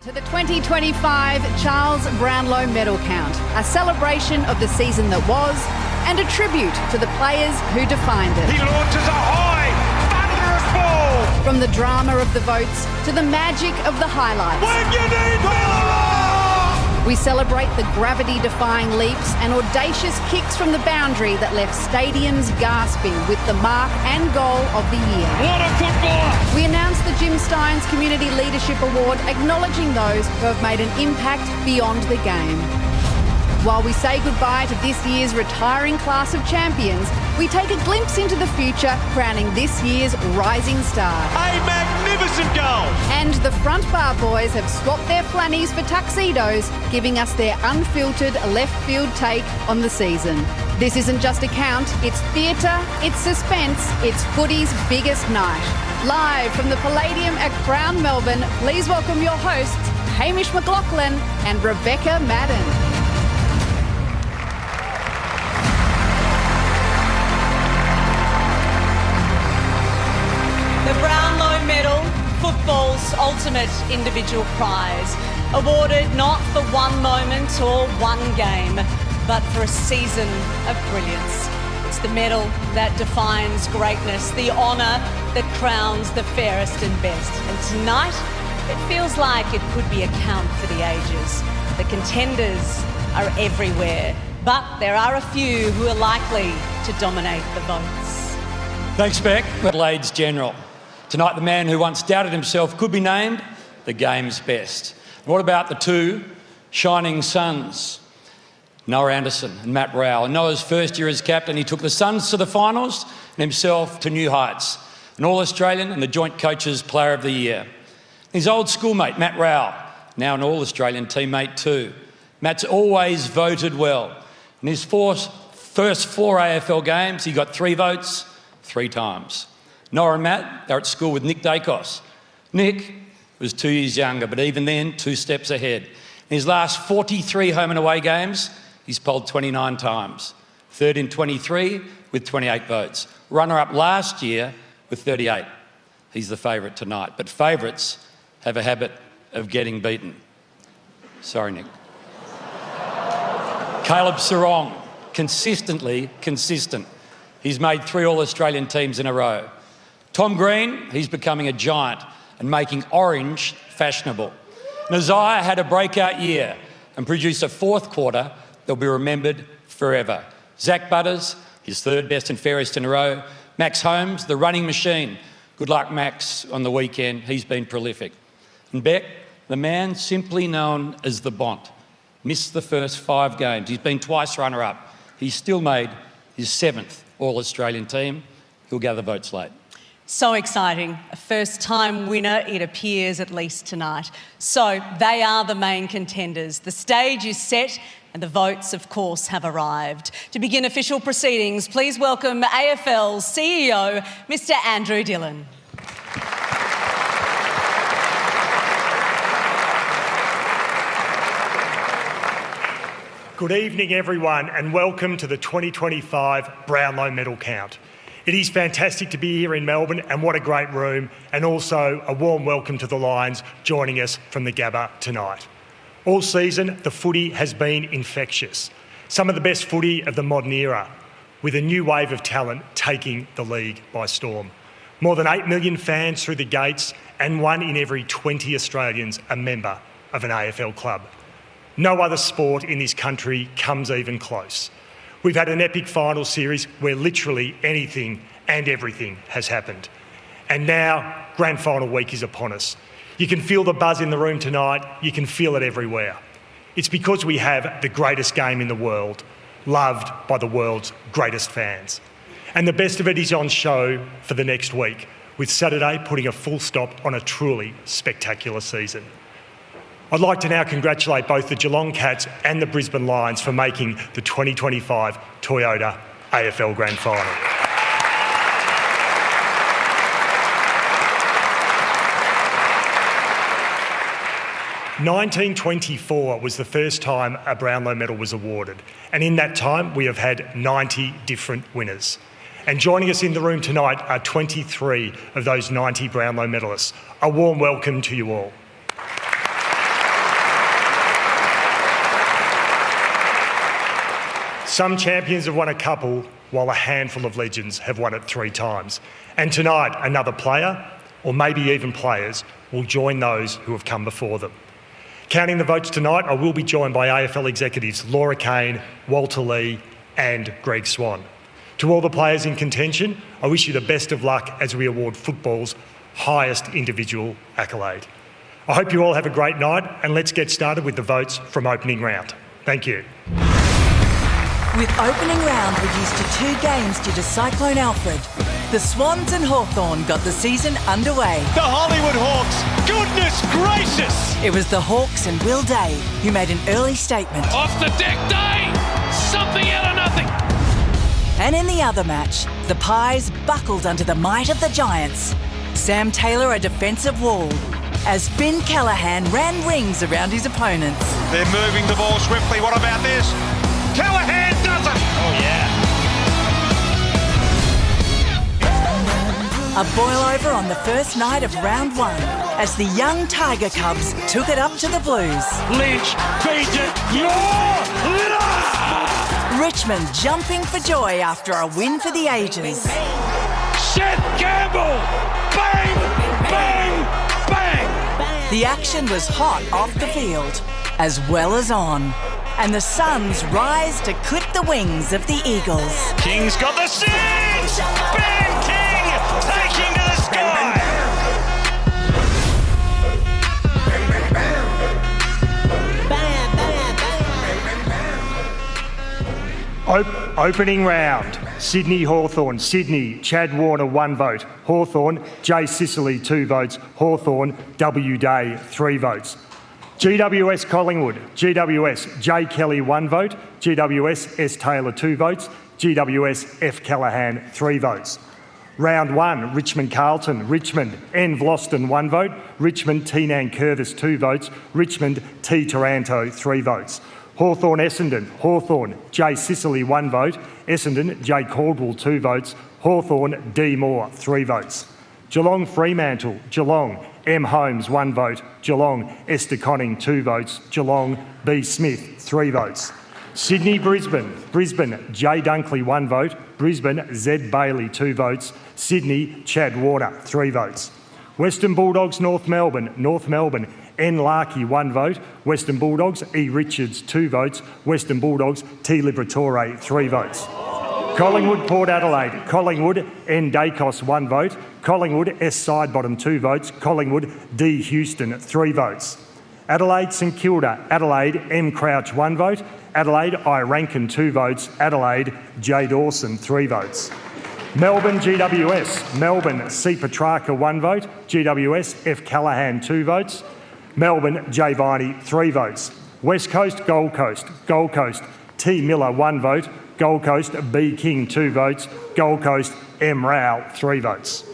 To the 2025 Charles Brownlow Medal Count, a celebration of the season that was and a tribute to the players who defined it. He launches a high, thunderous ball! From the drama of the votes to the magic of the highlights. When you need more! We celebrate the gravity-defying leaps and audacious kicks from the boundary that left stadiums gasping with the mark and goal of the year. What a footballer! We announce the Jim Steins Community Leadership Award, acknowledging those who have made an impact beyond the game. While we say goodbye to this year's retiring class of champions, we take a glimpse into the future, crowning this year's rising star. A magnificent goal! And the front bar boys have swapped their flannies for tuxedos, giving us their unfiltered left field take on the season. This isn't just a count, it's theatre, it's suspense, it's footy's biggest night. Live from the Palladium at Crown Melbourne, please welcome your hosts, Hamish McLaughlin and Rebecca Madden. The Brownlow Medal, football's ultimate individual prize, awarded not for one moment or one game, but for a season of brilliance. It's the medal that defines greatness, the honour that crowns the fairest and best. And tonight, it feels like it could be a count for the ages. The contenders are everywhere, but there are a few who are likely to dominate the votes. Thanks, Beck. Adelaide's General. Tonight, the man who once doubted himself could be named the game's best. And what about the two shining suns, Noah Anderson and Matt Rowell? In Noah's first year as captain, he took the Suns to the finals and himself to new heights. An All-Australian and the Joint Coaches Player of the Year. His old schoolmate, Matt Rowell, now an All-Australian teammate too. Matt's always voted well. In his first four AFL games, he got 3 votes 3 times. Noah and Matt, they're at school with Nick Dacos. Nick was 2 years younger, but even then, 2 steps ahead. In his last 43 home and away games, he's polled 29 times. Third in 23 with 28 votes. Runner-up last year with 38. He's the favourite tonight, but favourites have a habit of getting beaten. Sorry, Nick. Caleb Sarong, consistently consistent. He's made 3 All-Australian teams in a row. Tom Green, he's becoming a giant and making orange fashionable. Nazaya had a breakout year and produced a fourth quarter that'll be remembered forever. Zach Butters, his 3rd best and fairest in a row. Max Holmes, the running machine. Good luck, Max, on the weekend. He's been prolific. And Beck, the man simply known as the Bont, missed the first 5 games. He's been twice runner-up. He's still made his 7th All-Australian team. He'll gather votes late. So exciting. A first-time winner, it appears, at least tonight. So they are the main contenders. The stage is set and the votes, of course, have arrived. To begin official proceedings, please welcome AFL CEO, Mr. Andrew Dillon. Good evening, everyone, and welcome to the 2025 Brownlow Medal Count. It is fantastic to be here in Melbourne, and what a great room, and also a warm welcome to the Lions joining us from the Gabba tonight. All season, the footy has been infectious. Some of the best footy of the modern era, with a new wave of talent taking the league by storm. More than 8 million fans through the gates, and 1 in every 20 Australians a member of an AFL club. No other sport in this country comes even close. We've had an epic final series where literally anything and everything has happened. And now, grand final week is upon us. You can feel the buzz in the room tonight. You can feel it everywhere. It's because we have the greatest game in the world, loved by the world's greatest fans. And the best of it is on show for the next week, with Saturday putting a full stop on a truly spectacular season. I'd like to now congratulate both the Geelong Cats and the Brisbane Lions for making the 2025 Toyota AFL Grand Final. (1924) was the first time a Brownlow medal was awarded, and in that time we have had 90 different winners. And joining us in the room tonight are 23 of those 90 Brownlow medalists. A warm welcome to you all. Some champions have won a couple, while a handful of legends have won it 3 times. And tonight, another player, or maybe even players, will join those who have come before them. Counting the votes tonight, I will be joined by AFL executives Laura Kane, Walter Lee and Greg Swan. To all the players in contention, I wish you the best of luck as we award football's highest individual accolade. I hope you all have a great night, and let's get started with the votes from opening round. Thank you. With opening round reduced to 2 games due to Cyclone Alfred, the Swans and Hawthorn got the season underway. The Hollywood Hawks. Goodness gracious. It was the Hawks and Will Day who made an early statement. Off the deck day. Something out of nothing. And in the other match, the Pies buckled under the might of the Giants. Sam Taylor a defensive wall, as Finn Callahan ran rings around his opponents. They're moving the ball swiftly. What about this? Callahan does it. Oh, yeah. A boil-over on the first night of round 1, as the young Tiger Cubs took it up to the Blues. Lynch feeds it. Richmond jumping for joy after a win for the ages. Seth Campbell. Bang, bang, bang. The action was hot off the field, as well as on. And the Suns rise to clip the wings of the Eagles. King's got the 6. Ben King taking to the sky. Opening round. Sydney Hawthorn. Sydney, Chad Warner 1 vote. Hawthorn, Jay Sicily 2 votes. Hawthorn, W Day 3 votes. GWS Collingwood. GWS, J Kelly 1 vote. GWS, S Taylor 2 votes. GWS, F Callahan 3 votes. Round 1, Richmond Carlton. Richmond, N Vlosten 1 vote. Richmond, T Nankervis 2 votes. Richmond, T Taranto 3 votes. Hawthorn Essendon. Hawthorn, J Sicily 1 vote. Essendon, J Caldwell 2 votes. Hawthorn, D Moore 3 votes. Geelong Fremantle. Geelong, M Holmes 1 vote. Geelong, Esther Conning 2 votes. Geelong, B Smith 3 votes. Sydney Brisbane. Brisbane, J Dunkley 1 vote. Brisbane, Z Bailey 2 votes. Sydney, Chad Warner 3 votes. Western Bulldogs North Melbourne. North Melbourne, N Larkey 1 vote. Western Bulldogs, E Richards 2 votes. Western Bulldogs, T Liberatore 3 votes. Collingwood Port Adelaide. Collingwood, N Dacos 1 vote. Collingwood, S Sidebottom 2 votes. Collingwood, D Houston 3 votes. Adelaide St Kilda. Adelaide, M Crouch 1 vote. Adelaide, I Rankin 2 votes. Adelaide, J Dawson 3 votes. Melbourne GWS. Melbourne, C Petrarca 1 vote. GWS, F Callahan 2 votes. Melbourne, J Viney 3 votes. West Coast Gold Coast. Gold Coast, T Miller 1 vote. Gold Coast, B King 2 votes. Gold Coast, M Rao 3 votes.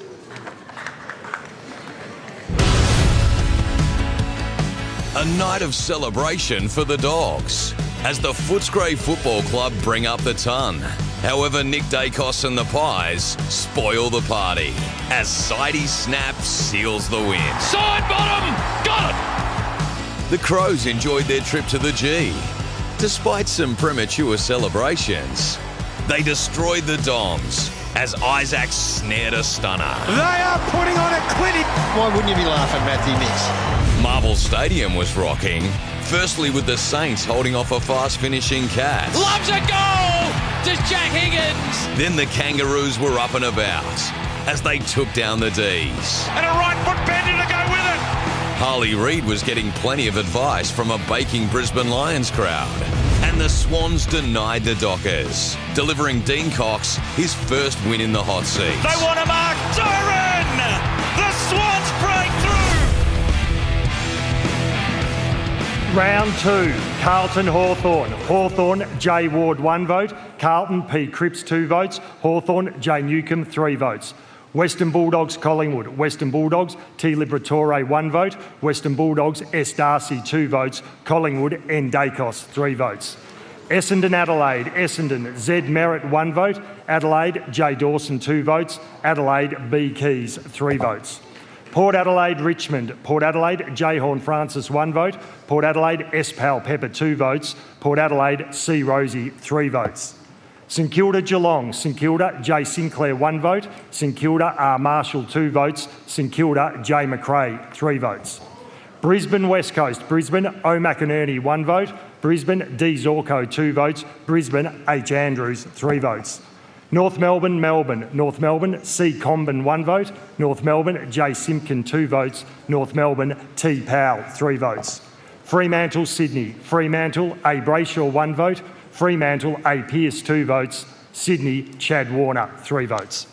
A night of celebration for the Dogs as the Footscray Football Club bring up the ton. However, Nick Dacos and the Pies spoil the party as Sidey Snap seals the win. Side bottom. Got it. The Crows enjoyed their trip to the G. Despite some premature celebrations, they destroyed the Doms as Isaac snared a stunner. They are putting on a clinic. Why wouldn't you be laughing, Matthew Nicks? Marvel Stadium was rocking, firstly with the Saints holding off a fast-finishing Cats. Loves a goal. Just Jack Higgins. Then the Kangaroos were up and about as they took down the D's. And a right foot bender to go with it. Harley Reid was getting plenty of advice from a baking Brisbane Lions crowd. And the Swans denied the Dockers, delivering Dean Cox his first win in the hot seat. They want to mark Doran. The Swans break through. Round 2, Carlton Hawthorn. Hawthorn, J Ward 1 vote. Carlton, P Cripps 2 votes. Hawthorn, J Newcomb 3 votes. Western Bulldogs Collingwood. Western Bulldogs, T Liberatore 1 vote. Western Bulldogs, S Darcy 2 votes. Collingwood, N Dacos 3 votes. Essendon Adelaide. Essendon, Z Merritt 1 vote. Adelaide, J Dawson 2 votes. Adelaide, B Keys 3 votes. Port Adelaide Richmond. Port Adelaide, J Horn Francis 1 vote. Port Adelaide, S Pal Pepper 2 votes. Port Adelaide, C Rosie 3 votes. St Kilda Geelong, St Kilda J Sinclair 1 vote, St Kilda R Marshall 2 votes, St Kilda J McRae 3 votes. Brisbane West Coast, Brisbane O McInerney 1 vote, Brisbane D Zorko 2 votes, Brisbane H Andrews 3 votes. North Melbourne, North Melbourne C Comben 1 vote, North Melbourne J Simpkin 2 votes, North Melbourne T Powell 3 votes. Fremantle Sydney, Fremantle A Brayshaw 1 vote, Fremantle A Pearce 2 votes, Sydney Chad Warner 3 votes.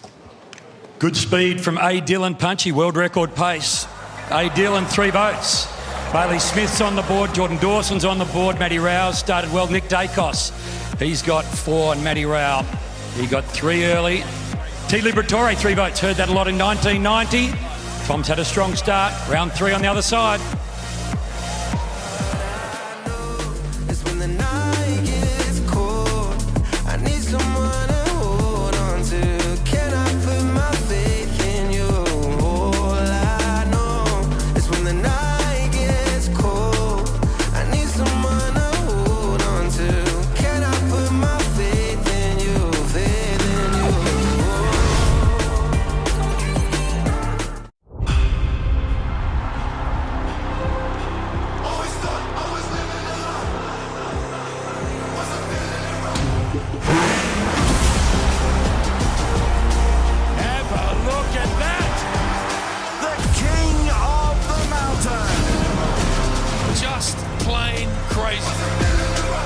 Good speed from A Dylan Punchy, world record pace. A Dylan 3 votes. Bailey Smith's on the board, Jordan Dawson's on the board, Matty Rao started well, Nick Dacos, he's got 4 and Matty Rao, he got 3 early. T Liberatore 3 votes, heard that a lot in 1990. Tom's had a strong start, round 3 on the other side.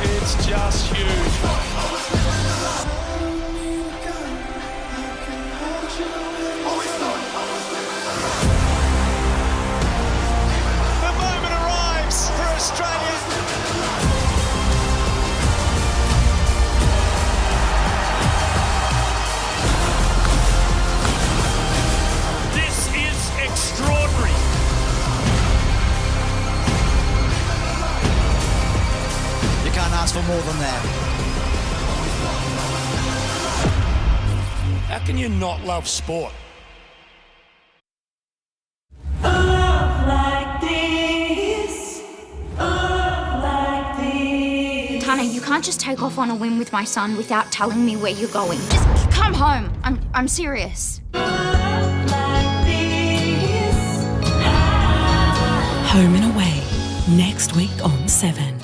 It's just huge. The moment arrives for Australia. This is extraordinary. Can't ask for more than that. How can you not love sport? Tana, you can't just take off on a whim with my son without telling me where you're going. Just come home. I'm serious. Home and Away, next week on 7.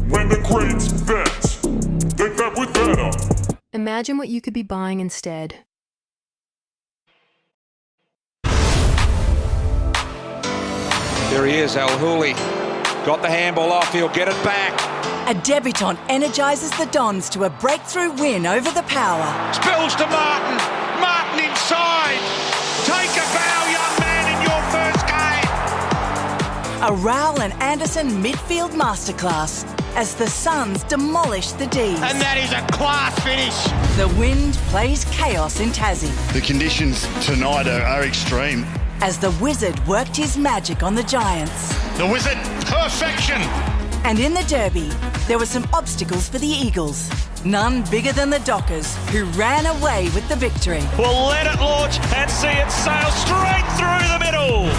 When the greats bet, they bet with better. Imagine what you could be buying instead. There he is, Al Hooley. Got the handball off, he'll get it back. A debutant energises the Dons to a breakthrough win over the Power. Spills to Martin. Martin inside. Take a bow, young man, in your first game. A Rowell and Anderson midfield masterclass as the Suns demolish the D's. And that is a class finish. The wind plays chaos in Tassie. The conditions tonight are extreme. As the Wizard worked his magic on the Giants. The Wizard, perfection. And in the Derby, there were some obstacles for the Eagles. None bigger than the Dockers, who ran away with the victory. We'll let it launch and see it sail straight through the middle.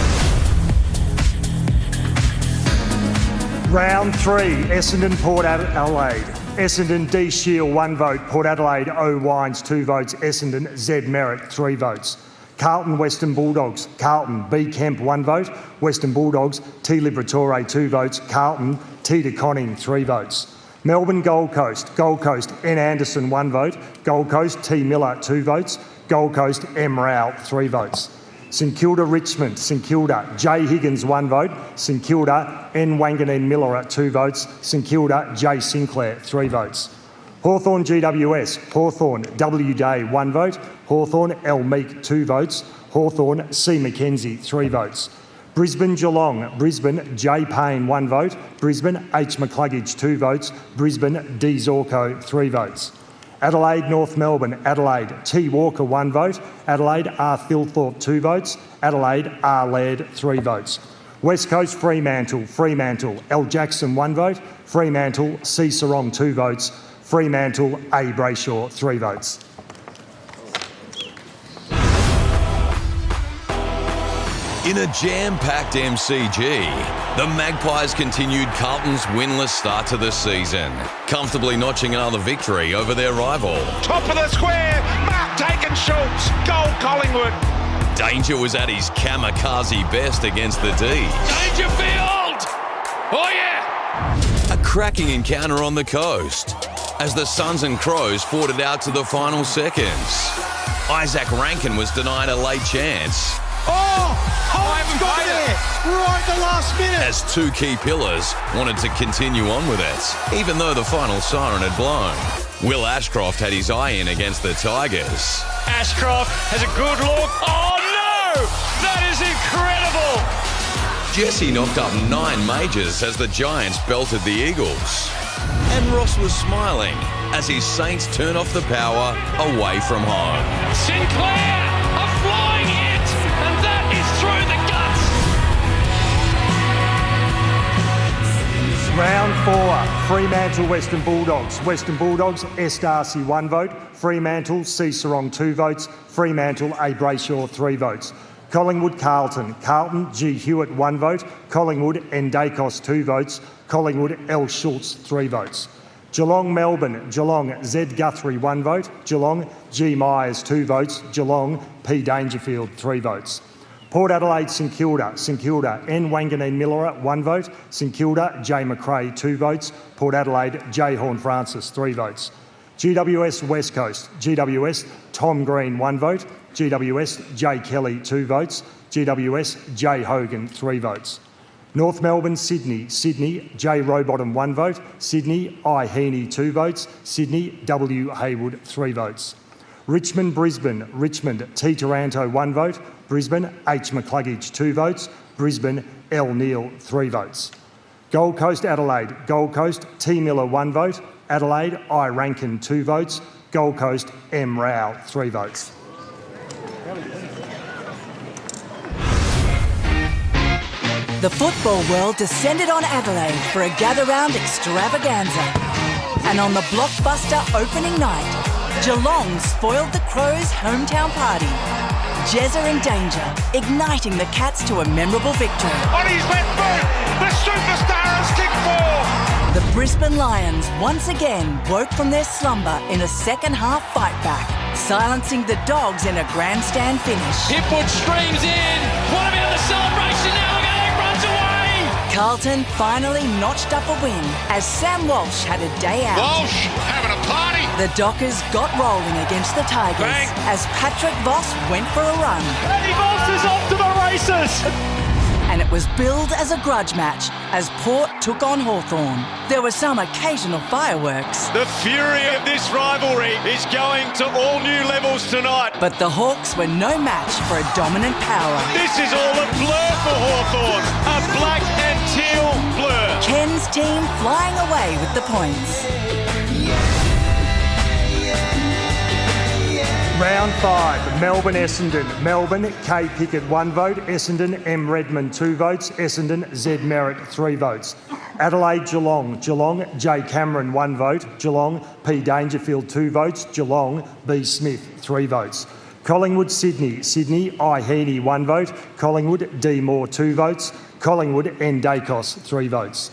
Round 3, Essendon Port Adelaide. Essendon D Shield 1 vote, Port Adelaide O Wines 2 votes, Essendon Z Merritt 3 votes. Carlton Western Bulldogs, Carlton B Kemp 1 vote, Western Bulldogs T Liberatore 2 votes, Carlton T De Conning 3 votes. Melbourne Gold Coast N Anderson 1 vote, Gold Coast T Miller 2 votes, Gold Coast M Rao 3 votes. St Kilda Richmond, St Kilda J Higgins 1 vote, St Kilda N Wanganeen Miller 2 votes, St Kilda J Sinclair 3 votes. Hawthorn GWS, Hawthorn W Day 1 vote, Hawthorn L Meek 2 votes, Hawthorn C Mackenzie 3 votes. Brisbane Geelong, Brisbane J Payne 1 vote, Brisbane H McCluggage 2 votes, Brisbane D Zorko 3 votes. Adelaide North Melbourne, Adelaide T Walker 1 vote, Adelaide R Thilthorpe 2 votes, Adelaide R Laird 3 votes. West Coast Fremantle, Fremantle L Jackson 1 vote, Fremantle C Sarong 2 votes, Fremantle A Brayshaw 3 votes. In a jam-packed MCG, the Magpies continued Carlton's winless start to the season, comfortably notching another victory over their rival. Top of the square, Mark taken Schultz, goal Collingwood. Danger was at his kamikaze best against the D's. Dangerfield! Oh yeah! A cracking encounter on the coast, as the Suns and Crows fought it out to the final seconds. Isaac Rankin was denied a late chance. Holmes got there right at the last minute. As two key pillars wanted to continue on with it, even though the final siren had blown. Will Ashcroft had his eye in against the Tigers. Ashcroft has a good look. Oh no! That is incredible! Jesse knocked up 9 majors as the Giants belted the Eagles. And Ross was smiling as his Saints turn off the power away from home. Sinclair, a flying hit, and that is through the guts. Round 4, Fremantle Western Bulldogs. Western Bulldogs, S. Darcy 1 vote, Fremantle C. Sarong 2 votes, Fremantle A. Brayshaw 3 votes. Collingwood Carlton, Carlton G. Hewitt 1 vote, Collingwood N. Dacos 2 votes, Collingwood L. Schultz 3 votes. Geelong Melbourne, Geelong Z. Guthrie 1 vote, Geelong G. Myers 2 votes, Geelong P. Dangerfield 3 votes. Port Adelaide St Kilda, St Kilda N. Wanganeen Miller 1 vote, St Kilda J. McRae 2 votes, Port Adelaide J. Horn Francis 3 votes. GWS West Coast, GWS Tom Green 1 vote, GWS J. Kelly 2 votes, GWS J. Hogan 3 votes. North Melbourne Sydney, Sydney J. Rowbottom 1 vote, Sydney I. Heaney 2 votes, Sydney W. Haywood 3 votes. Richmond Brisbane, Richmond T. Taranto 1 vote, Brisbane H. McCluggage 2 votes, Brisbane L. Neal 3 votes. Gold Coast Adelaide, Gold Coast T. Miller 1 vote, Adelaide I. Rankin 2 votes, Gold Coast M. Rao 3 votes. The football world descended on Adelaide for a gather-round extravaganza. And on the blockbuster opening night, Geelong spoiled the Crows' hometown party. Jezza in danger, igniting the Cats to a memorable victory. On his left boot, the superstar has kicked 4. The Brisbane Lions once again woke from their slumber in a second-half fight-back, silencing the Dogs in a grandstand finish. Hipwood streams in. What about the celebration now? Runs away. Carlton finally notched up a win as Sam Walsh had a day out. Walsh having a party. The Dockers got rolling against the Tigers as Patrick Voss went for a run. Eddie Voss is off to the races. And it was billed as a grudge match as Port took on Hawthorn. There were some occasional fireworks. The fury of this rivalry is going to all new levels tonight. But the Hawks were no match for a dominant power. This is all a blur for Hawthorn. A black and teal blur. Ken's team flying away with the points. Round 5, Melbourne Essendon. Melbourne K. Pickett 1 vote, Essendon M. Redmond 2 votes, Essendon Z. Merritt 3 votes. Adelaide Geelong, Geelong J. Cameron 1 vote, Geelong P. Dangerfield 2 votes, Geelong B. Smith 3 votes. Collingwood Sydney, Sydney I. Heaney 1 vote, Collingwood D. Moore 2 votes, Collingwood N. Dacos 3 votes.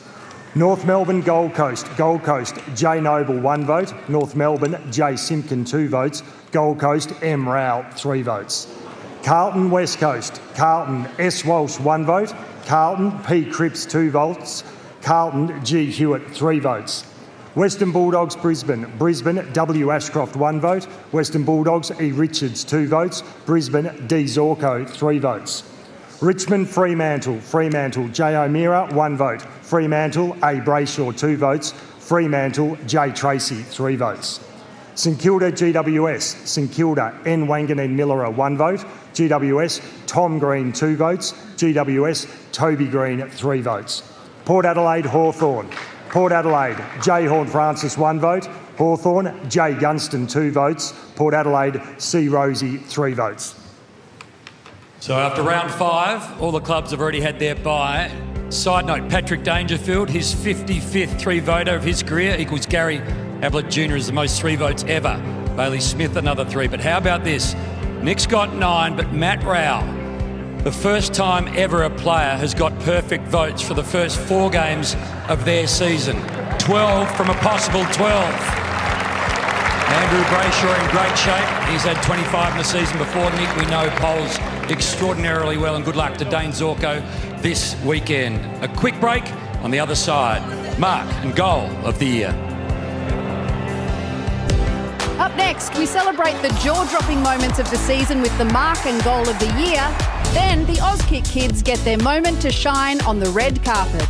North Melbourne Gold Coast, Gold Coast J. Noble 1 vote, North Melbourne J. Simpkin 2 votes, Gold Coast M. Rao 3 votes. Carlton West Coast, Carlton S. Walsh 1 vote, Carlton P. Cripps 2 votes, Carlton G. Hewitt 3 votes. Western Bulldogs Brisbane, Brisbane W. Ashcroft 1 vote, Western Bulldogs E. Richards 2 votes, Brisbane D. Zorko 3 votes. Richmond Fremantle, Fremantle J. O'Meara 1 vote, Fremantle A. Brayshaw 2 votes, Fremantle J. Tracy 3 votes. St Kilda GWS, St Kilda N. Wanganeen Miller 1 vote, GWS Tom Green 2 votes, GWS Toby Green 3 votes. Port Adelaide Hawthorn, Port Adelaide J. Horn Francis 1 vote, Hawthorn J. Gunston 2 votes, Port Adelaide C. Rosie 3 votes. So after round 5, all the clubs have already had their bye. Side note, Patrick Dangerfield, his 55th 3-voter of his career equals Gary Ablett Jr. is the most 3 votes ever. Bailey Smith, another 3. But how about this? Nick's got 9, but Matt Rao The first time ever a player has got perfect votes for the first 4 games of their season. 12 from a possible 12. Andrew Brayshaw in great shape. He's had 25 in the season before. Nick, we know, polls extraordinarily well, and good luck to Dane Zorko this weekend. A quick break on the other side. Mark and goal of the year. Up next, we celebrate the jaw-dropping moments of the season with the mark and goal of the year. Then the Auskick kids get their moment to shine on the red carpet.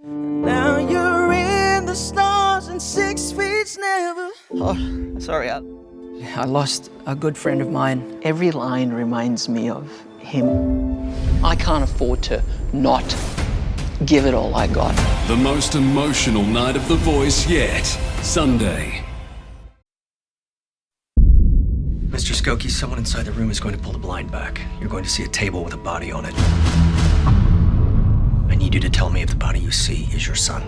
Now you're in the stars and 6 feet never. Oh, sorry, I lost a good friend of mine. Every line reminds me of him. I can't afford to not give it all I got. The most emotional night of The Voice yet. Sunday. Mr. Skokie, someone inside the room is going to pull the blind back. You're going to see a table with a body on it. I need you to tell me if the body you see is your son.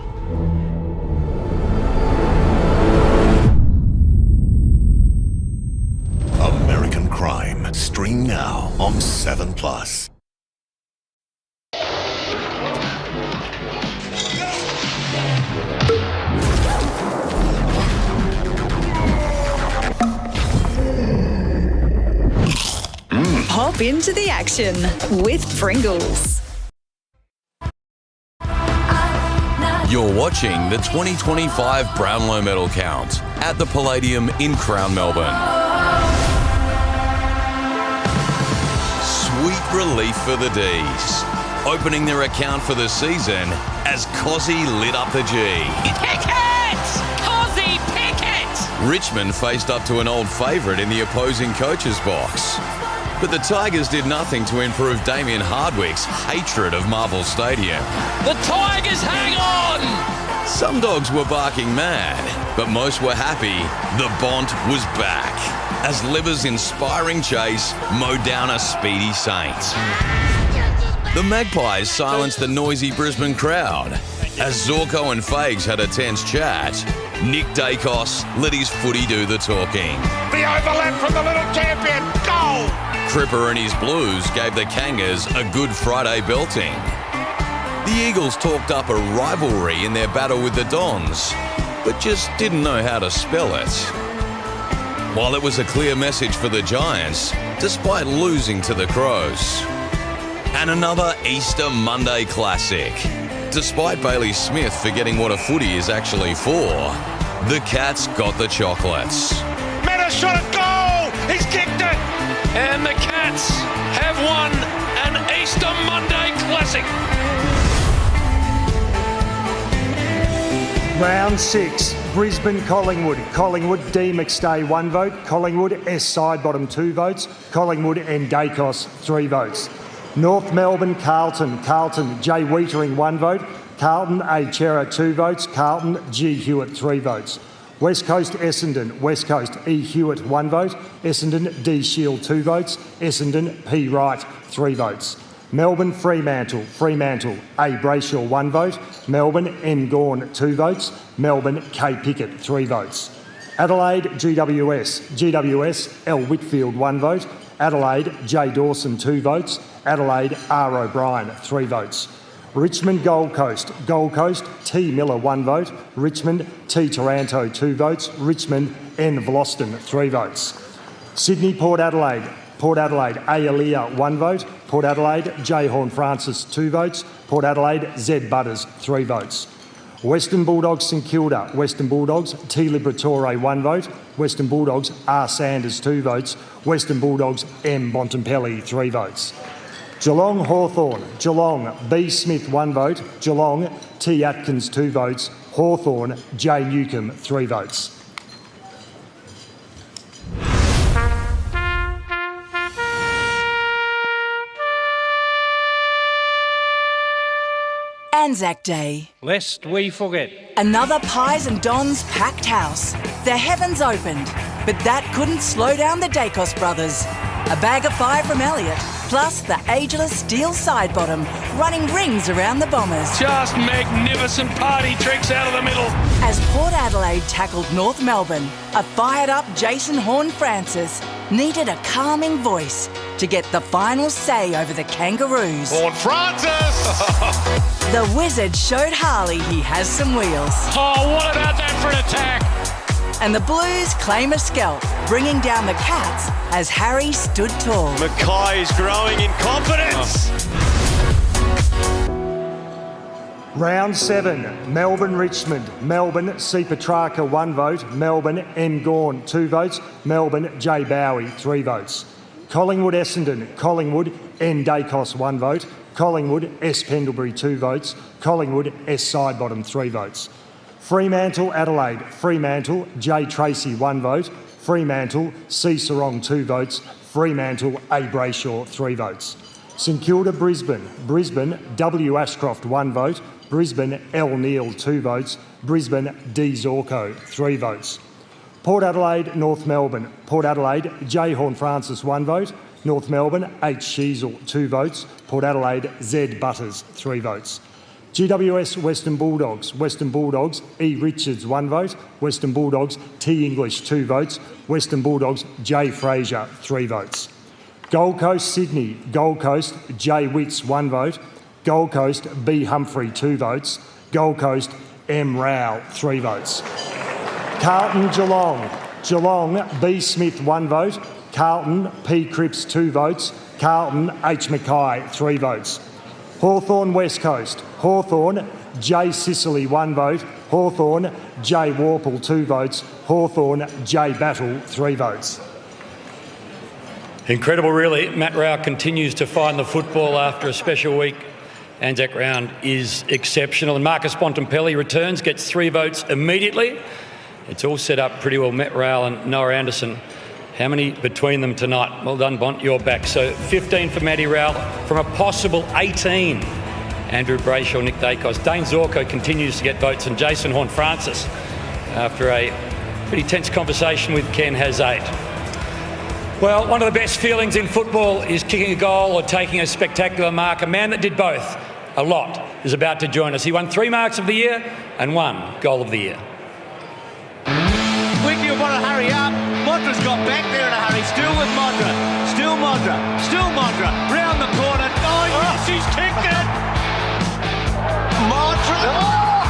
American Crime. Stream now on 7+. Hop into the action with Pringles. You're watching the 2025 Brownlow Medal Count at the Palladium in Crown, Melbourne. Sweet relief for the D's, opening their account for the season as Cozzy lit up the G. Pickett! Cozzy Pickett! Richmond faced up to an old favourite in the opposing coach's box. But the Tigers did nothing to improve Damien Hardwick's hatred of Marvel Stadium. The Tigers hang on! Some dogs were barking mad, but most were happy the Bont was back, as Liver's inspiring chase mowed down a speedy Saint. The Magpies silenced the noisy Brisbane crowd. As Zorko and Fags had a tense chat, Nick Dacos let his footy do the talking. The overlap from the little champion. Goal! Cripper and his Blues gave the Kangas a Good Friday belting. The Eagles talked up a rivalry in their battle with the Dons, but just didn't know how to spell it. While it was a clear message for the Giants, despite losing to the Crows. And another Easter Monday classic. Despite Bailey Smith forgetting what a footy is actually for, the Cats got the chocolates. Meta shot a goal! He's kicked it! And the Cats have won an Easter Monday classic. Round 6, Brisbane Collingwood. Collingwood D McStay 1 vote. Collingwood S Sidebottom 2 votes. Collingwood N Dacos 3 votes. North Melbourne Carlton. Carlton J Wheatering 1 vote. Carlton A Chera 2 votes. Carlton G Hewitt 3 votes. West Coast Essendon. West Coast E Hewitt 1 vote. Essendon D Shield 2 votes. Essendon P Wright 3 votes. Melbourne Fremantle. Fremantle A Brayshaw 1 vote. Melbourne N Gawn 2 votes. Melbourne K Pickett 3 votes. Adelaide GWS. GWS L Whitfield 1 vote. Adelaide J Dawson 2 votes. Adelaide R O'Brien 3 votes. Richmond Gold Coast. Gold Coast T Miller 1 vote. Richmond T Taranto 2 votes. Richmond N Vloston 3 votes. Sydney Port Adelaide. Port Adelaide A Aaliyah 1 vote. Port Adelaide J Horn Francis 2 votes. Port Adelaide Z Butters 3 votes. Western Bulldogs St Kilda. Western Bulldogs T Liberatore 1 vote. Western Bulldogs R Sanders 2 votes. Western Bulldogs M Bontempelli 3 votes. Geelong Hawthorn. Geelong B Smith 1 vote. Geelong T Atkins 2 votes. Hawthorn J Newcomb 3 votes. Anzac Day. Lest we forget. Another Pies and Dons packed house. The heavens opened, but that couldn't slow down the Dacos brothers. A bag of 5 from Elliott, plus the ageless steel side bottom, running rings around the Bombers. Just magnificent party tricks out of the middle. As Port Adelaide tackled North Melbourne, a fired-up Jason Horn-Francis needed a calming voice to get the final say over the Kangaroos. On Francis! The Wizard showed Harley he has some wheels. Oh, what about that for an attack? And the Blues claim a scalp, bringing down the Cats as Harry stood tall. Mackay is growing in confidence. Round 7, Melbourne-Richmond. Melbourne, C. Petrarca, 1 vote. Melbourne, M. Gawn, 2 votes. Melbourne, J. Bowie, 3 votes. Collingwood-Essendon. Collingwood, N. Dacos, 1 vote. Collingwood, S. Pendlebury, 2 votes. Collingwood, S. Sidebottom, 3 votes. Fremantle-Adelaide. Fremantle, J. Tracy, 1 vote. Fremantle, C. Sarong, 2 votes. Fremantle, A. Brayshaw, 3 votes. St Kilda-Brisbane. Brisbane, W. Ashcroft, 1 vote. Brisbane, L. Neal, 2 votes. Brisbane, D. Zorko, 3 votes. Port Adelaide, North Melbourne. Port Adelaide, J. Horne-Francis, 1 vote. North Melbourne, H. Sheasel, 2 votes. Port Adelaide, Z. Butters, 3 votes. GWS Western Bulldogs. Western Bulldogs, E. Richards, 1 vote. Western Bulldogs, T. English, 2 votes. Western Bulldogs, J. Fraser, 3 votes. Gold Coast Sydney. Gold Coast, J. Witts, 1 vote. Gold Coast, B. Humphrey, 2 votes. Gold Coast, M. Rao, 3 votes. Carlton Geelong. Geelong, B. Smith, 1 vote. Carlton, P. Cripps, 2 votes. Carlton, H. Mackay, 3 votes. Hawthorn West Coast. Hawthorn, J. Sicily, 1 vote. Hawthorn, J. Warple, 2 votes. Hawthorn, J. Battle, 3 votes. Incredible, really. Matt Rao continues to find the football after a special week. Anzac round is exceptional. And Marcus Bontempelli returns, gets 3 votes immediately. It's all set up pretty well. Matt Rao and Noah Anderson. How many between them tonight? Well done, Bont, you're back. So 15 for Matty Rao from a possible 18. Andrew Brayshaw, Nick Dacos. Dane Zorko continues to get votes, and Jason Horne-Francis, after a pretty tense conversation with Ken, has 8. Well, one of the best feelings in football is kicking a goal or taking a spectacular mark. A man that did both a lot is about to join us. He won 3 marks of the year and 1 goal of the year. Wiki will want to hurry up. Modra's got back there in a hurry. Still with Modra. Still Modra. Still Modra. Round the corner. Oh, yes, he's kicked it. Modra. Oh!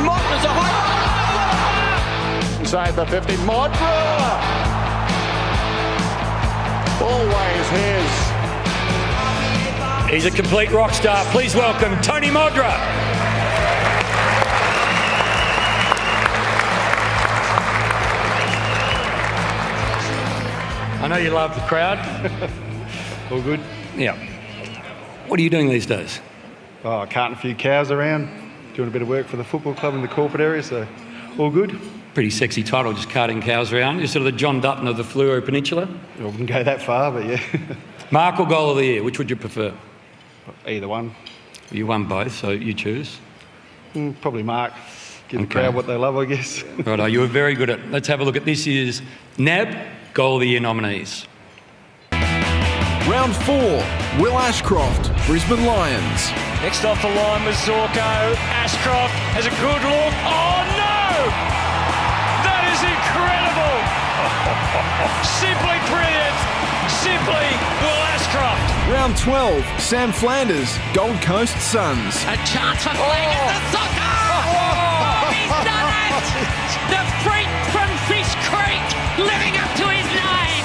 Modra's a high. Inside the 50. Modra. Always his. He's a complete rock star. Please welcome Tony Modra. I know you love the crowd. All good? Yeah. What are you doing these days? Oh, carting a few cows around, doing a bit of work for the football club in the corporate area, so all good. Pretty sexy title, just carting cows around. You're sort of the John Dutton of the Fluoro Peninsula. I wouldn't go that far, but yeah. Mark or goal of the year, which would you prefer? Either one. You won both, so you choose. Probably Mark. Give the crowd what they love, I guess. Righto, you were very good at. Let's have a look at this year's NAB Goal of the Year nominees. Round 4, Will Ashcroft, Brisbane Lions. Next off the line was Zorko. Ashcroft has a good look. Oh no! That is incredible! Simply brilliant! Simply Will Ashcroft. Round 12, Sam Flanders, Gold Coast Suns. A chance for Flanders to Zorko! Oh, he's done it! The freak from Fish Creek living up to his name!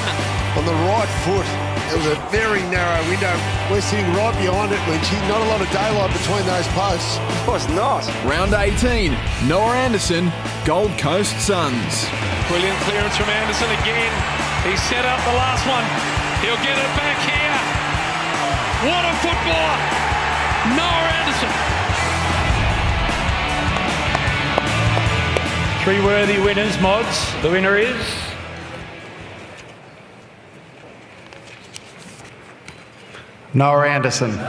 On the right foot. It was a very narrow window. We're sitting right behind it, Lynchy. Not a lot of daylight between those posts. It was not. Round 18, Noah Anderson, Gold Coast Suns. Brilliant clearance from Anderson again. He set up the last one. He'll get it back here. What a footballer. Noah Anderson. 3 worthy winners, Mods. The winner is... Noah Anderson. This is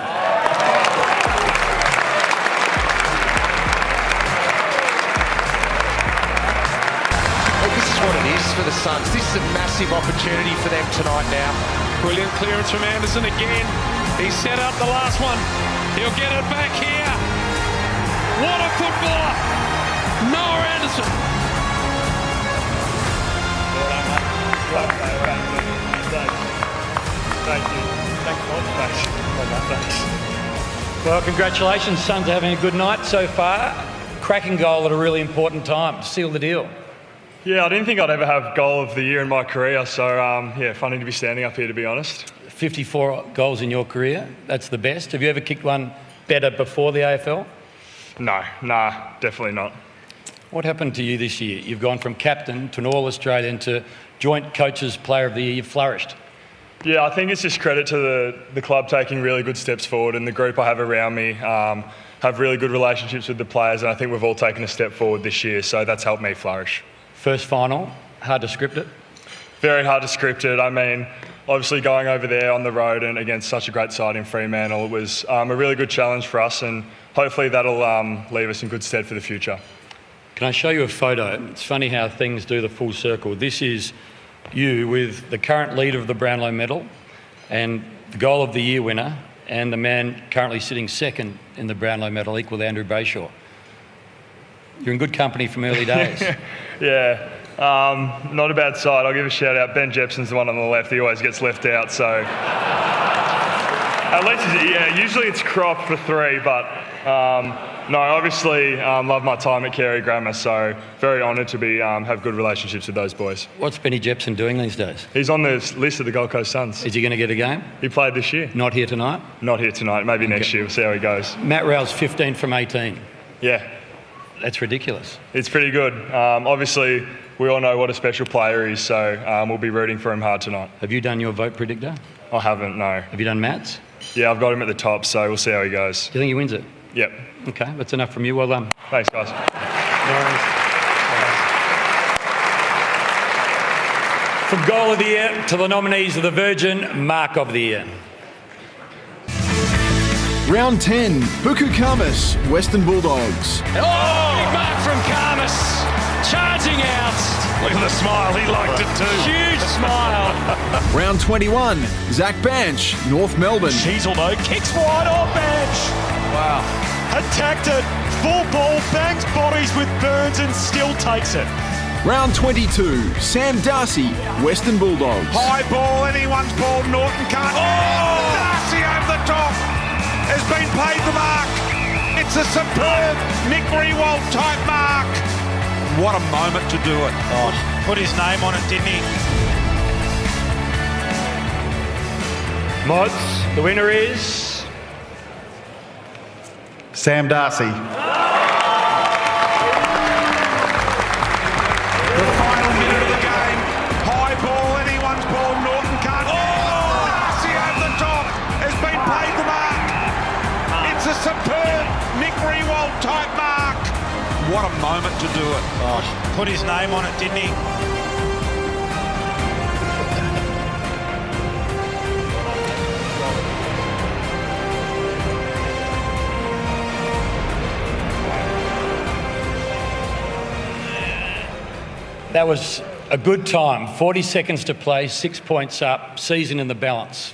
what it is for the Suns. This is a massive opportunity for them tonight now. Brilliant clearance from Anderson again. He set up the last one. He'll get it back here. What a footballer. Noah Anderson. Well done, mate. Thank you. Thanks, Bob. Thanks. Well, congratulations. Suns are having a good night so far. Cracking goal at a really important time. Seal the deal. Yeah, I didn't think I'd ever have goal of the year in my career, so funny to be standing up here, to be honest. 54 goals in your career. That's the best. Have you ever kicked one better before the AFL? No, definitely not. What happened to you this year? You've gone from captain to an All-Australian to joint coaches player of the year. You've flourished. Yeah, I think it's just credit to the club taking really good steps forward, and the group I have around me have really good relationships with the players, and I think we've all taken a step forward this year, so that's helped me flourish. First final, hard to script it? Very hard to script it. I mean, obviously going over there on the road and against such a great side in Fremantle, it was a really good challenge for us, and hopefully that'll leave us in good stead for the future. Can I show you a photo? It's funny how things do the full circle. This is you with the current leader of the Brownlow medal and the goal of the year winner and the man currently sitting second in the Brownlow medal, equal to Andrew Brayshaw. You're in good company from early days. Yeah, not a bad side. I'll give a shout out. Ben Jepson's the one on the left. He always gets left out, so at least usually it's cropped for 3, but no, obviously love my time at Carey Grammar, so very honoured to be have good relationships with those boys. What's Benny Jepson doing these days? He's on the list of the Gold Coast Suns. Is he going to get a game? He played this year. Not here tonight? Not here tonight. Maybe next year. We'll see how he goes. Matt Rowell's 15 from 18. Yeah. That's ridiculous. It's pretty good. Obviously, we all know what a special player he is, so we'll be rooting for him hard tonight. Have you done your vote predictor? I haven't, no. Have you done Matt's? Yeah, I've got him at the top, so we'll see how he goes. Do you think he wins it? Yep. Okay, that's enough from you. Well done. Thanks, guys. From goal of the year to the nominees of the Virgin Mark of the Year. Round 10, Buku Kamis, Western Bulldogs. Oh, big mark from Kamis. Charging out. Look at the smile, he liked it too. Huge smile. Round 21, Zach Banch, North Melbourne. Cheezel though, kicks wide on Bench. Wow. Attacked it, full ball, bangs bodies with Burns and still takes it. Round 22, Sam Darcy, Western Bulldogs. High ball, anyone's ball, Norton can't. Oh! Darcy over the top. Has been paid the mark. It's a superb Nick Riewoldt type mark. What a moment to do it. Oh, put his name on it, didn't he? Mods, the winner is Sam Darcy. The final minute of the game. High ball, anyone's ball, Norton can't. Oh! Darcy over the top. Has been paid the mark. It's a superb Nick Riewoldt type mark. What a moment to do it. Oh, put his name on it, didn't he? That was a good time. 40 seconds to play, 6 points up, season in the balance.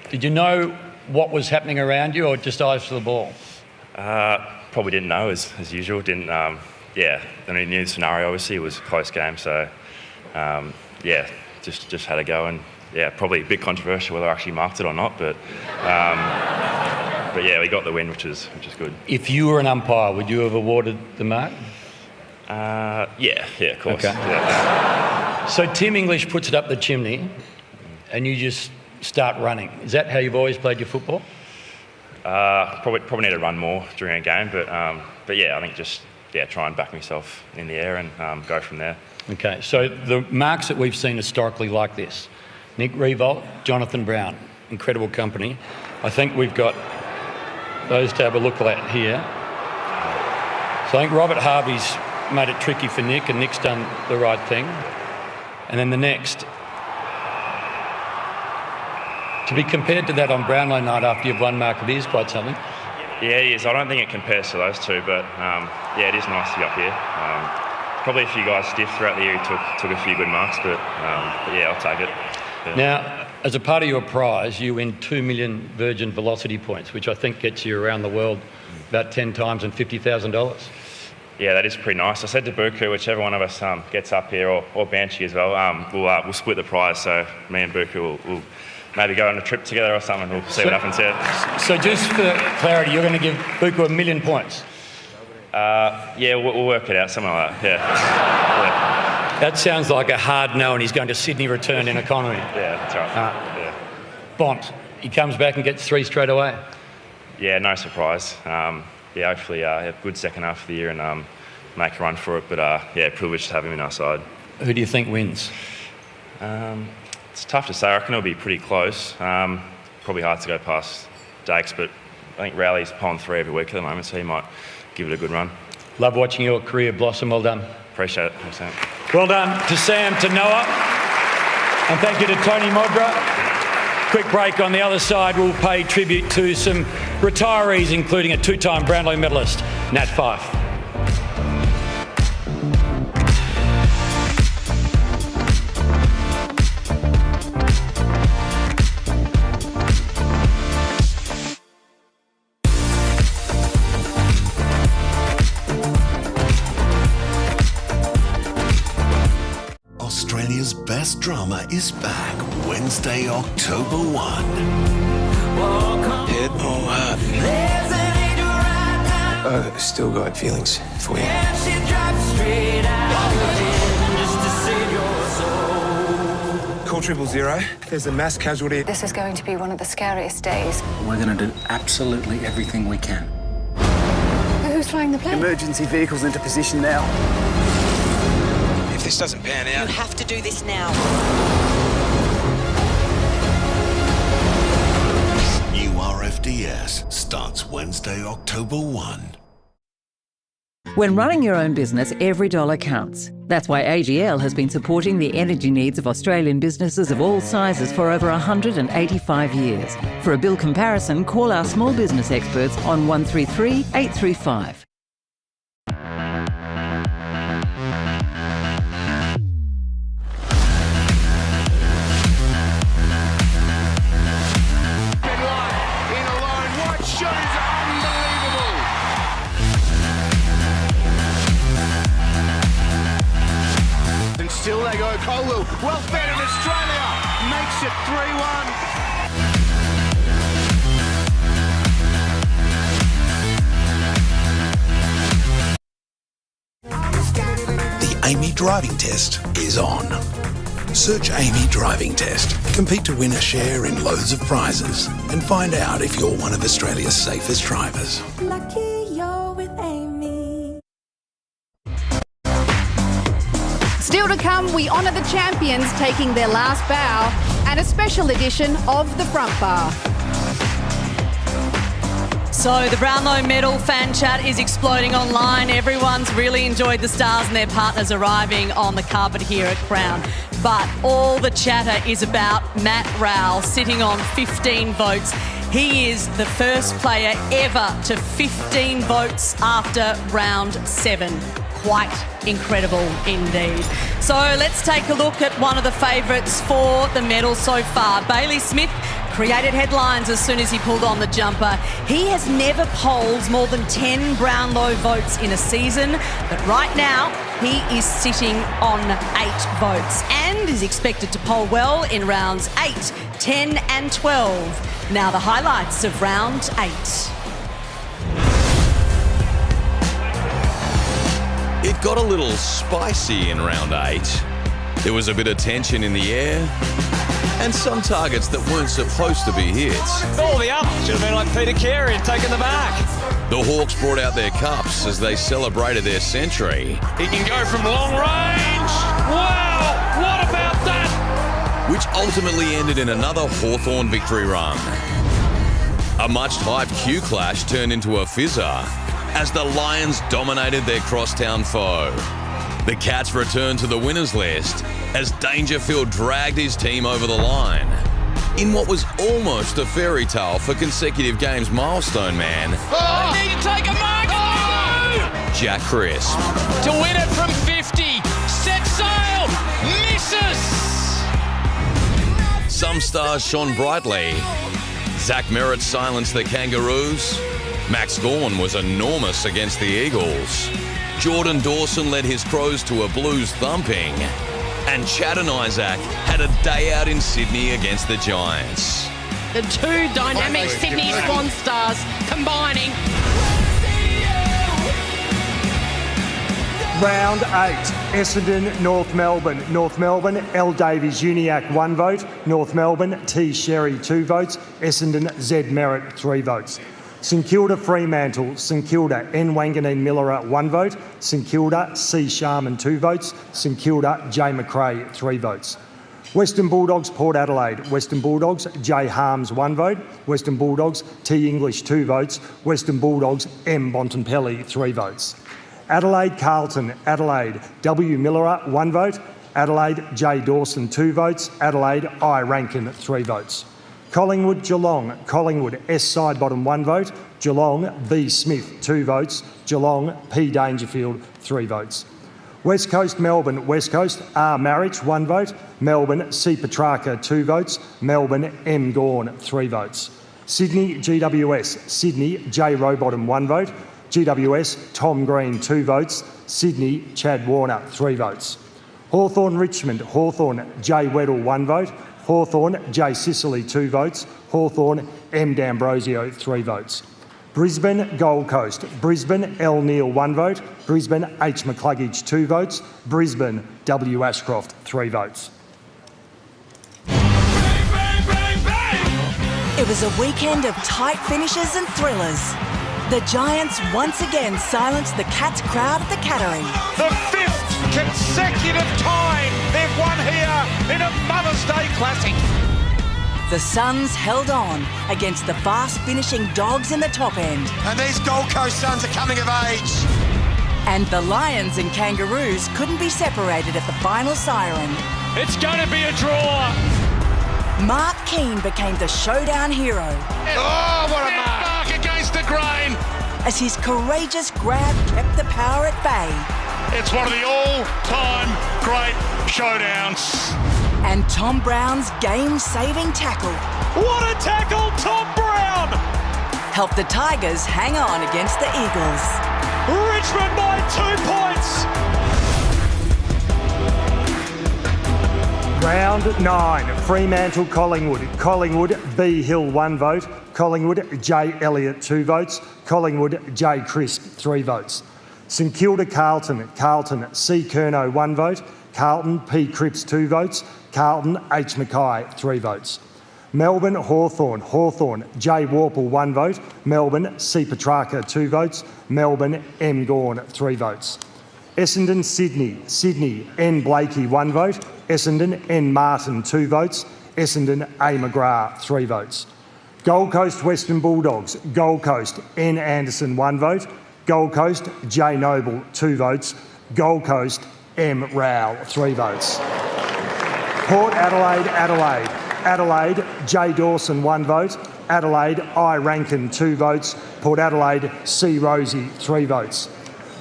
Did you know what was happening around you or just eyes for the ball? Probably didn't know as usual. Didn't, I mean, knew the scenario obviously. It was a close game, so just had a go, and probably a bit controversial whether I actually marked it or not, but we got the win, which is good. If you were an umpire, would you have awarded the mark? Yeah, of course. Okay. Yeah. So Tim English puts it up the chimney, and you just start running. Is that how you've always played your football? Probably need to run more during a game, but I think just try and back myself in the air and go from there. Okay, so the marks that we've seen historically like this: Nick Riewoldt, Jonathan Brown, incredible company. I think we've got those to have a look at here. So I think Robert Harvey's made it tricky for Nick, and Nick's done the right thing. And then the next, to be compared to that on Brownlow night after you've won mark of the year is quite something. Yeah, it is. I don't think it compares to those two, but it is nice to be up here. Probably a few guys stiff throughout the year who took a few good marks, but I'll take it. Yeah. Now, as a part of your prize, you win 2 million Virgin Velocity points, which I think gets you around the world about 10 times and $50,000. Yeah, that is pretty nice. I said to Buku, whichever one of us gets up here, or Banshee as well, we'll split the prize. So me and Buku will maybe go on a trip together or something. We'll see what happens here. So just for clarity, you're going to give Buku 1,000,000 points? Yeah, we'll work it out, something like that, yeah. That sounds like a hard no, and he's going to Sydney return in economy. Yeah, that's right. Yeah. Bont, he comes back and gets 3 straight away. Yeah, no surprise. Hopefully have a good second half of the year and make a run for it. But privileged to have him in our side. Who do you think wins? It's tough to say. I reckon it'll be pretty close. Probably hard to go past Dakes, but I think Rowley's pulling 3 every week at the moment, so he might give it a good run. Love watching your career blossom. Well done. Appreciate it. Thanks, Sam. Well done to Sam, to Noah, and thank you to Tony Modra. Quick break. On the other side, we'll pay tribute to some retirees, including a 2-time Brownlow medalist, Nat Fyfe. Australia's best drama is back Wednesday, October 1. Head or heart? I still got feelings for you. Call 000. There's a mass casualty. This is going to be one of the scariest days. We're going to do absolutely everything we can. Who's flying the plane? Emergency vehicles into position now. If this doesn't pan out... You have to do this now. New RFDS starts Wednesday, October 1. When running your own business, every dollar counts. That's why AGL has been supporting the energy needs of Australian businesses of all sizes for over 185 years. For a bill comparison, call our small business experts on 133 835. Still they go. Kolu, well fed in Australia, makes it 3-1. The Amy Driving Test is on. Search Amy Driving Test. Compete to win a share in loads of prizes and find out if you're one of Australia's safest drivers. Lucky you're with Amy. Still to come, we honour the champions taking their last bow and a special edition of the Front Bar. So the Brownlow medal fan chat is exploding online. Everyone's really enjoyed the stars and their partners arriving on the carpet here at Crown. But all the chatter is about Matt Rowell sitting on 15 votes. He is the first player ever to 15 votes after round 7. Quite incredible indeed. So let's take a look at one of the favourites for the medal so far. Bailey Smith created headlines as soon as he pulled on the jumper. He has never polled more than 10 Brownlow votes in a season, but right now he is sitting on 8 votes and is expected to poll well in rounds 8, 10 and 12. Now the highlights of round 8. It got a little spicy in round 8. There was a bit of tension in the air and some targets that weren't supposed to be hits. All the up should have been like Peter Carey and taken the back. The Hawks brought out their cups as they celebrated their century. He can go from long range. Wow, what about that? Which ultimately ended in another Hawthorn victory run. A much-hyped Q clash turned into a fizzer as the Lions dominated their crosstown foe. The Cats returned to the winners list as Dangerfield dragged his team over the line. In what was almost a fairy tale for consecutive games milestone man, They need to take a mark. Jack Crisp. To win it from 50. Set sail. Misses. Some stars shone brightly. Zach Merritt silenced the Kangaroos. Max Gawn was enormous against the Eagles. Jordan Dawson led his Crows to a Blues thumping. And Chad and Isaac had a day out in Sydney against the Giants. The two dynamic Sydney Swan stars combining. Round 8, Essendon, North Melbourne. North Melbourne, L. Davies Uniacke 1 vote. North Melbourne, T. Sherry 2 votes. Essendon, Z. Merritt 3 votes. St Kilda, Fremantle. St Kilda, N. Wanganeen Millerer 1 vote. St Kilda, C. Sharman 2 votes. St Kilda, J. McRae 3 votes. Western Bulldogs, Port Adelaide. Western Bulldogs, J. Harms 1 vote. Western Bulldogs, T. English 2 votes. Western Bulldogs, M. Bontempelli 3 votes. Adelaide, Carlton. Adelaide, W. Millerer 1 vote. Adelaide, J. Dawson 2 votes. Adelaide, I. Rankin 3 votes. Collingwood, Geelong. Collingwood, S. Sidebottom 1 vote. Geelong, B. Smith 2 votes. Geelong, P. Dangerfield 3 votes. West Coast, Melbourne. West Coast, R. Marriage 1 vote. Melbourne, C. Petrarca 2 votes. Melbourne, M. Gawn 3 votes. Sydney, GWS. Sydney, J. Rowbottom 1 vote. GWS, Tom Green 2 votes. Sydney, Chad Warner 3 votes. Hawthorn, Richmond. Hawthorn, J. Weddell 1 vote. Hawthorn, J. Sicily 2 votes. Hawthorn, M. D'Ambrosio 3 votes. Brisbane, Gold Coast. Brisbane, L. Neal 1 vote. Brisbane, H. McCluggage 2 votes. Brisbane, W. Ashcroft 3 votes. It was a weekend of tight finishes and thrillers. The Giants once again silenced the Cats crowd at the Cattery. The 5th consecutive time they've won here in a Mother's Day classic. The Suns held on against the fast-finishing Dogs in the top end. And these Gold Coast Suns are coming of age. And the Lions and Kangaroos couldn't be separated at the final siren. It's going to be a draw. Mark Keane became the showdown hero. Oh, what a mark against the grain. As his courageous grab kept the power at bay. It's one of the all-time great showdowns. And Tom Brown's game-saving tackle. What a tackle, Tom Brown! Helped the Tigers hang on against the Eagles. Richmond by 2 points! Round 9, Fremantle, Collingwood. Collingwood, B. Hill 1 vote. Collingwood, J. Elliott 2 votes. Collingwood, J. Crisp 3 votes. St Kilda, Carlton. Carlton, C. Curnow 1 vote. Carlton, P. Cripps 2 votes. Carlton, H. Mackay 3 votes. Melbourne, Hawthorn. Hawthorn, J. Warple 1 vote. Melbourne, C. Petrarca 2 votes. Melbourne, M. Gawn 3 votes. Essendon, Sydney. Sydney, N. Blakey 1 vote. Essendon, N. Martin 2 votes. Essendon, A. McGrath 3 votes. Gold Coast, Western Bulldogs. Gold Coast, N. Anderson 1 vote. Gold Coast, J. Noble 2 votes. Gold Coast, M. Rowell 3 votes. Port Adelaide, Adelaide. Adelaide, J. Dawson 1 vote. Adelaide, I. Rankin 2 votes. Port Adelaide, C. Rosie 3 votes.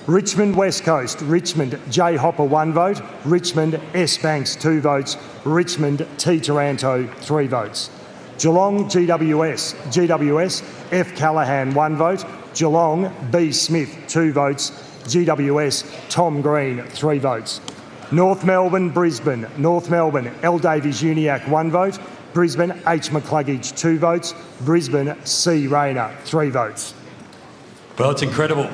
Richmond, West Coast. Richmond, J. Hopper 1 vote. Richmond, S. Banks 2 votes. Richmond, T. Taranto 3 votes. Geelong, GWS. GWS, F. Callaghan 1 vote. Geelong, B. Smith 2 votes. GWS, Tom Green 3 votes. North Melbourne, Brisbane. North Melbourne, L. Davies Uniacke 1 vote. Brisbane, H. McCluggage 2 votes. Brisbane, C. Rayner 3 votes. Well, it's incredible.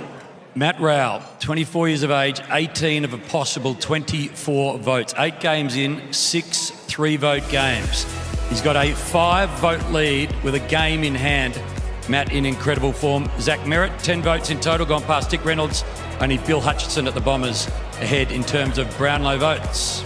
Matt Rowell, 24 years of age, 18 of a possible 24 votes. 8 games in, 6 3-vote games. He's got a 5-vote lead with a game in hand. Matt in incredible form. Zach Merritt, 10 votes in total, gone past Dick Reynolds. Only Bill Hutchinson at the Bombers ahead in terms of Brownlow votes.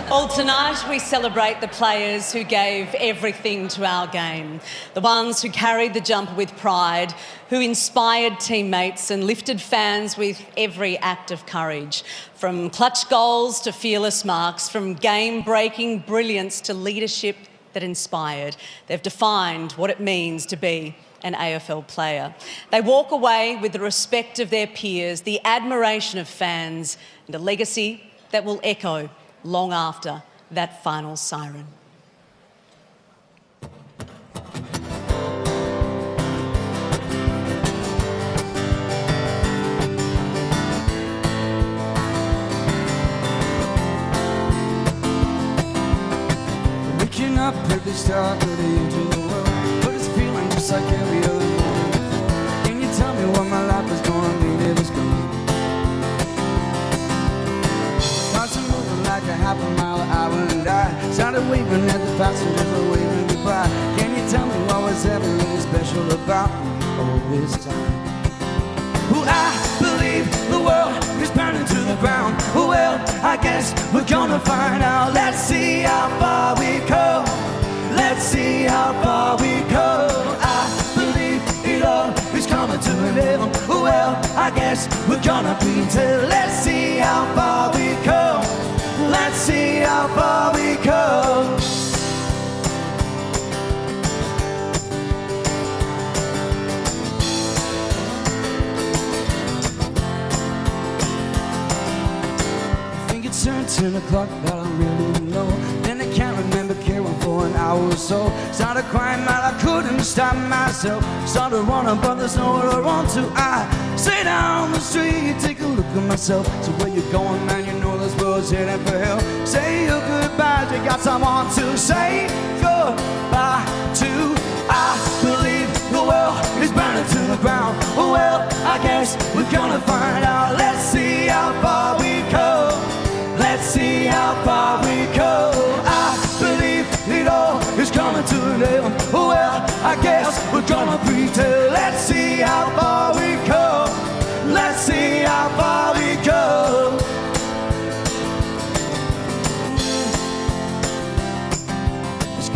Well, tonight we celebrate the players who gave everything to our game, the ones who carried the jumper with pride, who inspired teammates and lifted fans with every act of courage, from clutch goals to fearless marks, from game-breaking brilliance to leadership that inspired. They've defined what it means to be an AFL player. They walk away with the respect of their peers, the admiration of fans, and a legacy that will echo long after that final siren. the start to the edge of the world, but it's feeling just like every other morning. Can you tell me what my life is gonna be if it's gone? Cars are moving like a half a mile an hour, and I started waving at the passengers were waving goodbye. Can you tell me what was ever really special about me all this time? Well, I believe the world is burning to the ground. Well, I guess we're gonna find out. Let's see how far we go. Let's see how far we go. I believe it all is coming to an end. Well, I guess we're gonna be till. Let's see how far we go. Let's see how far we go. Turned 10 o'clock, but I really don't know. Then I can't remember caring for an hour or so. Started crying, but I couldn't stop myself. Started running, but there's nowhere to run to. I stay down the street, take a look at myself. So where you going, man? You know this world's heading for hell. Say your goodbyes, you got someone to say goodbye to. I believe the world is burning to the ground. Well, I guess we're gonna find out. Let's see how far we go. Let's see how far we go. I believe it all is coming to an end. Well, I guess we're gonna pretend. Let's see how far we go. Let's see how far we go. It's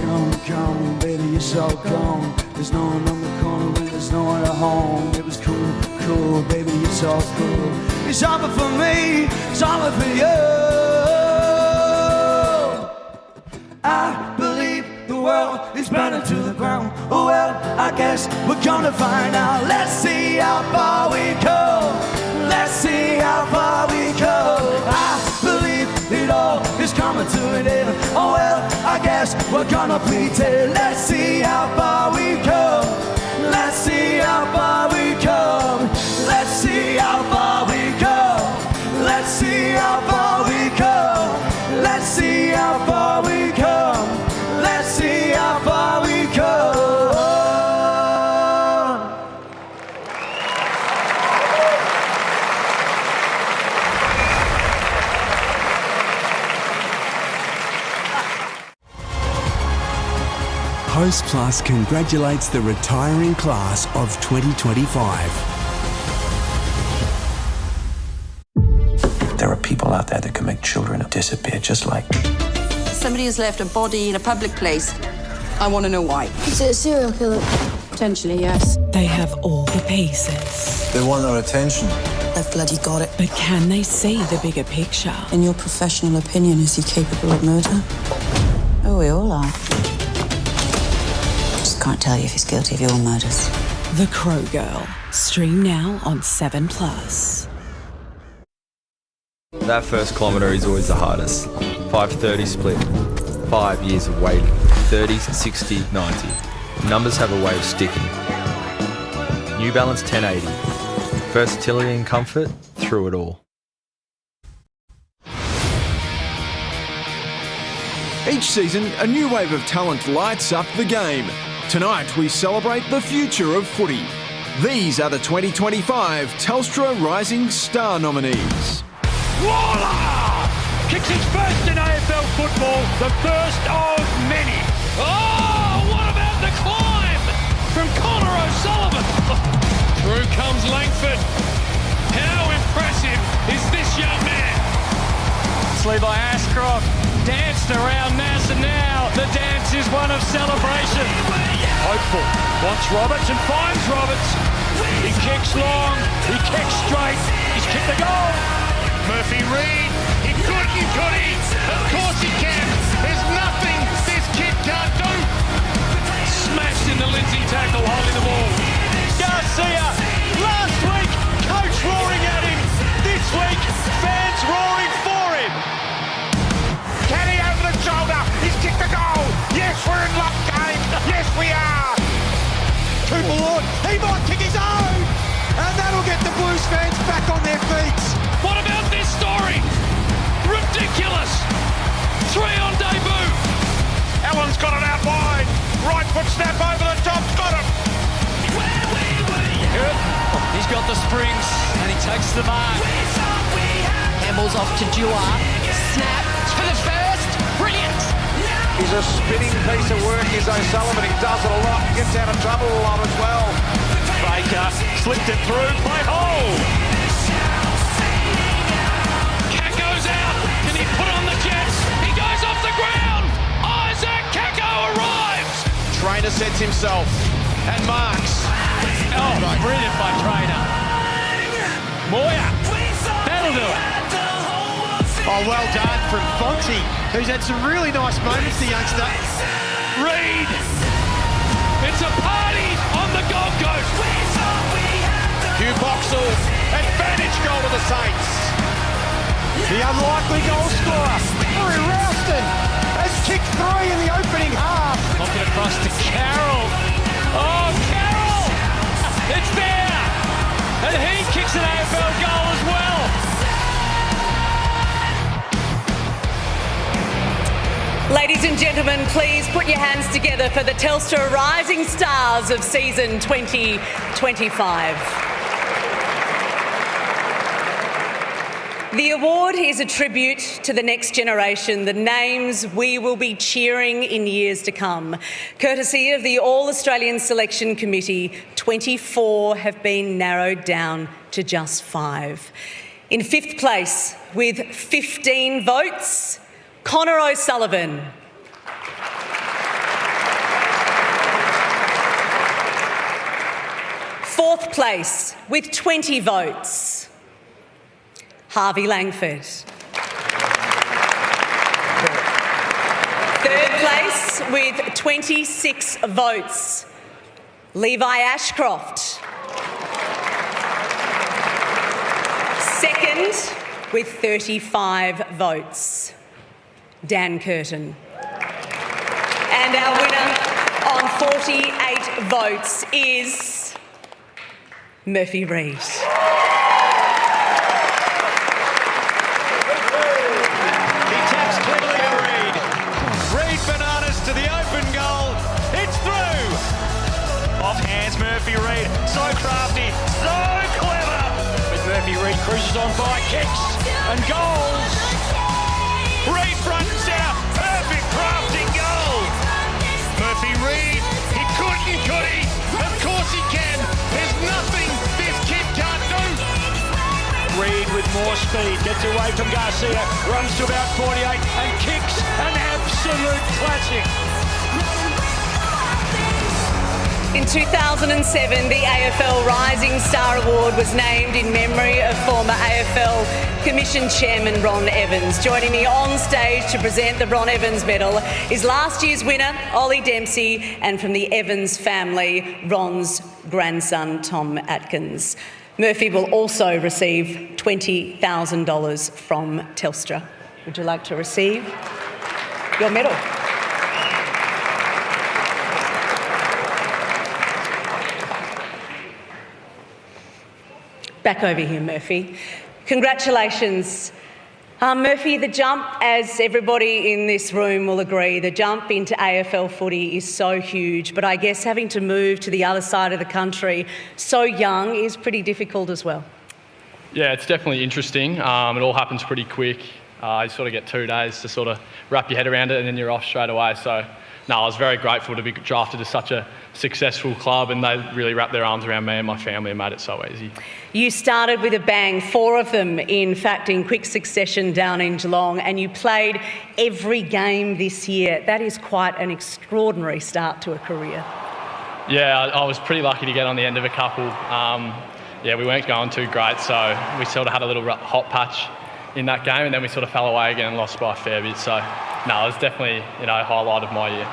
gone, baby, it's all gone. There's no one on the corner when there's no one at home. It was cool, baby, it's all cool. It's over for me, it's over for you. I believe the world is burning to the ground. Well, I guess we're gonna find out. Let's see how far we go. Let's see how far we go. I believe it all is coming to an end. Oh well, I guess we're gonna pretend. Let's see how far we go. Let's see how far we come. Let's see how far we go. Let's see how far we go. Let's see how far we come. Let's see how far we go. Host Plus congratulates the retiring class of 2025. There are people out there that can make children disappear just like... Somebody has left a body in a public place. I want to know why. Is it a serial killer? Potentially, yes. They have all the pieces. They want our attention. They've bloody got it. But can they see the bigger picture? In your professional opinion, is he capable of murder? Oh, we all are. Just can't tell you if he's guilty of your murders. The Crow Girl. Stream now on 7+. That first kilometre is always the hardest. 5:30 split. 5 years of waiting. 30, 60, 90. Numbers have a way of sticking. New Balance 1080. Versatility and comfort through it all. Each season, a new wave of talent lights up the game. Tonight, we celebrate the future of footy. These are the 2025 Telstra Rising Star nominees. Waller kicks his first in AFL football, the first of many. Oh, what about the climb from Connor O'Sullivan? Through comes Langford. How impressive is this young man? By Ashcroft danced around Nass, and now the dance is one of celebration. Hopeful wants Roberts and finds Roberts. He kicks long, he kicks straight, he's kicked the goal. Murphy Reid, he could he? Of course he can. There's nothing this kid can't do. Smashed in the Lindsay tackle, holding the ball. Garcia, last week, coach roaring at him. This week, fans roaring for him. Kenny over the shoulder, he's kicked the goal. Yes, we're in luck game. Yes, we are. Cooper Lord, he might kick his own. And that'll get the Blues fans back on their feet. What about this story? Ridiculous. 3 on debut. Allen's got it out wide. off the springs, and he takes the mark. Handballs off to Dewar. Snap for the first. Brilliant. He's a spinning piece of work, is O'Sullivan. He does it a lot, gets out of trouble a lot as well. Baker slipped it through, play hole. Kako's out. Can he put on the Jets? He goes off the ground. Isaac Kako arrives. Trainer sets himself and marks. Oh, brilliant by Trainer. Moya, that'll do it. Oh, well done from Fonty, who's had some really nice moments, the youngster. Reid. It's a party on the Gold Coast. Hugh Boxall, advantage goal to the Saints. The unlikely goal scorer, Murray Ralston, has kicked 3 in the opening half. Knock it across to Carroll. Oh, Carroll! It's there! And he kicks an AFL goal as well. Ladies and gentlemen, please put your hands together for the Telstra Rising Stars of season 2025. The award is a tribute to the next generation, the names we will be cheering in years to come. Courtesy of the All-Australian Selection Committee, 24 have been narrowed down to just 5. In 5th place, with 15 votes, Connor O'Sullivan. Fourth place, with 20 votes, Harvey Langford. Third place, with 26 votes, Levi Ashcroft. Second, with 35 votes, Dan Curtin. And our winner on 48 votes is Murphy Reid. He taps cleverly to Reid. Reid bananas to the open goal. It's through. Off hands, Murphy Reid. So crafty, so clever. But Murphy Reid cruises on by kicks and goals. Reid front and centre. Perfect crafting goal. Murphy Reid, he couldn't, could he? Of course he can. There's nothing this kid can't do. Reid with more speed, gets away from Garcia, runs to about 48 and kicks an absolute classic. In 2007, the AFL Rising Star Award was named in memory of former AFL Commission Chairman Ron Evans. Joining me on stage to present the Ron Evans Medal is last year's winner, Ollie Dempsey, and from the Evans family, Ron's grandson, Tom Atkins. Murphy will also receive $20,000 from Telstra. Would you like to receive your medal? Back over here, Murphy. Congratulations. Murphy, the jump, as everybody in this room will agree, the jump into AFL footy is so huge, but I guess having to move to the other side of the country so young is pretty difficult as well. Yeah, it's definitely interesting. It all happens pretty quick. You sort of get 2 days to sort of wrap your head around it and then you're off straight away. So, no, I was very grateful to be drafted to such a successful club, and they really wrapped their arms around me and my family and made it so easy. You started with a bang, 4 of them, in fact, in quick succession down in Geelong, and you played every game this year. That is quite an extraordinary start to a career. Yeah, I was pretty lucky to get on the end of a couple. We weren't going too great, so we sort of had a little hot patch in that game, and then we sort of fell away again and lost by a fair bit. So, no, it was definitely, a highlight of my year.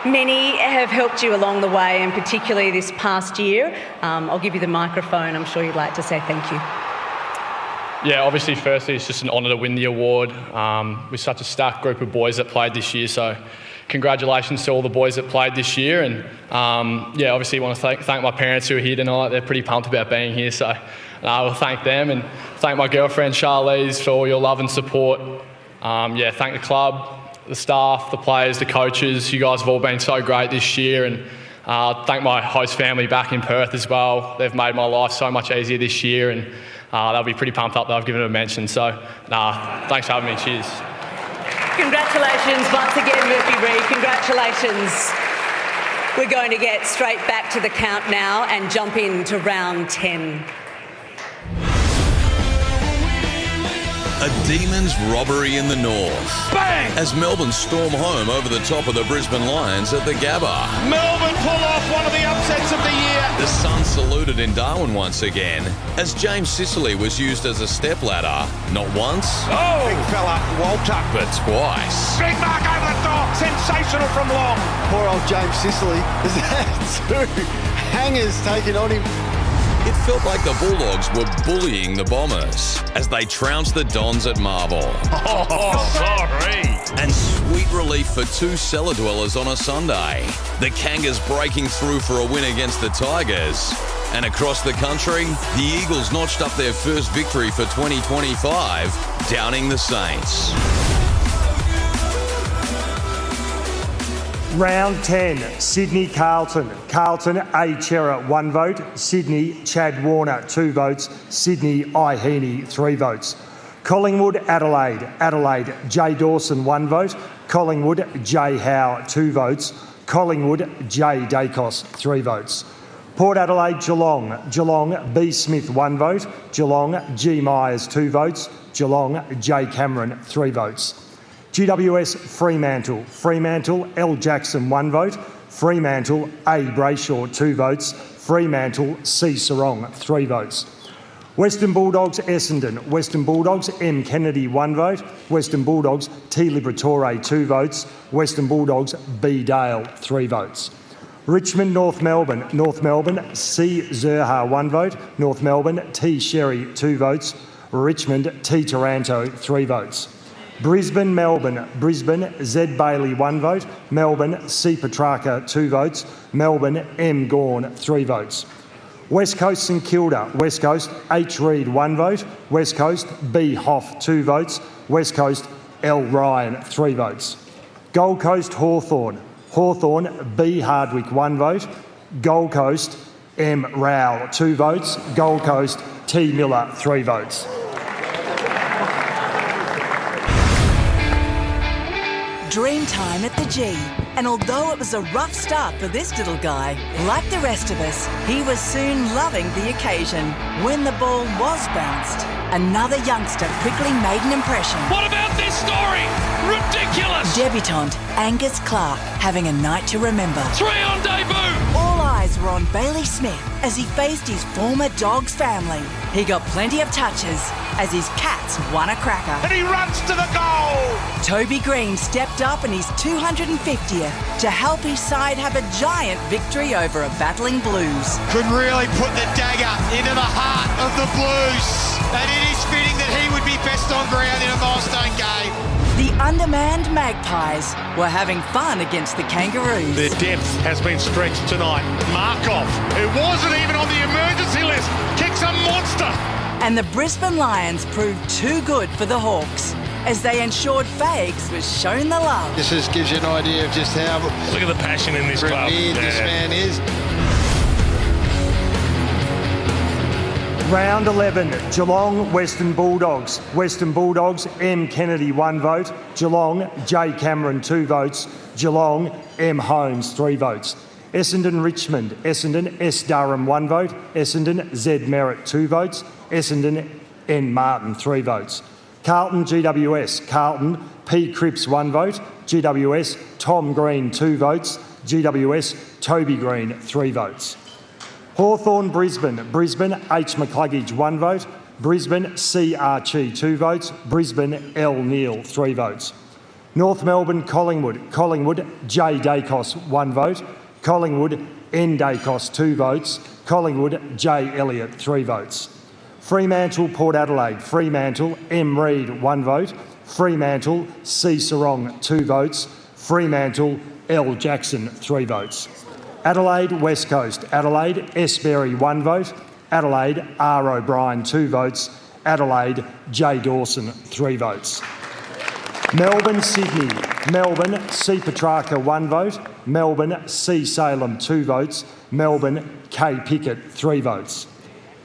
Many have helped you along the way, and particularly this past year. I'll give you the microphone. I'm sure you'd like to say thank you. Yeah, obviously, firstly, it's just an honour to win the award with such a stacked group of boys that played this year. So congratulations to all the boys that played this year. And, obviously, I want to thank my parents who are here tonight. They're pretty pumped about being here. So I will thank them, and thank my girlfriend, Charlize, for all your love and support. Thank the club, the staff, the players, the coaches. You guys have all been so great this year, and Thank my host family back in Perth as well. They've made my life so much easier this year, and they'll be pretty pumped up that I've given it a mention. So, thanks for having me. Cheers. Congratulations once again, Murphy Reid. Congratulations. We're going to get straight back to the count now and jump into round 10. A Demons robbery in the north. Bang! As Melbourne storm home over the top of the Brisbane Lions at the Gabba. Melbourne pull off one of the upsets of the year. The Suns saluted in Darwin once again, as James Sicily was used as a stepladder, not once, Big fella, Walter. but twice. Big mark over the top. Sensational from long. Poor old James Sicily has had 2 hangers taken on him. It felt like the Bulldogs were bullying the Bombers as they trounced the Dons at Marvel. Oh, sorry. And sweet relief for 2 cellar dwellers on a Sunday. The Kangas breaking through for a win against the Tigers. And across the country, the Eagles notched up their first victory for 2025, downing the Saints. Round 10, Sydney Carlton. Carlton, A. Chera, 1 vote. Sydney, Chad Warner, 2 votes. Sydney, I. Heaney, 3 votes. Collingwood, Adelaide. Adelaide, J. Dawson, 1 vote. Collingwood, J. Howe, 2 votes. Collingwood, J. Dacos, 3 votes. Port Adelaide, Geelong. Geelong, B. Smith, 1 vote. Geelong, G. Myers, 2 votes. Geelong, J. Cameron, 3 votes. GWS, Fremantle. Fremantle, L. Jackson, 1 vote. Fremantle, A. Brayshaw, 2 votes. Fremantle, C. Sarong, 3 votes. Western Bulldogs, Essendon. Western Bulldogs, M. Kennedy, 1 vote. Western Bulldogs, T. Liberatore, 2 votes. Western Bulldogs, B. Dale, 3 votes. Richmond, North Melbourne. North Melbourne, C. Zerha, 1 vote. North Melbourne, T. Sherry, 2 votes. Richmond, T. Taranto, 3 votes. Brisbane, Melbourne. Brisbane, Z. Bailey, 1 vote. Melbourne, C. Petrarca, 2 votes. Melbourne, M. Gawn, 3 votes. West Coast, St Kilda. West Coast, H. Reid, 1 vote. West Coast, B. Hoff, 2 votes. West Coast, L. Ryan, 3 votes. Gold Coast, Hawthorn. Hawthorn, B. Hardwick, 1 vote. Gold Coast, M. Rowell, 2 votes. Gold Coast, T. Miller, 3 votes. Dream time at the G. And although it was a rough start for this little guy, like the rest of us, he was soon loving the occasion. When the ball was bounced, another youngster quickly made an impression. What about this story? Ridiculous! Debutant Angus Clark having a night to remember. 3 on debut! All eyes were on Bailey Smith as he faced his former Dogs family. He got plenty of touches as his Cats won a cracker. And he runs to the goal! Toby Green stepped up in his 250th to help his side have a giant victory over a battling Blues. Could really put the dagger into the heart of the Blues. And it is fitting that he would be best on ground in a milestone game. The undermanned Magpies were having fun against the Kangaroos. Their depth has been stretched tonight. Markov, who wasn't even on the emergency list, kicks a monster. And the Brisbane Lions proved too good for the Hawks as they ensured Fags was shown the love. This just gives you an idea of just how Look at the passion in this club. revered this man is. Round 11, Geelong, Western Bulldogs. Western Bulldogs, M. Kennedy, 1 vote. Geelong, J. Cameron, 2 votes. Geelong, M. Holmes, 3 votes. Essendon, Richmond. Essendon, S. Durham, 1 vote. Essendon, Z. Merritt, 2 votes. Essendon, N. Martin, 3 votes. Carlton, GWS. Carlton, P. Cripps, 1 vote. GWS, Tom Green, 2 votes. GWS, Toby Green, 3 votes. Hawthorn, Brisbane. Brisbane, H. McCluggage, 1 vote. Brisbane, C. Archie, 2 votes. Brisbane, L. Neal, 3 votes. North Melbourne, Collingwood. Collingwood, J. Dacos, 1 vote. Collingwood, N. Dacos, 2 votes. Collingwood, J. Elliott, 3 votes. Fremantle, Port Adelaide. Fremantle, M. Reid, 1 vote. Fremantle, C. Sarong, 2 votes. Fremantle, L. Jackson, 3 votes. Adelaide, West Coast. Adelaide, S. Berry, 1 vote. Adelaide, R. O'Brien, 2 votes. Adelaide, J. Dawson, 3 votes. Melbourne, Sydney. Melbourne, C. Petrarca, 1 vote. Melbourne, C. Salem, 2 votes. Melbourne, K. Pickett, 3 votes.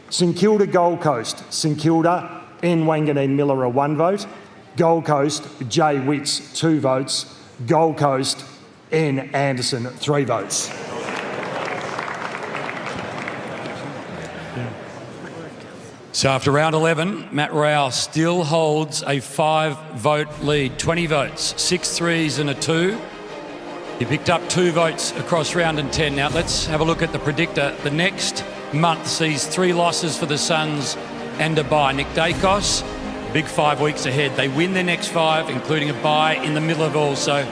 St Kilda, Gold Coast. St Kilda, N. Wanganeen Miller, 1 vote. Gold Coast, J. Witts, 2 votes. Gold Coast, N. Anderson, 3 votes. So after round 11, Matt Rowell still holds a 5-vote lead, 20 votes, 6 threes and a 2. He picked up 2 votes across round and 10. Now let's have a look at the predictor. The next month sees 3 losses for the Suns and a bye. Nick Dacos, big 5 weeks ahead. They win their next 5, including a bye in the middle of all. So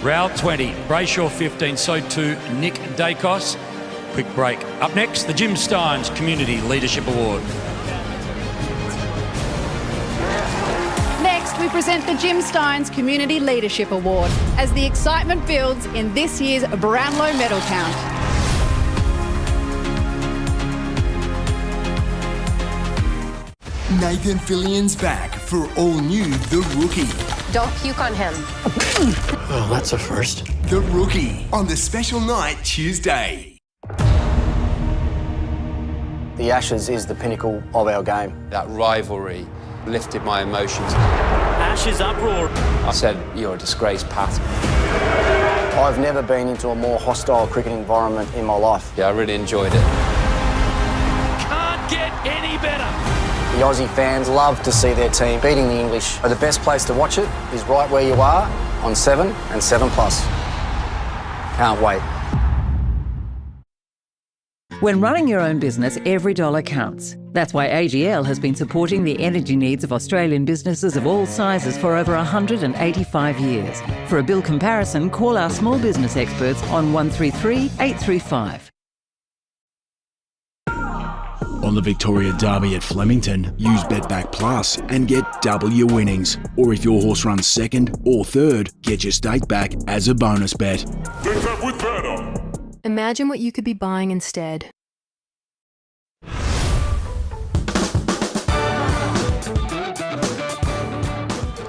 Rowell 20, Brayshaw 15, so too Nick Dacos. Quick break. Up next, the Jim Steins Community Leadership Award. Next, we present the Jim Steins Community Leadership Award as the excitement builds in this year's Brownlow medal count. Nathan Fillion's back for all new The Rookie. Don't puke on him. Oh, that's a first. The Rookie on the special night Tuesday. The Ashes is the pinnacle of our game. That rivalry lifted my emotions. Ashes uproar. I said, you're a disgrace, Pat. I've never been into a more hostile cricket environment in my life. Yeah, I really enjoyed it. Can't get any better. The Aussie fans love to see their team beating the English. But the best place to watch it is right where you are on 7 and 7+. Can't wait. When running your own business, every dollar counts. That's why AGL has been supporting the energy needs of Australian businesses of all sizes for over 185 years. For a bill comparison, call our small business experts on 133 835. On the Victoria Derby at Flemington, use BetBack Plus and get double your winnings. Or if your horse runs second or third, get your stake back as a bonus bet. Imagine what you could be buying instead.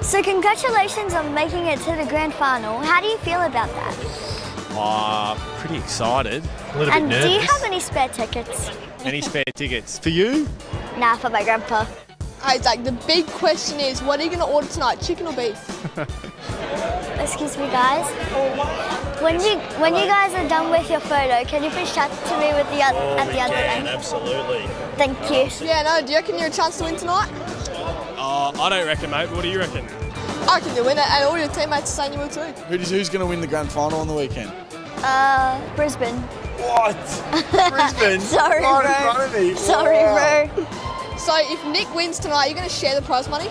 So congratulations on making it to the grand final. How do you feel about that? Pretty excited. A little bit nervous. And do you have any spare tickets? Any spare tickets? For you? Nah, for my grandpa. Isaac, the big question is, what are you going to order tonight, chicken or beef? Excuse me, guys. When you guys are done with your photo, can you please chat to me with at the other end? Absolutely. Thank you. Yeah, no, do you reckon you're a chance to win tonight? I don't reckon, mate. What do you reckon? I reckon you'll win it, and all your teammates are saying you will too. Who's going to win the grand final on the weekend? Brisbane. What? Brisbane? Sorry, right bro. in front of me. Sorry, bro. So if Nick wins tonight, you're going to share the prize money?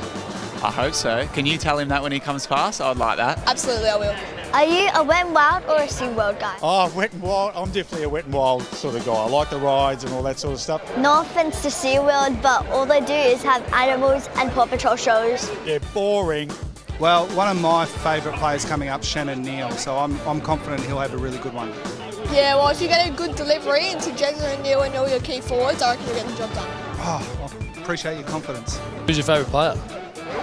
I hope so. Can you tell him that when he comes past? I'd like that. Absolutely, I will. Are you a Wet n Wild or a SeaWorld guy? Oh, Wet n Wild. I'm definitely a Wet n Wild sort of guy. I like the rides and all that sort of stuff. No offense to SeaWorld, but all they do is have animals and Paw Patrol shows. Yeah, boring. Well, one of my favourite players coming up, Shannon Neal, so I'm confident he'll have a really good one. Yeah, well, if you get a good delivery into Jezza and Neal and all your key forwards, I reckon you'll get the job done. Oh, I appreciate your confidence. Who's your favourite player?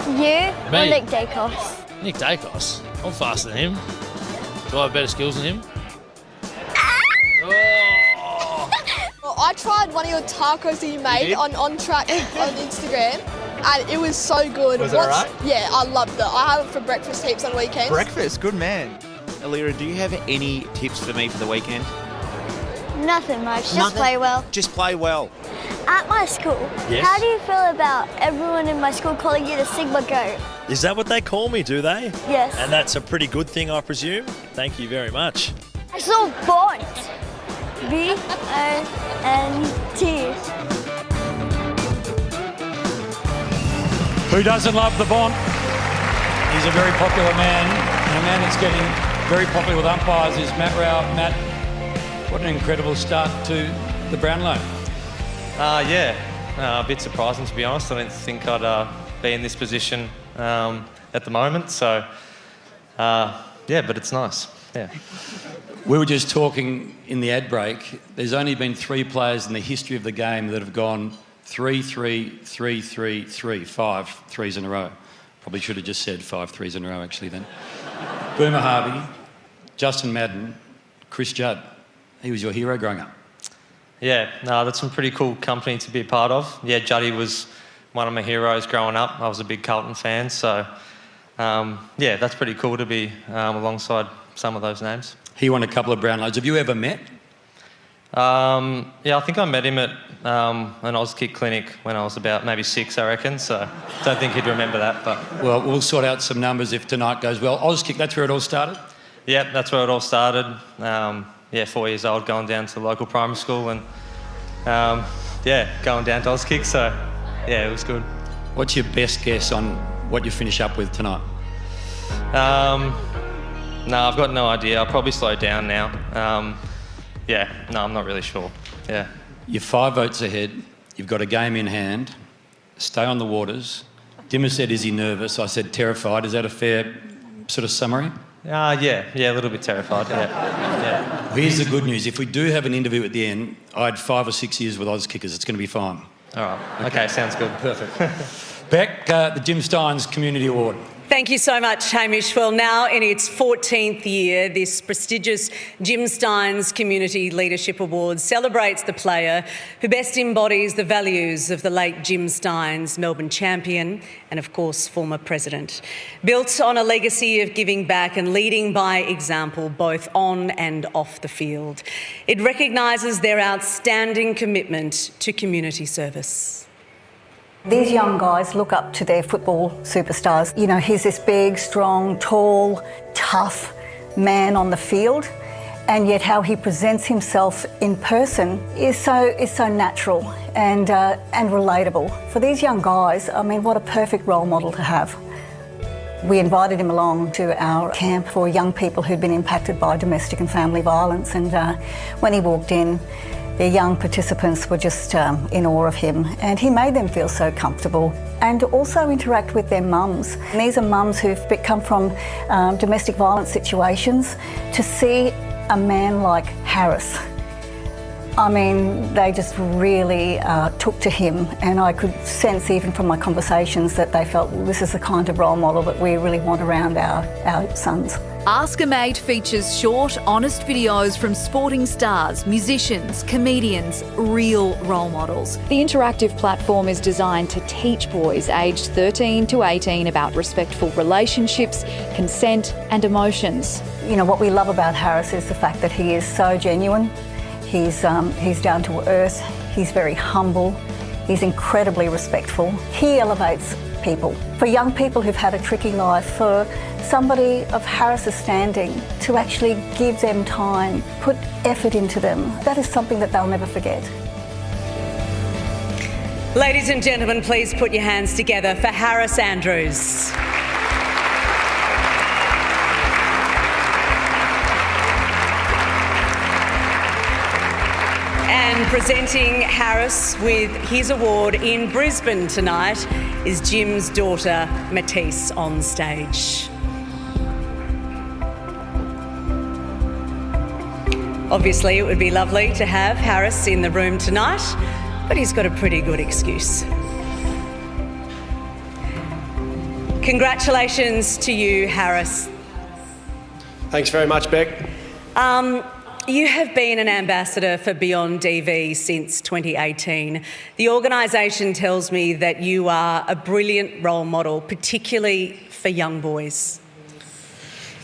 You Me. or Nick Dacos? Nick Dacos. I'm faster than him. Do I have better skills than him? Well, I tried one of your tacos that you made on track on Instagram, and it was so good. Was it alright? Yeah, I loved it. I have it for breakfast heaps on weekends. Breakfast, good man. Alira, do you have any tips for me for the weekend? Nothing much, just play well. Just play well. At my school, Yes. how do you feel about everyone in my school calling you the Sigma Goat? Is that what they call me, do they? Yes. And that's a pretty good thing, I presume? Thank you very much. I saw Bont. B-O-N-T. Who doesn't love the Bont? He's a very popular man, and a man that's getting very popular with umpires is Matt Rowell. Matt, what an incredible start to the Brownlow. A bit surprising, to be honest. I didn't think I'd be in this position at the moment. So, but it's nice. Yeah. We were just talking in the ad break. There's only been 3 players in the history of the game that have gone 3-3, 3-3, 3, 5 threes in a row. Probably should have just said 5 threes in a row, actually, then. Boomer Harvey, Justin Madden, Chris Judd. He was your hero growing up. Yeah, no, that's some pretty cool company to be a part of. Yeah, Juddy was one of my heroes growing up. I was a big Carlton fan, so yeah, that's pretty cool to be alongside some of those names. He won a couple of Brownlows. Have you ever met? Yeah, I think I met him at an Auskick clinic when I was about maybe 6, I reckon, so don't think he'd remember that. But well, we'll sort out some numbers if tonight goes well. Auskick, that's where it all started? Yeah, that's where it all started. Yeah, 4 years old, going down to the local primary school and, yeah, going down to Auskick, so, yeah, it was good. What's your best guess on what you finish up with tonight? No, I've got no idea. I'll probably slow down now. Yeah, no, I'm not really sure. Yeah. You're 5 votes ahead. You've got a game in hand. Stay on the waters. Dimmer said, is he nervous? I said, terrified. Is that a fair sort of summary? Yeah, a little bit terrified, yeah. Well, here's the good news. If we do have an interview at the end, I had 5 or 6 years with Oz Kickers. It's going to be fine. All right. Okay, sounds good. Perfect. Beck, the Jim Steins Community Award. Thank you so much, Hamish. Well, now in its 14th year, this prestigious Jim Steins Community Leadership Award celebrates the player who best embodies the values of the late Jim Steins, Melbourne champion and, of course, former president. Built on a legacy of giving back and leading by example, both on and off the field. It recognises their outstanding commitment to community service. These young guys look up to their football superstars. You know, he's this big, strong, tall, tough man on the field, and yet how he presents himself in person is so natural and relatable. For these young guys, I mean, what a perfect role model to have. We invited him along to our camp for young people who'd been impacted by domestic and family violence, and when he walked in, the young participants were just in awe of him, and he made them feel so comfortable and also interact with their mums. And these are mums who've come from domestic violence situations. To see a man like Harris, I mean, they just really took to him, and I could sense even from my conversations that they felt, well, this is the kind of role model that we really want around our sons. Ask a Mate features short, honest videos from sporting stars, musicians, comedians, real role models. The interactive platform is designed to teach boys aged 13 to 18 about respectful relationships, consent and emotions. You know, what we love about Harris is the fact that he is so genuine. He's down to earth, he's very humble, he's incredibly respectful. He elevates people. For young people who've had a tricky life, for somebody of Harris's standing to actually give them time, put effort into them, that is something that they'll never forget. Ladies and gentlemen, please put your hands together for Harris Andrews. And presenting Harris with his award in Brisbane tonight is Jim's daughter, Matisse, on stage. Obviously, it would be lovely to have Harris in the room tonight, but he's got a pretty good excuse. Congratulations to you, Harris. Thanks very much, Beck. You have been an ambassador for Beyond DV since 2018. The organisation tells me that you are a brilliant role model, particularly for young boys.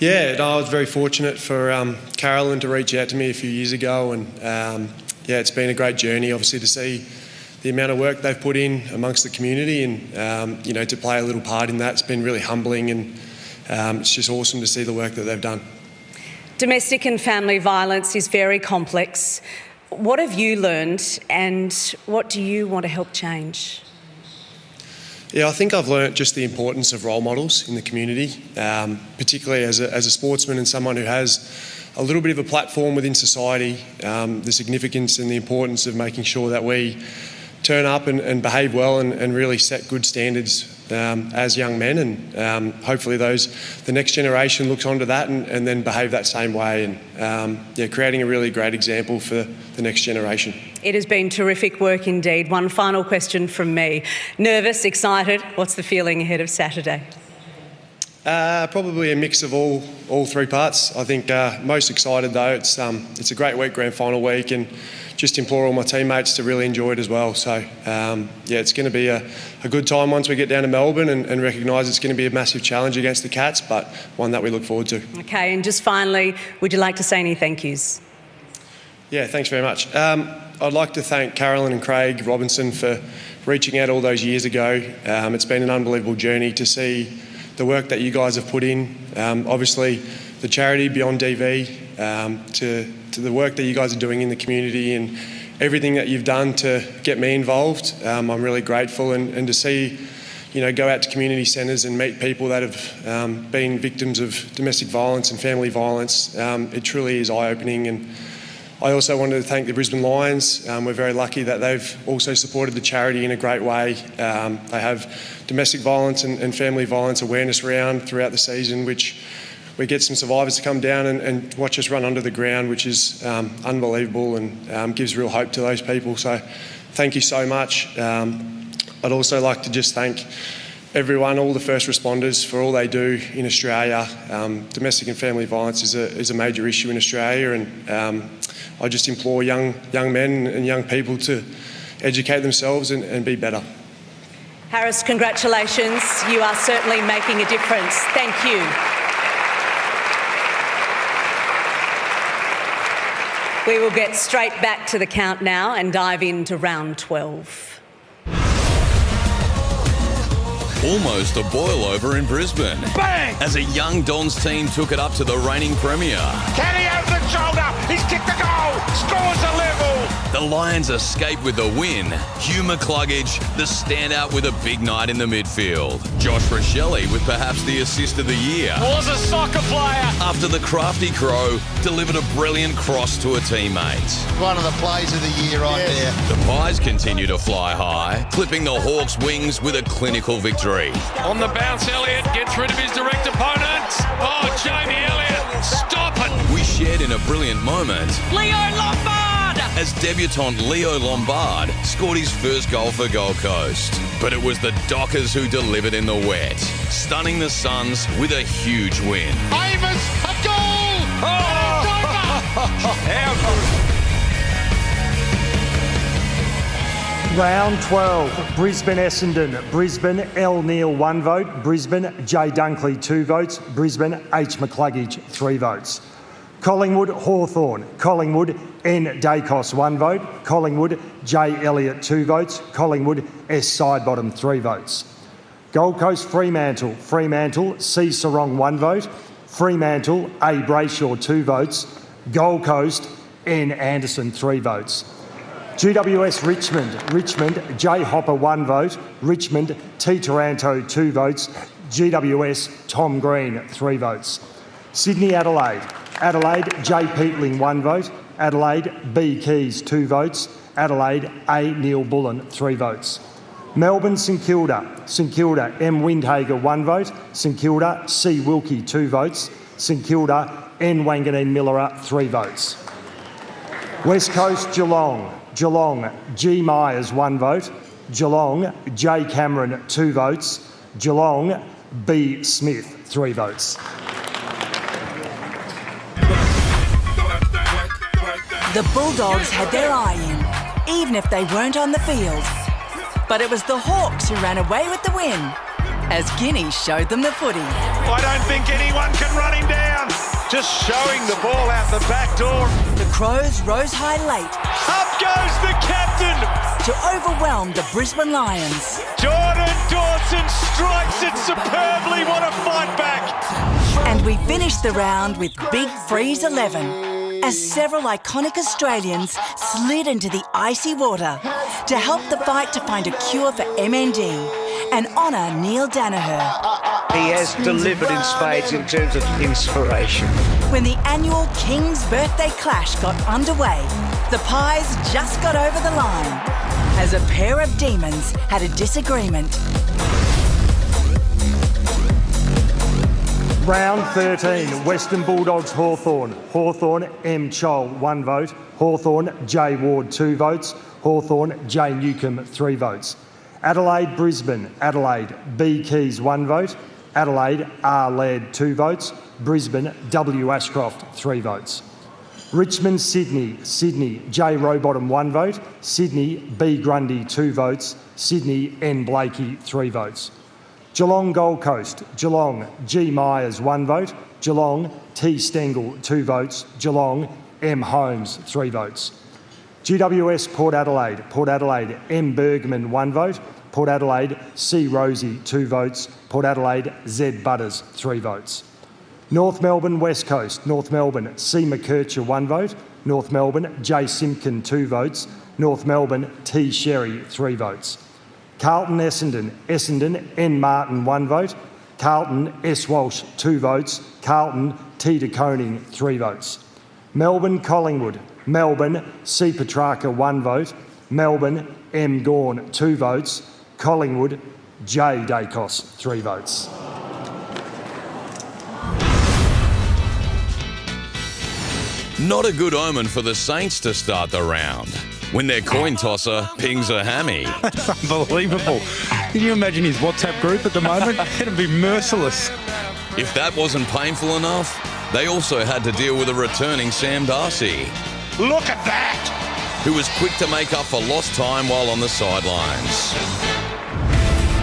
Yeah, I was very fortunate for Carolyn to reach out to me a few years ago, and yeah, it's been a great journey, obviously, to see the amount of work they've put in amongst the community, and you know, to play a little part in that. It's been really humbling, and it's just awesome to see the work that they've done. Domestic and family violence is very complex. What have you learned, and what do you want to help change? Yeah, I think I've learnt just the importance of role models in the community, particularly as a sportsman and someone who has a little bit of a platform within society, the significance and the importance of making sure that we turn up and behave well and really set good standards as young men, and hopefully the next generation looks onto that and then behave that same way, and yeah, creating a really great example for the next generation. It has been terrific work indeed. One final question from me. Nervous, excited? What's the feeling ahead of Saturday? Probably a mix of all three parts. I think most excited though. It's a great week, grand final week, and just implore all my teammates to really enjoy it as well. So it's going to be a good time once we get down to Melbourne and recognise it's going to be a massive challenge against the Cats, but one that we look forward to. Okay, and just finally, would you like to say any thank yous? Yeah, thanks very much. I'd like to thank Carolyn and Craig Robinson for reaching out all those years ago. It's been an unbelievable journey to see the work that you guys have put in. Obviously, the charity Beyond DV, to the work that you guys are doing in the community and everything that you've done to get me involved. I'm really grateful, and to see, go out to community centres and meet people that have been victims of domestic violence and family violence. It truly is eye-opening. And I also wanted to thank the Brisbane Lions. We're very lucky that they've also supported the charity in a great way. They have domestic violence and family violence awareness round throughout the season, which we get some survivors to come down and watch us run under the ground, which is unbelievable and gives real hope to those people. So thank you so much. I'd also like to just thank everyone, all the first responders, for all they do in Australia. Domestic and family violence is a major issue in Australia, and I just implore young men and young people to educate themselves and be better. Harris, congratulations. You are certainly making a difference. Thank you. We will get straight back to the count now and dive into round 12. Almost a boil-over in Brisbane. Bang! As a young Dons team took it up to the reigning premier. Kenny over the shoulder. He's kicked the goal. Scores a level. The Lions escape with a win. Hugh McCluggage, the standout with a big night in the midfield. Josh Rochelle with perhaps the assist of the year. Was a soccer player. After the crafty Crow delivered a brilliant cross to a teammate. One of the plays of the year right there. The Pies continue to fly high, clipping the Hawks' wings with a clinical victory. On the bounce, Elliott gets rid of his direct opponent. Oh, Jamie Elliott, stop it. We shared in a brilliant moment. Leo Lombard! As debutant Leo Lombard scored his first goal for Gold Coast. But it was the Dockers who delivered in the wet, stunning the Suns with a huge win. Avis, a goal! Oh! How good. Round 12, Brisbane Essendon, Brisbane L. Neil 1 vote, Brisbane J. Dunkley 2 votes, Brisbane H. McCluggage 3 votes. Collingwood Hawthorn, Collingwood N. Dacos 1 vote, Collingwood J. Elliott 2 votes, Collingwood S. Sidebottom 3 votes. Gold Coast Fremantle, Fremantle C. Sarong 1 vote, Fremantle A. Brayshaw 2 votes, Gold Coast N. Anderson 3 votes. GWS Richmond, Richmond J. Hopper 1 vote, Richmond T. Taranto 2 votes, GWS Tom Green 3 votes. Sydney Adelaide, Adelaide J. Peatling 1 vote, Adelaide B. Keys 2 votes, Adelaide A. Neil Bullen 3 votes. Melbourne St Kilda, St Kilda M. Windhager 1 vote, St Kilda C. Wilkie 2 votes, St Kilda N. Wanganeen Millerer 3 votes. West Coast Geelong, Geelong G. Myers 1 vote, Geelong J. Cameron 2 votes, Geelong B. Smith 3 votes. The Bulldogs had their eye in, even if they weren't on the field. But it was the Hawks who ran away with the win, as Guinea showed them the footy. I don't think anyone can run him down. Just showing the ball out the back door. The Crows rose high late. Up goes the captain. To overwhelm the Brisbane Lions. Jordan Dawson strikes it superbly. What a fight back. And we finished the round with Big Freeze 11, as several iconic Australians slid into the icy water to help the fight to find a cure for MND and honour Neil Danaher. He has delivered in spades in terms of inspiration. When the annual King's Birthday Clash got underway, the Pies just got over the line as a pair of demons had a disagreement. Round 13, Western Bulldogs Hawthorn, Hawthorn M. Chol 1 vote, Hawthorn J. Ward 2 votes, Hawthorn J. Newcomb 3 votes. Adelaide Brisbane, Adelaide B. Keys 1 vote, Adelaide R. Laird 2 votes, Brisbane W. Ashcroft 3 votes. Richmond Sydney J. Rowbottom 1 vote, Sydney B. Grundy 2 votes, Sydney N. Blakey 3 votes. Geelong Gold Coast, Geelong G. Myers 1 vote, Geelong T. Stengel 2 votes, Geelong M. Holmes 3 votes. GWS Port Adelaide M. Bergman 1 vote, Port Adelaide C. Rosie 2 votes, Port Adelaide Z. Butters 3 votes. North Melbourne West Coast, North Melbourne C. McKercher 1 vote, North Melbourne J. Simpkin 2 votes, North Melbourne T. Sherry 3 votes. Carlton Essendon N. Martin 1 vote, Carlton S. Walsh 2 votes, Carlton T. De Koning 3 votes. Melbourne Collingwood, Melbourne C. Petrarca 1 vote, Melbourne M. Gawn 2 votes, Collingwood J. Dacos 3 votes. Not a good omen for the Saints to start the round when their coin tosser pings a hammy. That's unbelievable. Can you imagine his WhatsApp group at the moment? It'd be merciless. If that wasn't painful enough, they also had to deal with a returning Sam Darcy. Look at that! Who was quick to make up for lost time while on the sidelines.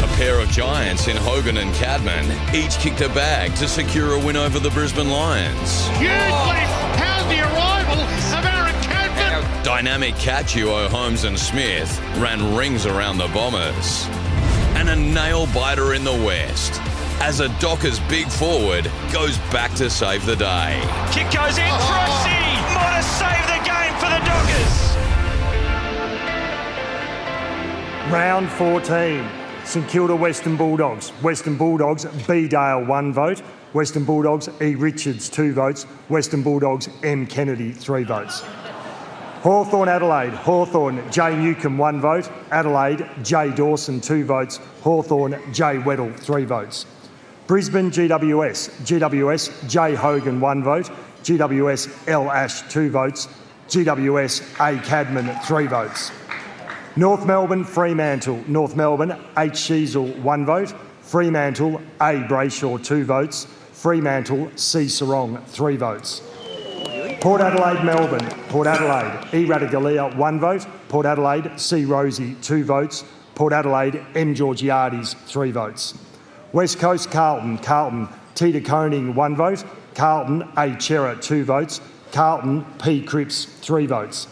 A pair of giants in Hogan and Cadman each kicked a bag to secure a win over the Brisbane Lions. Hugely! How's the arrival of Aaron Cadman? Dynamic cat duo Holmes and Smith ran rings around the Bombers. And a nail-biter in the West as a Dockers big forward goes back to save the day. Kick goes in, Frosty! Might have saved the game for the Dockers! Round 14. St Kilda Western Bulldogs B. Dale 1 vote, Western Bulldogs E. Richards 2 votes, Western Bulldogs M. Kennedy 3 votes. Hawthorn Adelaide, Hawthorn J. Newcomb 1 vote, Adelaide J. Dawson 2 votes, Hawthorn J. Weddle 3 votes. Brisbane GWS J. Hogan 1 vote, GWS L. Ash 2 votes, GWS A. Cadman 3 votes. North Melbourne Fremantle H. Sheasel 1 vote, Fremantle A. Brayshaw 2 votes, Fremantle C. Sarong 3 votes. Port Adelaide Melbourne, Port Adelaide E. Ratagalia 1 vote, Port Adelaide C. Rosie 2 votes, Port Adelaide M. Georgiades 3 votes. West Coast Carlton T. De Koning 1 vote, Carlton A. Chera 2 votes, Carlton P. Cripps 3 votes.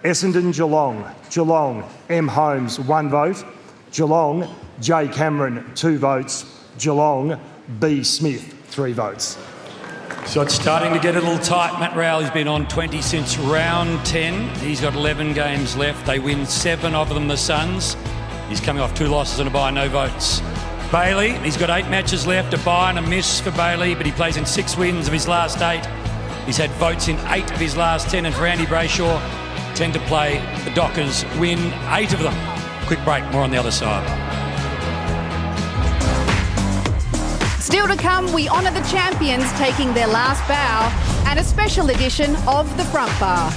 Essendon Geelong M. Holmes 1 vote, Geelong J. Cameron 2 votes, Geelong B. Smith 3 votes. So it's starting to get a little tight. Matt Rowley's been on 20 since round 10. He's got 11 games left. They win 7 of them, the Suns. He's coming off 2 losses and a bye, no votes. Bailey, he's got 8 matches left, a bye and a miss for Bailey, but he plays in 6 wins of his last 8. He's had votes in 8 of his last 10, and for Andy Brayshaw, 10 to play. The Dockers win 8 of them. Quick break, more on the other side. Still to come, we honour the champions taking their last bow and a special edition of The Front Bar.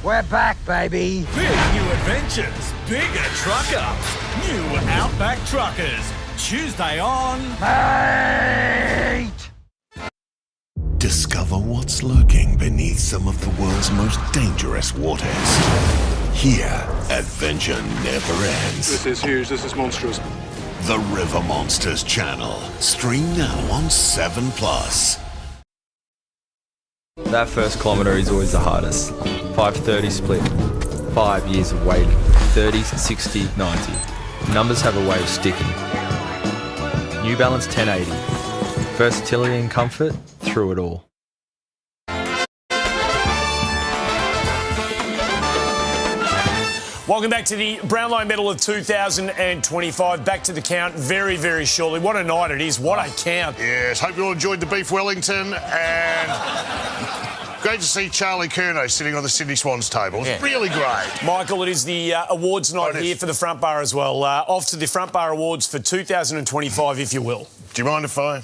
We're back, baby. Big new adventures, bigger truck ups. New Outback Truckers. Tuesday on... Mate! Discover what's lurking beneath some of the world's most dangerous waters. Here, adventure never ends. This is huge, this is monstrous. The River Monsters Channel. Stream now on 7+. That first kilometre is always the hardest. 5:30 split. 5 years of waiting. 30, 60, 90. Numbers have a way of sticking. New Balance 1080. Versatility and comfort through it all. Welcome back to the Brownlow Medal of 2025. Back to the count very, very shortly. What a night it is. What a count. Yes, hope you all enjoyed the beef Wellington, and great to see Charlie Curnow sitting on the Sydney Swans table. It's really great. Michael, it is the awards night here for the Front Bar as well. Off to the Front Bar Awards for 2025, if you will. Do you mind if I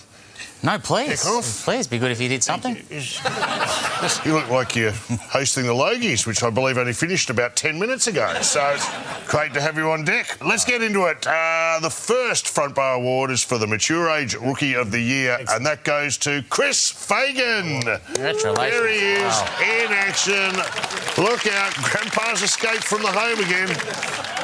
No, please. Kick off. Please, be good if you did something. You look like you're hosting the Logies, which I believe only finished about 10 minutes ago. So it's great to have you on deck. Let's get into it. The first Front Bar Award is for the Mature Age Rookie of the Year, and that goes to Chris Fagan. Congratulations. There he is, in action. Look out, Grandpa's escaped from the home again.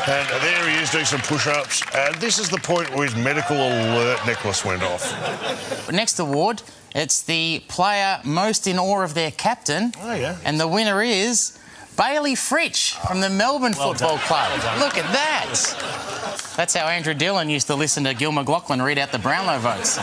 And there he is doing some push-ups. And this is the point where his medical alert necklace went off. Next award, it's the player most in awe of their captain. Oh, yeah. And the winner is Bailey Fritsch from the Melbourne Football Club. Look at that. That's how Andrew Dillon used to listen to Gil McLachlan read out the Brownlow votes.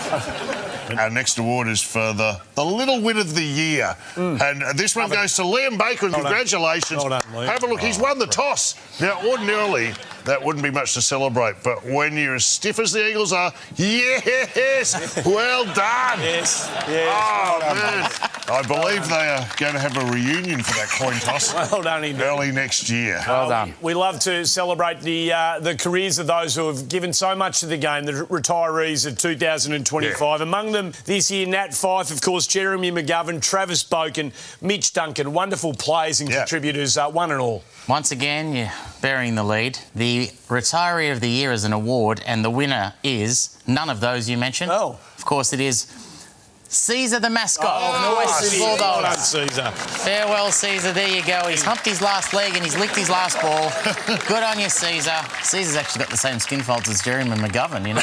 Our next award is for the Little Win of the Year. And this one goes to Liam Bacon. Congratulations. Well done, Liam. Have a look. He's won the toss. Now, ordinarily, that wouldn't be much to celebrate, but when you're as stiff as the Eagles are, yes, well done. Yes. Oh, Well done, man. I believe they are going to have a reunion for that coin toss. Well done, indeed. Early next year. Well done. We love to celebrate the careers of those who have given so much to the game, the retirees of 2025. Yeah. Among them this year, Nat Fyfe, of course, Jeremy McGovern, Travis Boken, Mitch Duncan. Wonderful players and contributors, one and all. Once again, you're bearing the lead. The Retiree of the Year is an award, and the winner is none of those you mentioned. Oh. Of course, it is Caesar the mascot from the Well Western done, Bulldogs. Caesar. Farewell, Caesar. There you go. He's humped his last leg and he's licked his last ball. Good on you, Caesar. Caesar's actually got the same skin folds as Jeremy McGovern, you know.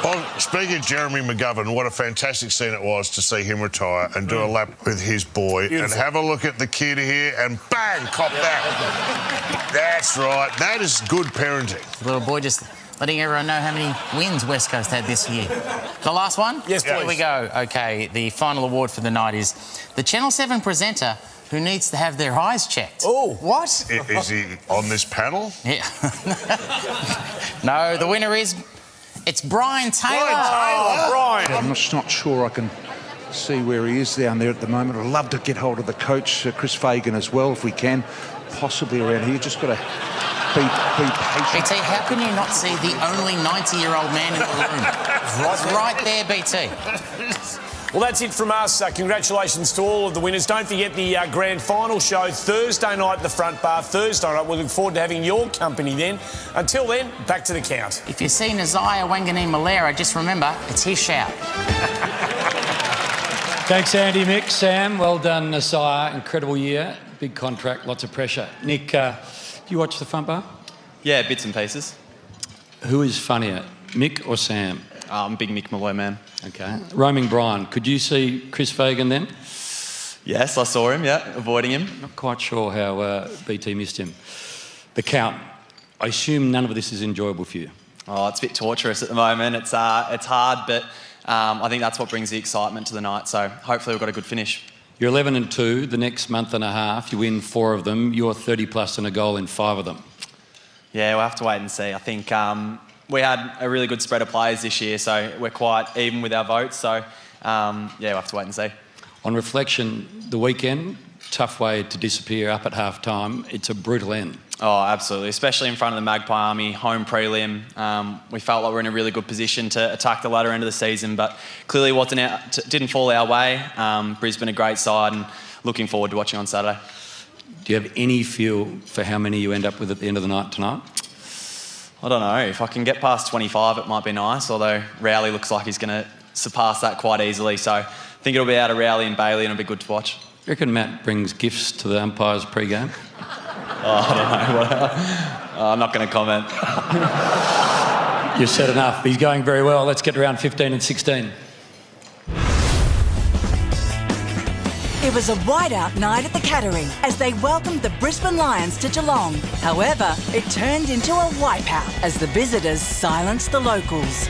Well, speaking of Jeremy McGovern, what a fantastic scene it was to see him retire and do a lap with his boy. Beautiful. And have a look at the kid here and bang, cop that. That's right. That is good parenting. The little boy just letting everyone know how many wins West Coast had this year. The last one? Yes, please. Here we go. OK, the final award for the night is the Channel 7 presenter who needs to have their eyes checked. Oh. What? Is he on this panel? Yeah. No, the winner is... It's Brian Taylor. Brian. I'm just not sure I can see where he is down there at the moment. I'd love to get hold of the coach, Chris Fagan, as well, if we can. Possibly around here. Just got to be patient. BT, how can you not see the only 90-year-old man in the room? Right there, BT. Well, that's it from us. Congratulations to all of the winners. Don't forget the grand final show Thursday night at the Front Bar. Thursday night. We look forward to having your company then. Until then, back to the count. If you see Nazaya Wanganeen-Malera, just remember, it's his shout. Thanks, Andy, Mick, Sam. Well done, Nasir. Incredible year. Big contract, lots of pressure. Nick, do you watch the Front Bar? Yeah, bits and pieces. Who is funnier, Mick or Sam? I'm a big Mick Malloy man. OK. Roaming Brian, could you see Chris Fagan then? Yes, I saw him, yeah, avoiding him. Not quite sure how BT missed him. The count. I assume none of this is enjoyable for you. Oh, it's a bit torturous at the moment. It's hard, but I think that's what brings the excitement to the night. So hopefully we've got a good finish. You're 11-2. The next month and a half, you win 4 of them. You're 30+ and a goal in 5 of them. Yeah, we'll have to wait and see. I think we had a really good spread of players this year, so we're quite even with our votes. So, yeah, we'll have to wait and see. On reflection, the weekend, tough way to disappear up at half-time. It's a brutal end. Oh, absolutely, especially in front of the Magpie Army, home prelim. We felt like we were in a really good position to attack the latter end of the season, but clearly didn't fall our way. Brisbane a great side, and looking forward to watching on Saturday. Do you have any feel for how many you end up with at the end of the night tonight? I don't know. If I can get past 25, it might be nice, although Rowley looks like he's going to surpass that quite easily. So I think it'll be out of Rowley and Bailey, and it'll be good to watch. You reckon Matt brings gifts to the umpires pre-game? Oh, I don't know. I'm not going to comment. You've said enough. He's going very well. Let's get to round 15 and 16. It was a whiteout night at the Cattery as they welcomed the Brisbane Lions to Geelong. However, it turned into a wipeout as the visitors silenced the locals.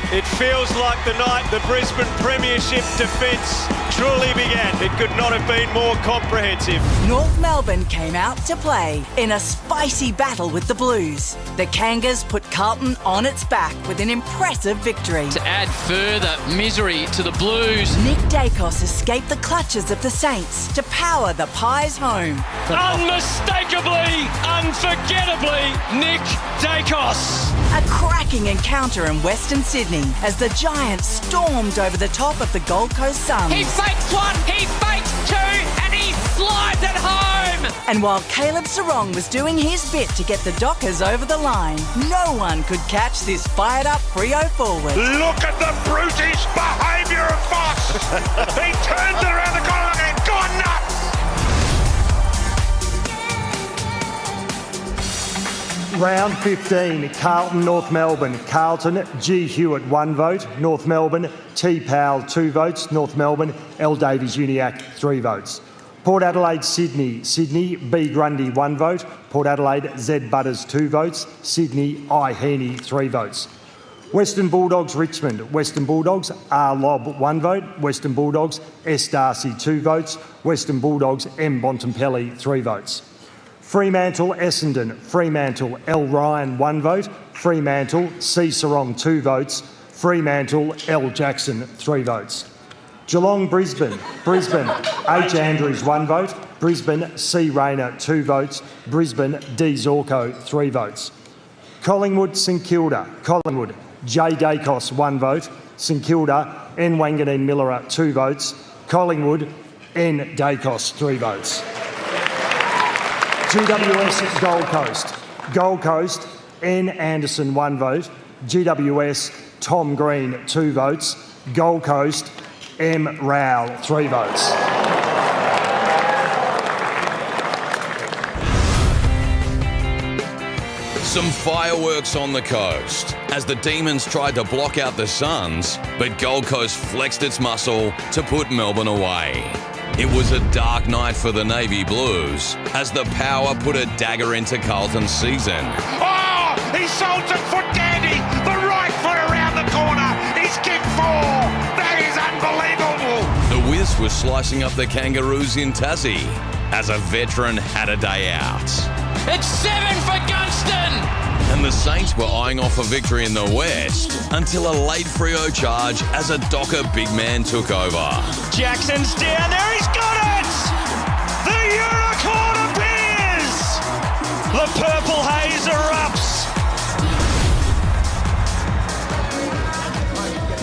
It feels like the night the Brisbane Premiership defence truly began. It could not have been more comprehensive. North Melbourne came out to play in a spicy battle with the Blues. The Kangas put Carlton on its back with an impressive victory. To add further misery to the Blues. Nick Dacos escaped the clutches of the Saints to power the Pies home. Unmistakably, unforgettably, Nick Dacos. A cracking encounter in Western Sydney. Sydney as the Giants stormed over the top of the Gold Coast Suns. He fakes one, he fakes two, and he slides it home! And while Caleb Sarong was doing his bit to get the Dockers over the line, no one could catch this fired-up Freo forward. Look at the brutish behaviour of Foss. He turns it around the corner and gone nuts. Round 15, Carlton, North Melbourne. Carlton, G. Hewitt, 1 vote. North Melbourne, T. Powell, 2 votes. North Melbourne, L. Davies-Uniacke, 3 votes. Port Adelaide, Sydney. Sydney, B. Grundy, 1 vote. Port Adelaide, Z. Butters, 2 votes. Sydney, I. Heaney, 3 votes. Western Bulldogs, Richmond. Western Bulldogs, R. Lobb, 1 vote. Western Bulldogs, S. Darcy, 2 votes. Western Bulldogs, M. Bontempelli, 3 votes. Fremantle, Essendon. Fremantle, L. Ryan, 1 vote. Fremantle, C. Sarong, 2 votes. Fremantle, L. Jackson, 3 votes. Geelong, Brisbane. Brisbane, H. Andrews, 1 vote. Brisbane, C. Rayner, 2 votes. Brisbane, D. Zorko, 3 votes. Collingwood, St Kilda. Collingwood, J. Dacos, 1 vote. St Kilda, N. Wanganeen Miller, 2 votes. Collingwood, N. Dacos, 3 votes. GWS, Gold Coast. Gold Coast, N. Anderson, 1 vote. GWS, Tom Green, 2 votes. Gold Coast, M. Rowell, 3 votes. Some fireworks on the coast as the Demons tried to block out the Suns, but Gold Coast flexed its muscle to put Melbourne away. It was a dark night for the Navy Blues as the Power put a dagger into Carlton's season. Oh, he sold it for Dandy. The right foot around the corner. He's kicked 4. That is unbelievable. The Wiz was slicing up the Kangaroos in Tassie as a veteran had a day out. It's 7 for Gunston! And the Saints were eyeing off a victory in the West until a late Freo charge as a Docker big man took over. Jackson's down there, he's got it! The unicorn appears! The purple haze erupts!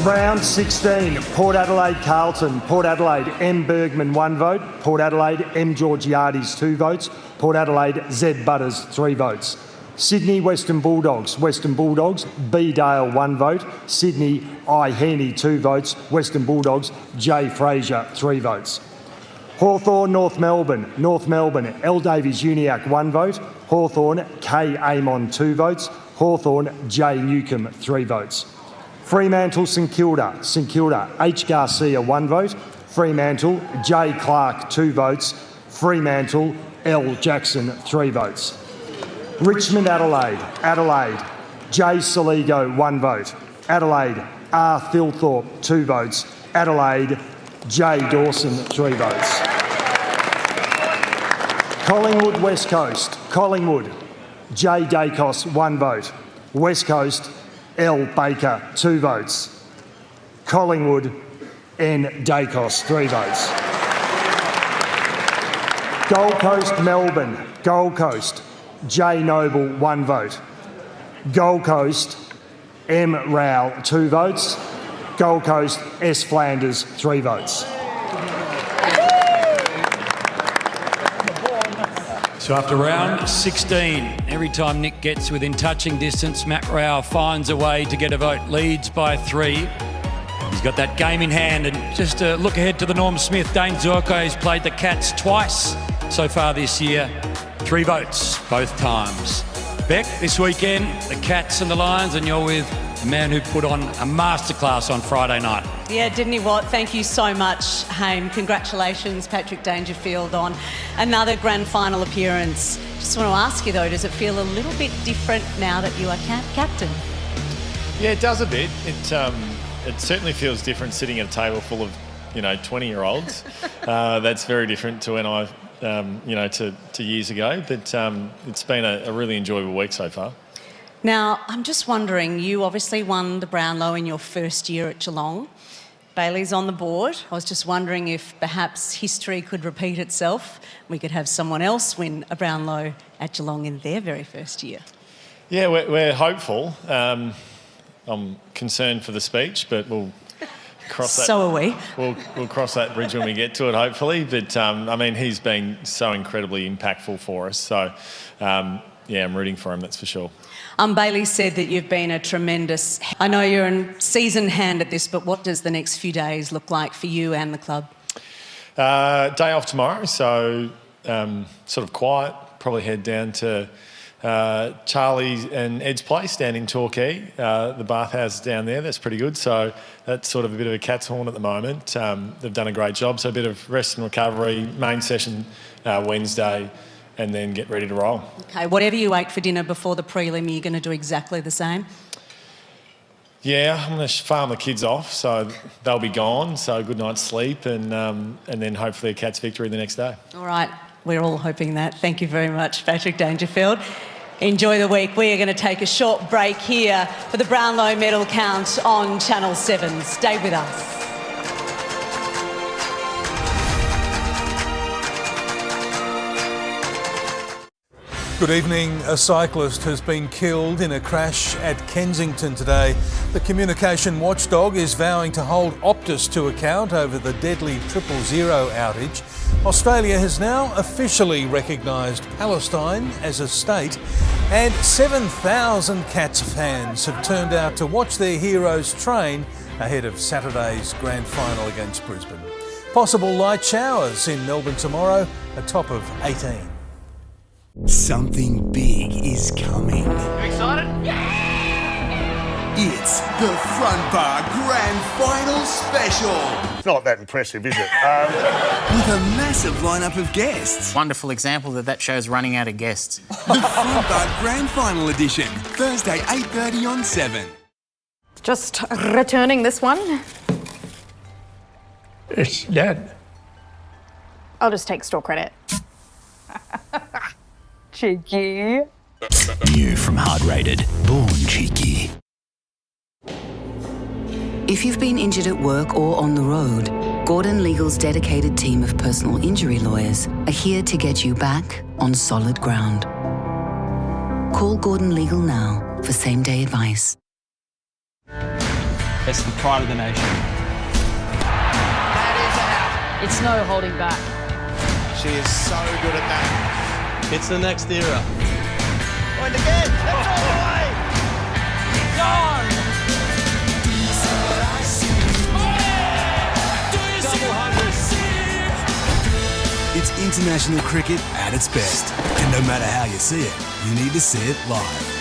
Round 16, Port Adelaide, Carlton. Port Adelaide, M. Bergman, 1 vote. Port Adelaide, M. Georgiades, 2 votes. Port Adelaide, Z. Butters, 3 votes. Sydney, Western Bulldogs. Western Bulldogs, B. Dale, 1 vote. Sydney, I. Heaney, 2 votes. Western Bulldogs, J. Fraser, 3 votes. Hawthorn, North Melbourne. North Melbourne, L. Davies-Uniacke, 1 vote. Hawthorn, K. Amon, 2 votes. Hawthorn, J. Newcomb, 3 votes. Fremantle, St Kilda. St Kilda, H. Garcia, 1 vote. Fremantle, J. Clark, 2 votes. Fremantle, L. Jackson, 3 votes. Richmond, Adelaide. Adelaide, J. Saligo, 1 vote. Adelaide, R. Thilthorpe, 2 votes. Adelaide, J. Dawson, 3 votes. Collingwood, West Coast. Collingwood, J. Dacos, 1 vote. West Coast, L. Baker, 2 votes. Collingwood, N. Dacos, 3 votes. Gold Coast, Melbourne. Gold Coast, J. Noble, 1 vote. Gold Coast, M. Rowell, 2 votes. Gold Coast, S. Flanders, 3 votes. So after round 16, every time Nick gets within touching distance, Matt Rowell finds a way to get a vote, leads by 3. He's got that game in hand, and just to look ahead to the Norm Smith, Dane Zorko has played the Cats twice so far this year. 3 votes both times. Beck, this weekend, the Cats and the Lions, and you're with a man who put on a masterclass on Friday night. Yeah, didn't he what? Thank you so much, Haim. Congratulations, Patrick Dangerfield, on another grand final appearance. Just want to ask you, though, does it feel a little bit different now that you are captain? Yeah, it does a bit. It certainly feels different sitting at a table full of, 20-year-olds. That's very different to when I to years ago, but it's been a really enjoyable week so far. Now, I'm just wondering, you obviously won the Brownlow in your first year at Geelong. Bailey's on the board. I was just wondering if perhaps history could repeat itself. We could have someone else win a Brownlow at Geelong in their very first year. Yeah, we're hopeful. I'm concerned for the speech, but we'll cross that. So are we. We'll cross that bridge when we get to it, hopefully. But, I mean, he's been so incredibly impactful for us. So, yeah, I'm rooting for him, that's for sure. Bailey said that you've been a tremendous... I know you're a seasoned hand at this, but what does the next few days look like for you and the club? Day off tomorrow, so sort of quiet. Probably head down to Charlie and Ed's place down in Torquay. The bathhouse is down there. That's pretty good. So that's sort of a bit of a cat's horn at the moment. They've done a great job. So a bit of rest and recovery, main session Wednesday, and then get ready to roll. Okay, whatever you ate for dinner before the prelim, you're going to do exactly the same? Yeah, I'm going to farm the kids off, so they'll be gone. So good night's sleep, and then hopefully a Cats victory the next day. All right, we're all hoping that. Thank you very much, Patrick Dangerfield. Enjoy the week. We are going to take a short break here for the Brownlow medal count on Channel 7. Stay with us. Good evening. A cyclist has been killed in a crash at Kensington today. The communication watchdog is vowing to hold Optus to account over the deadly 000 outage. Australia has now officially recognised Palestine as a state, and 7,000 Cats fans have turned out to watch their heroes train ahead of Saturday's grand final against Brisbane. Possible light showers in Melbourne tomorrow, a top of 18. Something big is coming. You excited? It's the Front Bar Grand Final Special. It's not that impressive, is it? With a massive lineup of guests. Wonderful example that show's running out of guests. The Front Bar Grand Final Edition, Thursday 8:30 on 7. Just returning this one. It's dead. I'll just take store credit. Cheeky. New from Hard Rated, Born Cheeky. If you've been injured at work or on the road, Gordon Legal's dedicated team of personal injury lawyers are here to get you back on solid ground. Call Gordon Legal now for same-day advice. It's the pride of the nation. That is out. It's no holding back. She is so good at that. It's the next era. Point again. That's all the way. Gone. It's international cricket at its best. And no matter how you see it, you need to see it live.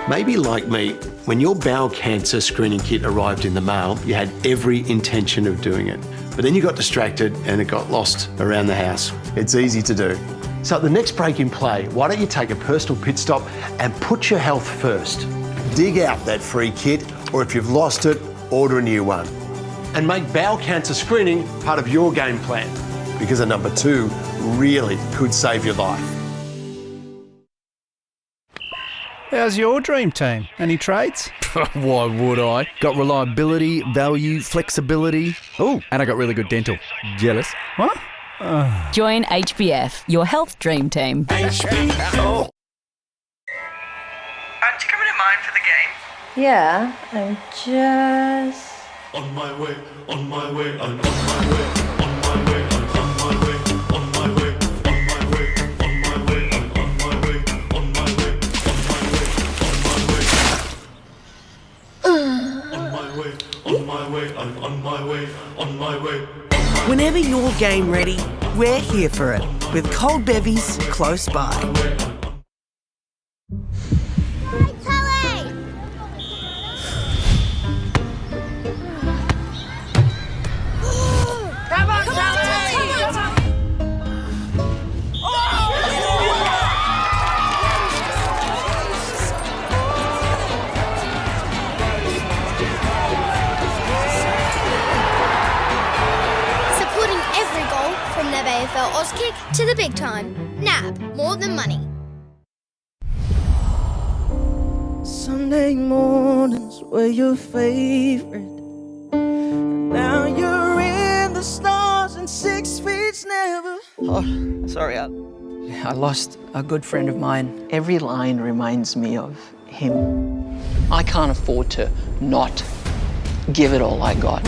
Maybe like me, when your bowel cancer screening kit arrived in the mail, you had every intention of doing it. But then you got distracted and it got lost around the house. It's easy to do. So at the next break in play, why don't you take a personal pit stop and put your health first? Dig out that free kit, or if you've lost it, order a new one. And make bowel cancer screening part of your game plan, because a number 2 really could save your life. How's your dream team? Any trades? Why would I? Got reliability, value, flexibility. Oh, and I got really good dental. Jealous? What? Join HBF, your health dream team. HBF. Aren't you coming to mine for the game? Yeah, I'm just... On my way, on my way, I'm on my way, on my way, I'm on my way, on my way, on my way, on my way, I'm on my way, on my way, on my way, on my way, I'm on my way, on my way. Whenever you're game ready, we're here for it with cold bevies close by. AFL Auskick to the big time. NAB, more than money. Sunday mornings were your favorite. Now you're in the stars and 6 feet never. Oh, sorry, I lost a good friend of mine. Every line reminds me of him. I can't afford to not give it all I got.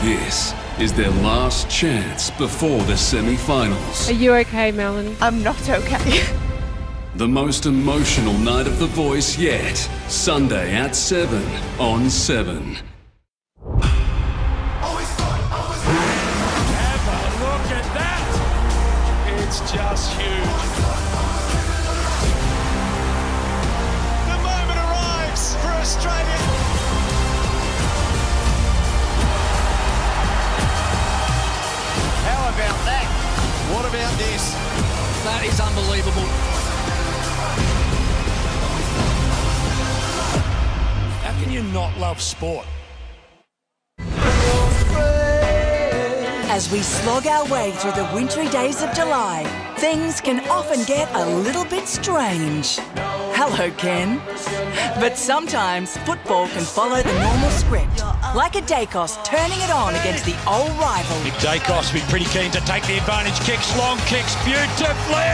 This is their last chance before the semi-finals. Are you okay, Melanie? I'm not okay. The most emotional night of The Voice yet. Sunday at 7 on 7. Look at that! It's just huge. The moment arrives for Australia. How about that? What about this? That is unbelievable. How can you not love sport? As we slog our way through the wintry days of July, things can often get a little bit strange. Hello, Ken. But sometimes football can follow the normal script, like a Dacos turning it on against the old rival. Big Dacos will be pretty keen to take the advantage. Kicks, long kicks, beautifully!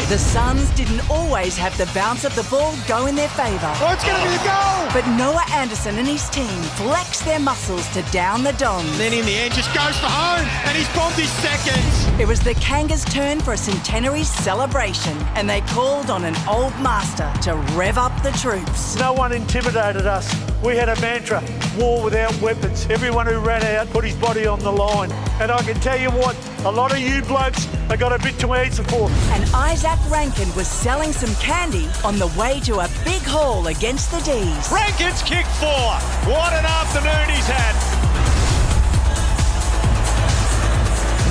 The Suns didn't always have the bounce of the ball go in their favour. Oh, it's going to be a goal! But Noah Anderson and his team flexed their muscles to down the Dons. Then in the end just goes for home, and he's bombed his seconds. It was the Kangas' turn for a centenary celebration, and they called on an old master to rev up the troops. No one intimidated us. We had a mantra, war without weapons. Everyone who ran out put his body on the line. And I can tell you what, a lot of you blokes have got a bit to answer for. And Isaac Rankin was selling some candy on the way to a big haul against the D's. Rankin's kick 4. What an afternoon he's had.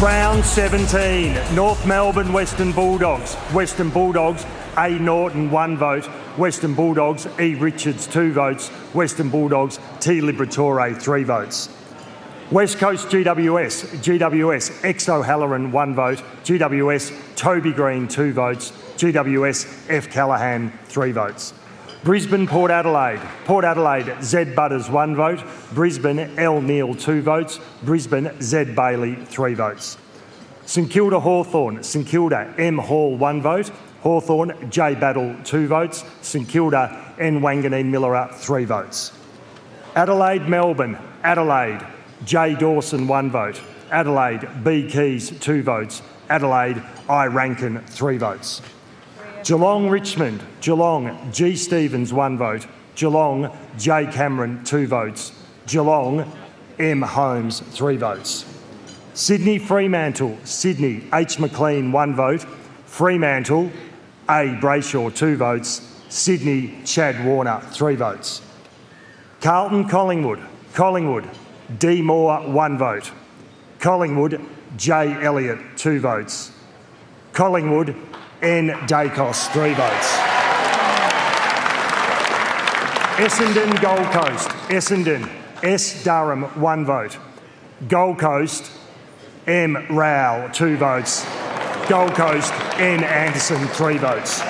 Round 17, North Melbourne Western Bulldogs. Western Bulldogs, A. Norton 1 vote. Western Bulldogs, E. Richards 2 votes. Western Bulldogs, T. Liberatore 3 votes. West Coast GWS, X. O'Halloran 1 vote. GWS, Toby Green 2 votes. GWS, F. Callaghan 3 votes. Brisbane Port Adelaide, Z. Butters 1 vote. Brisbane, L. Neal 2 votes. Brisbane, Z. Bailey 3 votes. St Kilda Hawthorn, St Kilda, M. Hall 1 vote. Hawthorn, J. Battle 2 votes. St Kilda, N. Wanganeen Millera 3 votes. Adelaide Melbourne, Adelaide, J. Dawson 1 vote. Adelaide, B. Keys 2 votes. Adelaide, I. Rankin 3 votes. Geelong Richmond, Geelong, G. Stevens 1 vote. Geelong, J. Cameron 2 votes. Geelong, M. Holmes 3 votes. Sydney Fremantle, Sydney, H. McLean 1 vote. Fremantle, A. Brayshaw 2 votes. Sydney, Chad Warner 3 votes. Carlton Collingwood, Collingwood, D. Moore 1 vote. Collingwood, J. Elliott 2 votes. Collingwood, N. Dacos 3 votes. Essendon Gold Coast, Essendon, S. Durham 1 vote. Gold Coast, M. Rowell 2 votes. Gold Coast, N. Anderson 3 votes.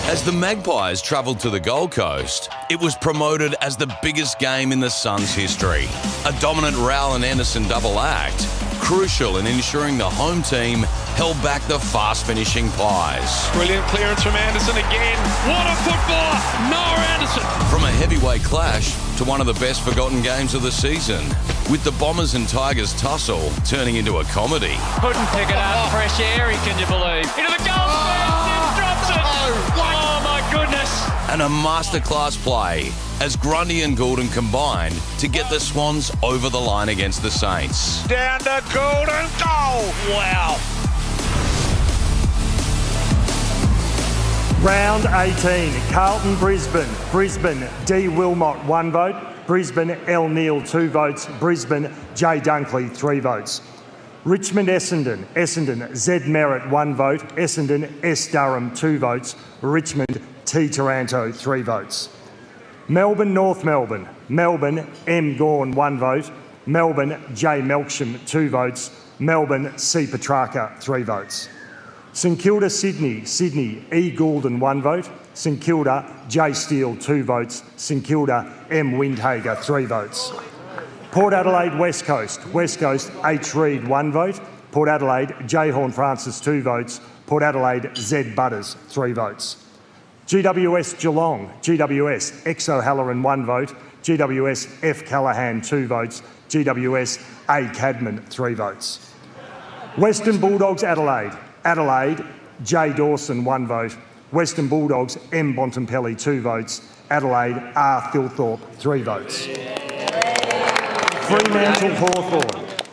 As the Magpies travelled to the Gold Coast, it was promoted as the biggest game in the Suns' history. A dominant Rowell and Anderson double act, crucial in ensuring the home team held back the fast-finishing Pies. Brilliant clearance from Anderson again. What a footballer, Noah Anderson. From a heavyweight clash to one of the best forgotten games of the season, with the Bombers and Tigers tussle turning into a comedy. Couldn't pick it up, fresh air, can you believe? Into the goal, drops it. Oh my goodness. And a masterclass play as Grundy and Goulden combined to get the Swans over the line against the Saints. Down to Goulden, goal. Wow. Round 18, Carlton Brisbane, Brisbane, D. Wilmot 1 vote. Brisbane, L. Neal 2 votes. Brisbane, J. Dunkley 3 votes. Richmond Essendon, Essendon, Z. Merritt 1 vote. Essendon, S. Durham 2 votes. Richmond, T. Taranto 3 votes. Melbourne North Melbourne, Melbourne, M. Gawn 1 vote. Melbourne, J. Melksham 2 votes. Melbourne, C. Petrarca 3 votes. St Kilda Sydney, Sydney, E. Goulden 1 vote. St Kilda, J Steele, 2 votes. St Kilda, M Windhager, 3 votes. Port Adelaide, West Coast, H Reid, 1 vote. Port Adelaide, J Horne-Francis, 2 votes. Port Adelaide, Z Butters, 3 votes. GWS Geelong, GWS X O'Halloran, 1 vote. GWS F Callaghan, 2 votes. GWS A Cadman, 3 votes. Western Bulldogs Adelaide, J Dawson, 1 vote. Western Bulldogs M Bontempelli, 2 votes. Adelaide R Thilthorpe, 3 votes. Fremantle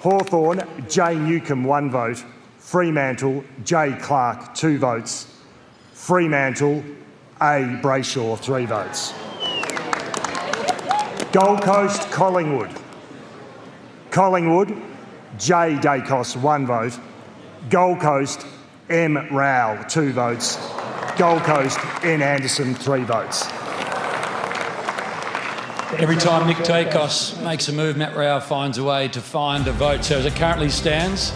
Hawthorn, J Newcomb, 1 vote. Fremantle J Clark, 2 votes. Fremantle A Brayshaw, 3 votes. Gold Coast Collingwood J Dacos, 1 vote. Gold Coast M Rowell, 2 votes. Gold Coast N Anderson, 3 votes. Every time Nick Dacos makes a move, Matt Rowell finds a way to find a vote. So as it currently stands,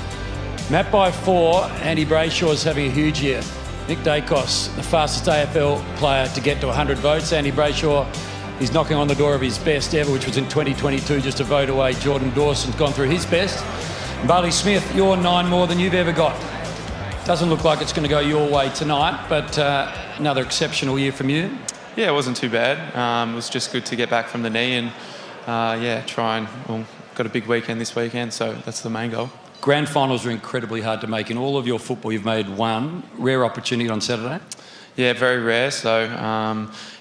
Matt by 4, Andy Brayshaw is having a huge year. Nick Dacos, the fastest AFL player to get to 100 votes. Andy Brayshaw is knocking on the door of his best ever, which was in 2022, just a vote away. Jordan Dawson's gone through his best. Barley Smith, you're 9 more than you've ever got. Doesn't look like it's going to go your way tonight, but another exceptional year from you. Yeah, it wasn't too bad. It was just good to get back from the knee and, got a big weekend this weekend, so that's the main goal. Grand finals are incredibly hard to make. In all of your football, you've made one rare opportunity on Saturday. Yeah, very rare. So,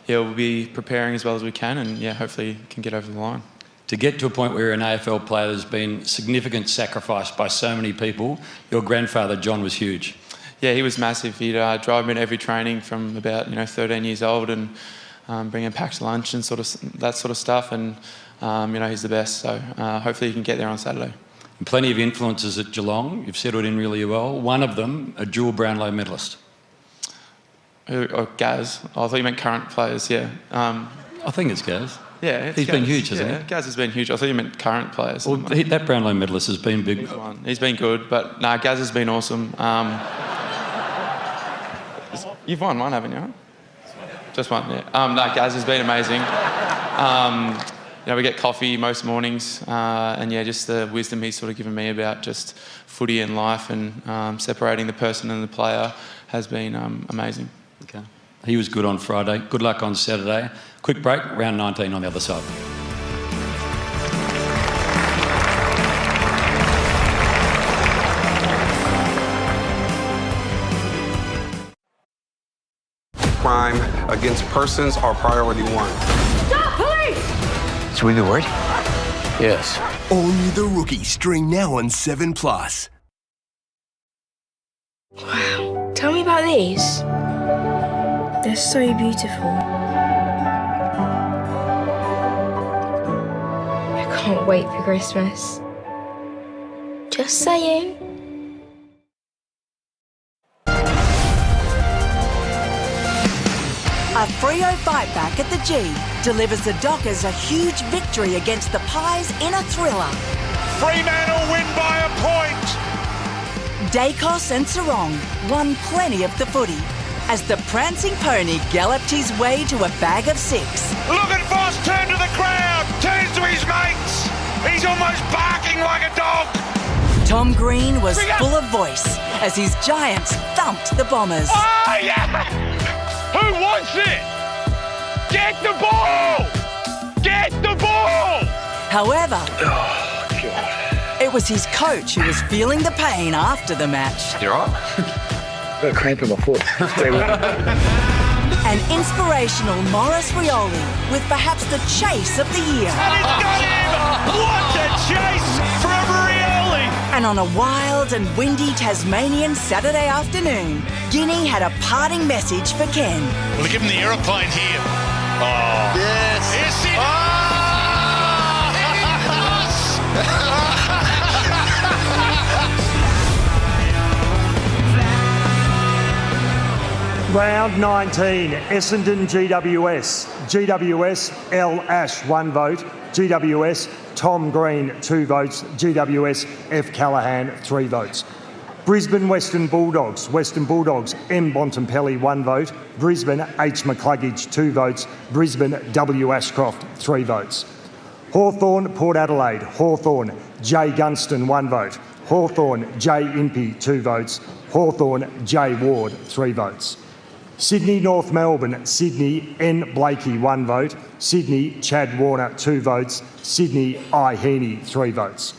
we'll be preparing as well as we can and, hopefully can get over the line. To get to a point where you're an AFL player, there's been significant sacrifice by so many people. Your grandfather, John, was huge. Yeah, he was massive. He'd drive me to every training from about 13 years old and bring him packed lunch and that sort of stuff. And he's the best. So hopefully he can get there on Saturday. And plenty of influences at Geelong. You've settled in really well. One of them, a dual Brownlow medalist. Gaz. I thought you meant current players. Yeah. I think it's Gaz. Yeah, he's been huge, hasn't he? Gaz has been huge. I thought you meant current players. Well, that Brownlow medalist has been big. He's been good, but Gaz has been awesome. You've won one, haven't you? Just one, yeah. Gaz has been amazing. We get coffee most mornings, and just the wisdom he's sort of given me about just footy and life and separating the person and the player has been amazing. Okay. He was good on Friday. Good luck on Saturday. Quick break, round 19 on the other side. Crime against persons are priority 1. Stop, police! Should we be worried? Yes. Only the Rookie, stream now on 7+. Wow, tell me about these. They're so beautiful. I can't wait for Christmas. Just saying. A Freo fight back at the G delivers the Dockers a huge victory against the Pies in a thriller. Fremantle win by a point. Dacos and Sarong won plenty of the footy as the prancing pony galloped his way to a bag of 6. Look at Voss turn to the crowd, turns to his mates. He's almost barking like a dog. Tom Green was full of voice as his Giants thumped the Bombers. Oh, yeah! Who wants it? Get the ball! Get the ball! However, it was his coach who was feeling the pain after the match. You're all right? Got a cramp in my foot. An inspirational Maurice Rioli with perhaps the chase of the year. And he's got him! What a chase from Rioli! And on a wild and windy Tasmanian Saturday afternoon, Guinea had a parting message for Ken. We'll give him the aeroplane here. Oh. Yes. Yes, it Round 19, Essendon GWS. GWS L Ash, 1 vote. GWS Tom Green, 2 votes. GWS F Callaghan, 3 votes. Brisbane Western Bulldogs, M. Bontempelli 1 vote, Brisbane H. McCluggage 2 votes, Brisbane W. Ashcroft 3 votes. Hawthorn Port Adelaide, Hawthorn J. Gunston 1 vote, Hawthorn J. Impey 2 votes, Hawthorn J. Ward 3 votes. Sydney North Melbourne, Sydney N. Blakey 1 vote, Sydney Chad Warner 2 votes, Sydney I. Heaney 3 votes.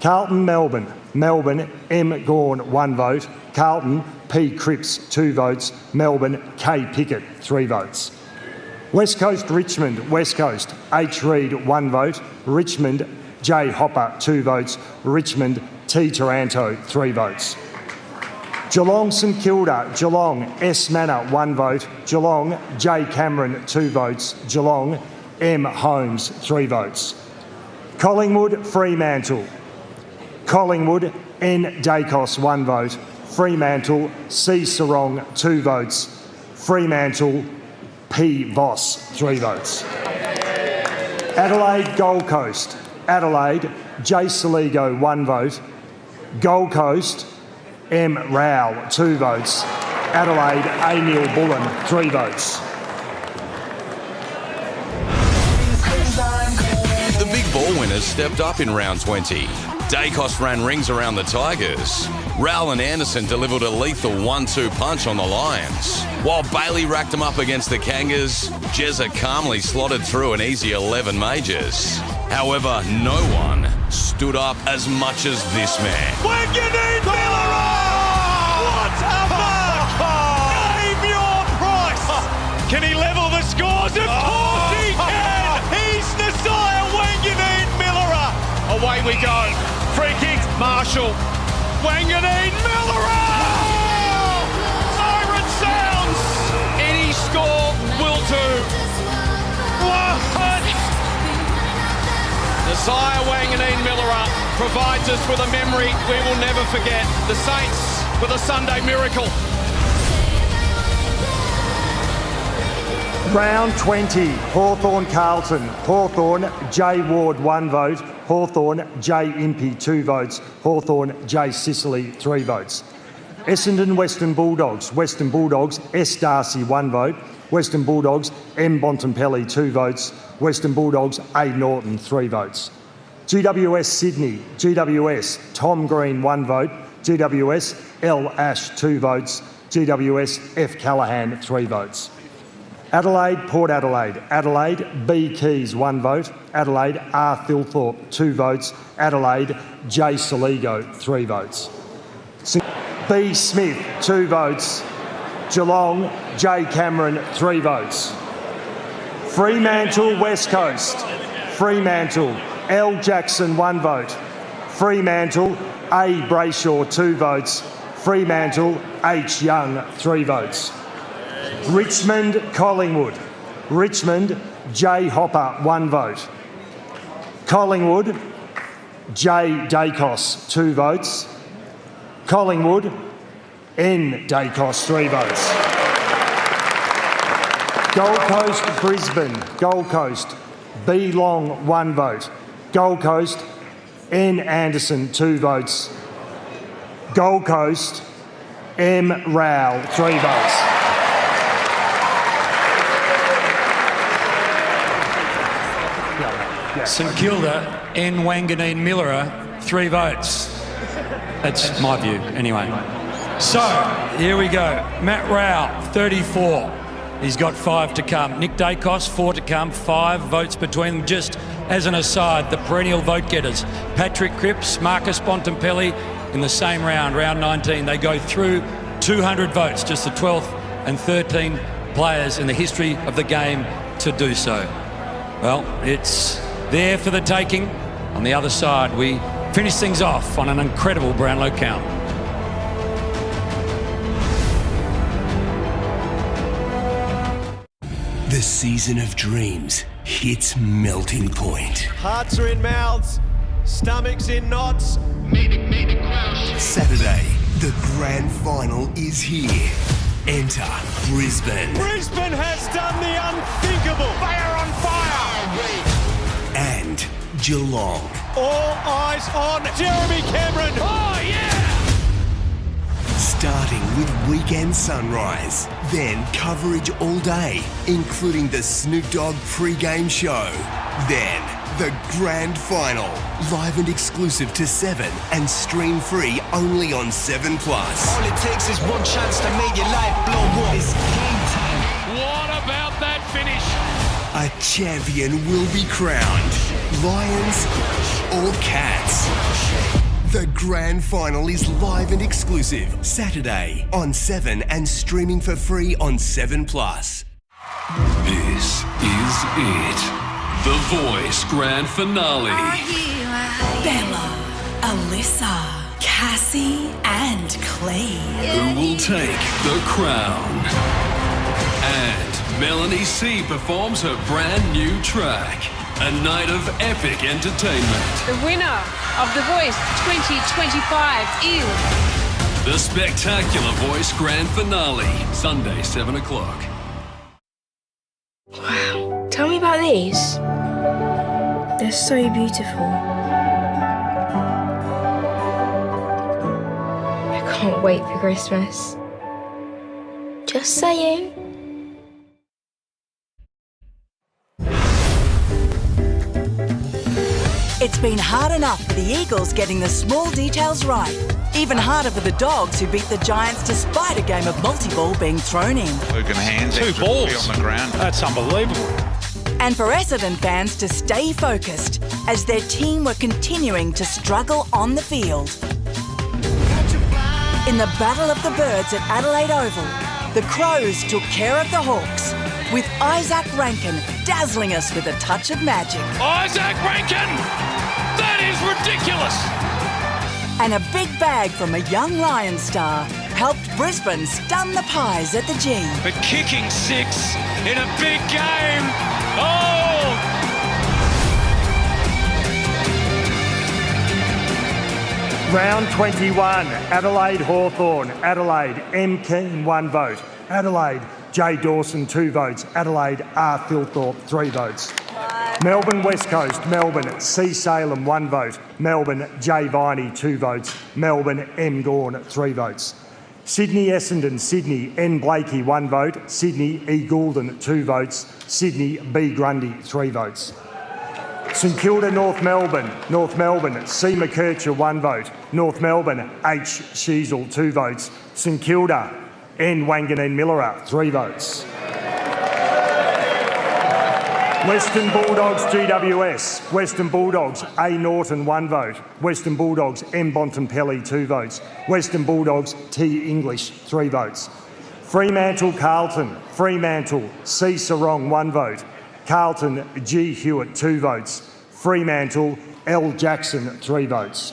Carlton Melbourne, Melbourne M. Gawn 1 vote, Carlton P. Cripps 2 votes, Melbourne K. Pickett 3 votes. West Coast Richmond, West Coast H. Reid 1 vote, Richmond J. Hopper 2 votes, Richmond T. Taranto 3 votes. Geelong St Kilda, Geelong S. Manor 1 vote, Geelong J. Cameron 2 votes, Geelong M. Holmes 3 votes. Collingwood Fremantle, Collingwood N. Dacos 1 vote, Fremantle C. Sarong 2 votes, Fremantle P. Voss 3 votes. Adelaide Gold Coast, Adelaide J. Saligo 1 vote, Gold Coast M. Rowell 2 votes, Adelaide A. Neil Bullen 3 votes. The big ball winners stepped up in round 20. Dacos ran rings around the Tigers. Rowell and Anderson delivered a lethal 1-2 punch on the Lions. While Bailey racked them up against the Kangas, Jezza calmly slotted through an easy 11 majors. However, no one stood up as much as this man. Wanganeen Miller! What a mark! Name your price! Can he level the scores? Of course he can! He's Nasiah Wanganeen Miller! Away we go. Free kick, Marshall. Wanganeen Miller! Siren sounds! Any score will do. What? Nasiah Wanganeen Miller provides us with a memory we will never forget. The Saints with a Sunday miracle. Round 20, Hawthorn Carlton, Hawthorn J. Ward 1 vote, Hawthorn J. Impey 2 votes, Hawthorn J. Sicily 3 votes. Essendon Western Bulldogs, S. Darcy 1 vote, Western Bulldogs M. Bontempelli 2 votes, Western Bulldogs A. Norton 3 votes. GWS Sydney, GWS Tom Green 1 vote, GWS L. Ash 2 votes, GWS F. Callaghan 3 votes. Adelaide Port Adelaide, Adelaide B. Keys 1 vote, Adelaide R. Thilthorpe 2 votes, Adelaide J. Saligo 3 votes. B. Smith 2 votes, Geelong J. Cameron 3 votes. Fremantle West Coast, Fremantle L. Jackson 1 vote, Fremantle A. Brayshaw 2 votes, Fremantle H. Young 3 votes. Richmond Collingwood, Richmond J. Hopper 1 vote, Collingwood J. Dacos 2 votes, Collingwood N. Dacos 3 votes. Gold Coast Brisbane, Gold Coast B. Long 1 vote, Gold Coast N. Anderson 2 votes, Gold Coast M. Rowell 3 votes. St Kilda N. Wanganeen Miller 3 votes. That's my view, anyway. So, here we go. Matt Rowell, 34. He's got 5 to come. Nick Dacos, 4 to come. 5 votes between them. Just as an aside, the perennial vote getters. Patrick Cripps, Marcus Bontempelli in the same round, round 19. They go through 200 votes, just the 12th and 13th players in the history of the game to do so. Well, it's there for the taking. On the other side, we finish things off on an incredible Brownlow count. The season of dreams hits melting point. Hearts are in mouths, stomachs in knots. Saturday, the grand final is here. Enter Brisbane. Brisbane has done the unthinkable. They are on fire. And Geelong. All eyes on Jeremy Cameron. Oh, yeah! Starting with Weekend Sunrise, then coverage all day, including the Snoop Dogg pre-game show. Then the Grand Final, live and exclusive to 7 and stream free only on 7 Plus. All it takes is one chance to make your life blow up. It's game time. What about that finish? A champion will be crowned. Lions or Cats? The Grand Final is live and exclusive Saturday on 7 and streaming for free on 7 Plus. This is it. The Voice Grand Finale. Bella, Alyssa, Cassie, and Clee. Who will take the crown? And Melanie C performs her brand new track. A night of epic entertainment. The winner of The Voice 2025 is... The spectacular Voice Grand Finale, Sunday, 7 o'clock. Wow, tell me about these. They're so beautiful. I can't wait for Christmas. Just saying. It's been hard enough for the Eagles getting the small details right. Even harder for the Dogs who beat the Giants despite a game of multi-ball being thrown in. Hogan hands, two balls on the ground. That's unbelievable. And for Essendon fans to stay focused as their team were continuing to struggle on the field. In the Battle of the Birds at Adelaide Oval, the Crows took care of the Hawks, with Isaac Rankin dazzling us with a touch of magic. Isaac Rankin! That is ridiculous! And a big bag from a young Lion star helped Brisbane stun the Pies at the G. But kicking 6 in a big game! Oh! Round 21, Adelaide Hawthorn. Adelaide, M. Keane, 1 vote. Adelaide, J. Dawson, 2 votes. Adelaide, R. Philthorpe, 3 votes. Melbourne West Coast, Melbourne, C. Salem, 1 vote. Melbourne, J. Viney, 2 votes. Melbourne, M. Gawn, 3 votes. Sydney Essendon, Sydney, N. Blakey, 1 vote. Sydney, E. Goulden, 2 votes. Sydney, B. Grundy, 3 votes. St Kilda, North Melbourne, C. McKercher, 1 vote. North Melbourne, H. Sheasel, 2 votes. St Kilda, N. Wanganeen Millerer, 3 votes. Western Bulldogs, GWS. Western Bulldogs, A. Norton, 1 vote. Western Bulldogs, M. Bontempelli, 2 votes. Western Bulldogs, T. English, 3 votes. Fremantle, Carlton. Fremantle, C. Sarong, 1 vote. Carlton, G. Hewitt, 2 votes. Fremantle, L. Jackson, 3 votes.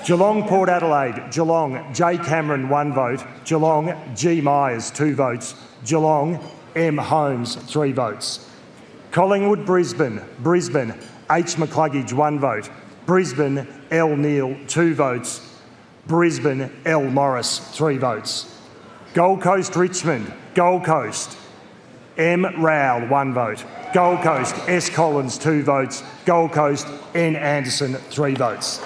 Geelong, Port Adelaide. Geelong, J. Cameron, 1 vote. Geelong, G. Myers, 2 votes. Geelong, M. Holmes, 3 votes. Collingwood, Brisbane. Brisbane, H. McCluggage, 1 vote. Brisbane, L. Neal, 2 votes. Brisbane, L. Morris, 3 votes. Gold Coast, Richmond. Gold Coast, M. Rowell, 1 vote. Gold Coast, S. Collins, 2 votes. Gold Coast, N. Anderson, 3 votes.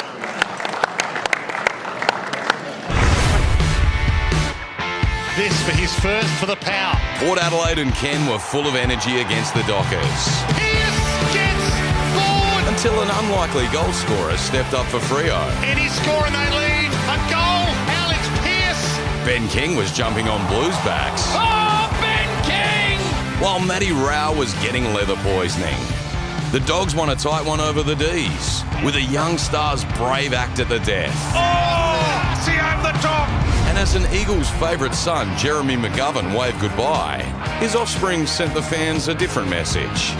This for his first for the power. Port Adelaide and Ken were full of energy against the Dockers. Pierce gets forward! Until an unlikely goal scorer stepped up for Freo. Any score and they lead. A goal. Alex Pierce. Ben King was jumping on Blues backs. Oh, Ben King! While Matty Rao was getting leather poisoning. The Dogs won a tight one over the D's, with a young star's brave act at the death. Oh! See over the top! And as an Eagles' favourite son, Jeremy McGovern, waved goodbye, his offspring sent the fans a different message.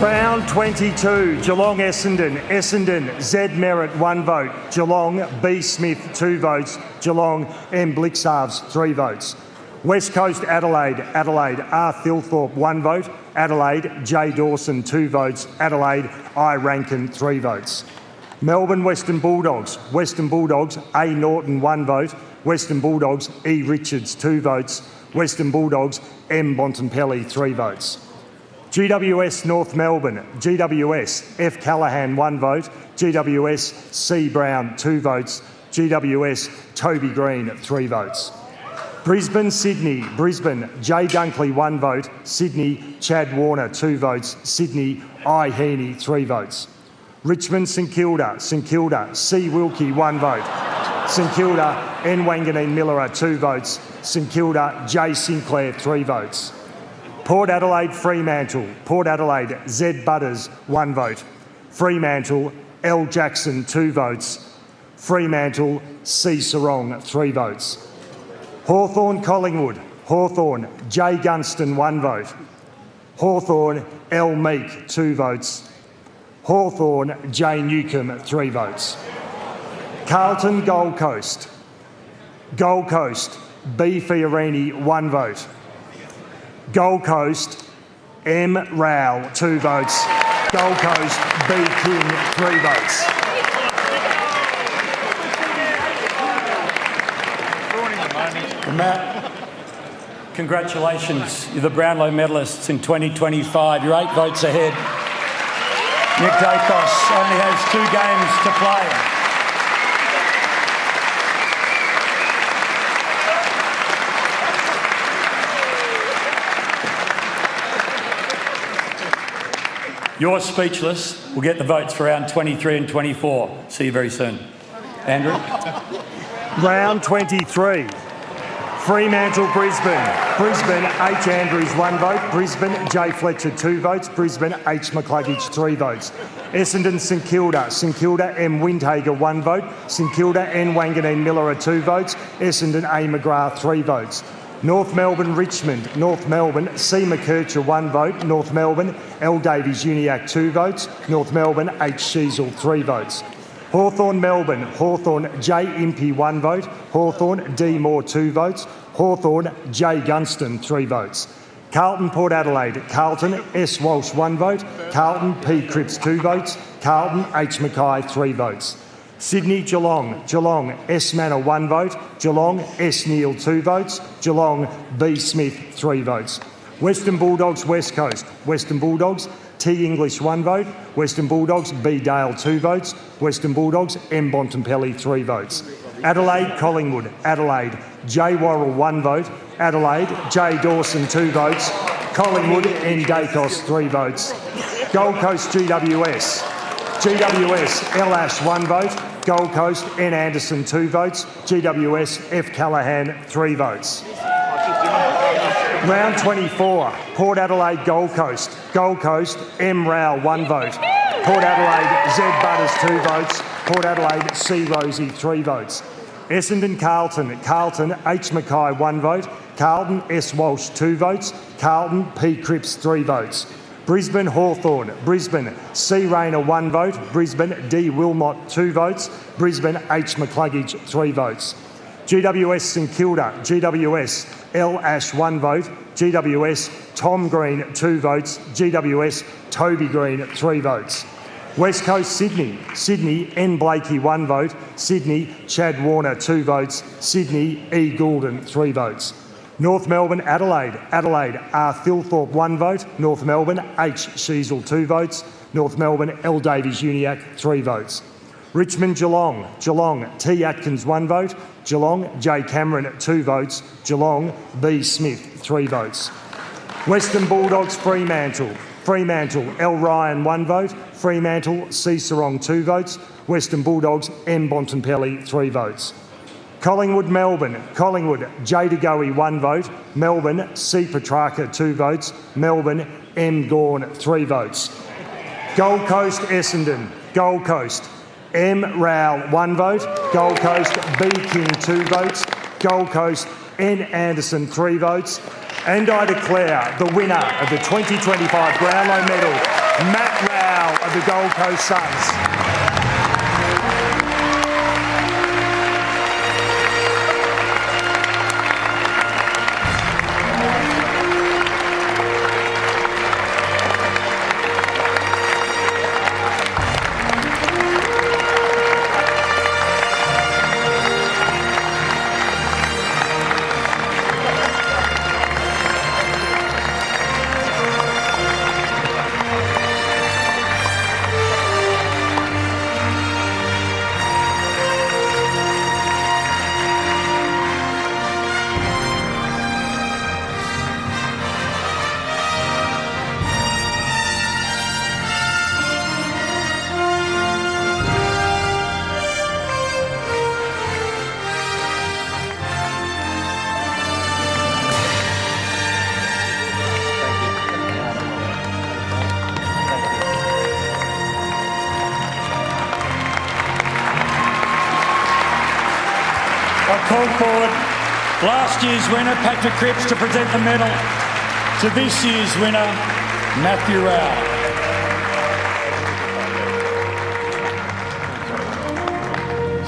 Round 22, Geelong Essendon. Essendon, Z Merritt, 1 vote. Geelong, B Smith, 2 votes. Geelong, M Blixarves, 3 votes. West Coast Adelaide. Adelaide, R Philthorpe, 1 vote. Adelaide, J Dawson, 2 votes. Adelaide, I Rankin, 3 votes. Melbourne Western Bulldogs. Western Bulldogs, A Norton, 1 vote. Western Bulldogs, E Richards, 2 votes. Western Bulldogs, M Bontempelli, 3 votes. GWS North Melbourne, GWS F Callaghan 1 vote, GWS C Brown 2 votes, GWS Toby Green 3 votes. Brisbane Sydney, Brisbane J Dunkley 1 vote, Sydney Chad Warner 2 votes, Sydney I Heaney 3 votes. Richmond St Kilda, St Kilda C Wilkie 1 vote, St Kilda N Wanganeen Miller 2 votes, St Kilda J Sinclair 3 votes. Port Adelaide Fremantle, Port Adelaide Z Butters 1 vote, Fremantle L Jackson 2 votes, Fremantle C Sarong 3 votes. Hawthorn Collingwood, Hawthorn J Gunston 1 vote, Hawthorn L Meek 2 votes, Hawthorn J Newcomb 3 votes. Carlton Gold Coast, Gold Coast B Fiorini 1 vote, Gold Coast M Rao 2 votes, Gold Coast B King 3 votes. Matt, congratulations. You're the Brownlow medalists in 2025. You're 8 votes ahead. Nick Dacos only has 2 games to play. You're speechless. We'll get the votes for round 23 and 24. See you very soon. Andrew? Round 23. Fremantle, Brisbane. Brisbane, H Andrews 1 vote. Brisbane, J Fletcher 2 votes. Brisbane, H McCluggage 3 votes. Essendon, St Kilda. St Kilda, M Windhager 1 vote. St Kilda, N Wanganeen Miller 2 votes. Essendon, A McGrath 3 votes. North Melbourne, Richmond. North Melbourne, C McKercher 1 vote. North Melbourne, L Davies Uniac 2 votes. North Melbourne, H Sheasel 3 votes. Hawthorn, Melbourne. Hawthorn, J Impey 1 vote. Hawthorn, D Moore 2 votes. Hawthorn, J Gunston 3 votes. Carlton, Port Adelaide. Carlton, S Walsh 1 vote. Carlton, P Cripps 2 votes. Carlton, H Mackay 3 votes. Sydney, Geelong. Geelong, S Manor 1 vote. Geelong, S Neal 2 votes. Geelong, B Smith 3 votes. Western Bulldogs, West Coast. Western Bulldogs, T English 1 vote. Western Bulldogs, B Dale 2 votes. Western Bulldogs, M Bontempelli 3 votes. Adelaide, Collingwood. Adelaide, J Worrell 1 vote. Adelaide, J Dawson 2 votes. Collingwood, N Dacos 3 votes. Gold Coast, GWS. GWS, L Ash 1 vote. Gold Coast, N Anderson 2 votes. GWS, F Callaghan 3 votes. Round 24, Port Adelaide, Gold Coast. Gold Coast, M Rao 1 vote. Port Adelaide, Z Butters 2 votes. Port Adelaide, C Rosie 3 votes. Essendon, Carlton. Carlton, H Mackay 1 vote. Carlton, S Walsh 2 votes. Carlton, P Cripps 3 votes. Brisbane, Hawthorn. Brisbane, C Rayner 1 vote. Brisbane, D Wilmot 2 votes. Brisbane, H McCluggage 3 votes. GWS St Kilda. GWS, L Ash 1 vote. GWS, Tom Green 2 votes. GWS, Toby Green 3 votes. West Coast, Sydney. Sydney, N Blakey 1 vote. Sydney, Chad Warner 2 votes. Sydney, E Goulden 3 votes. North Melbourne, Adelaide. Adelaide, R Thilthorpe 1 vote. North Melbourne, H Sheasel 2 votes. North Melbourne, L Davies Uniac 3 votes. Richmond, Geelong. Geelong, T Atkins 1 vote. Geelong, J Cameron 2 votes. Geelong, B Smith 3 votes. Western Bulldogs, Fremantle. Fremantle, L Ryan 1 vote. Fremantle, C Sarong 2 votes. Western Bulldogs, M Bontempelli 3 votes. Collingwood, Melbourne. Collingwood, J DeGoey 1 vote. Melbourne, C Petrarca 2 votes. Melbourne, M Gawn 3 votes. Gold Coast, Essendon. Gold Coast, M Rao 1 vote. Gold Coast, B King 2 votes. Gold Coast, N Anderson 3 votes. And I declare the winner of the 2025 Brownlow medal, Matt Rao of the Gold Coast Suns. call forward last year's winner, Patrick Cripps, to present the medal to this year's winner, Matthew Rowell.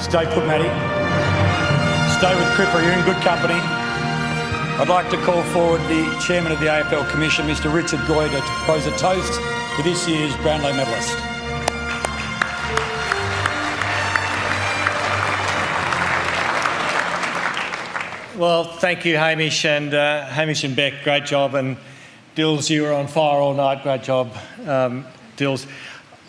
Stay put, Matty. Stay with Cripper, you're in good company. I'd like to call forward the Chairman of the AFL Commission, Mr Richard Goyder, to propose a toast to this year's Brownlow medalist. Well, thank you, Hamish and Beck. Great job. And Dills, you were on fire all night. Great job, Dills.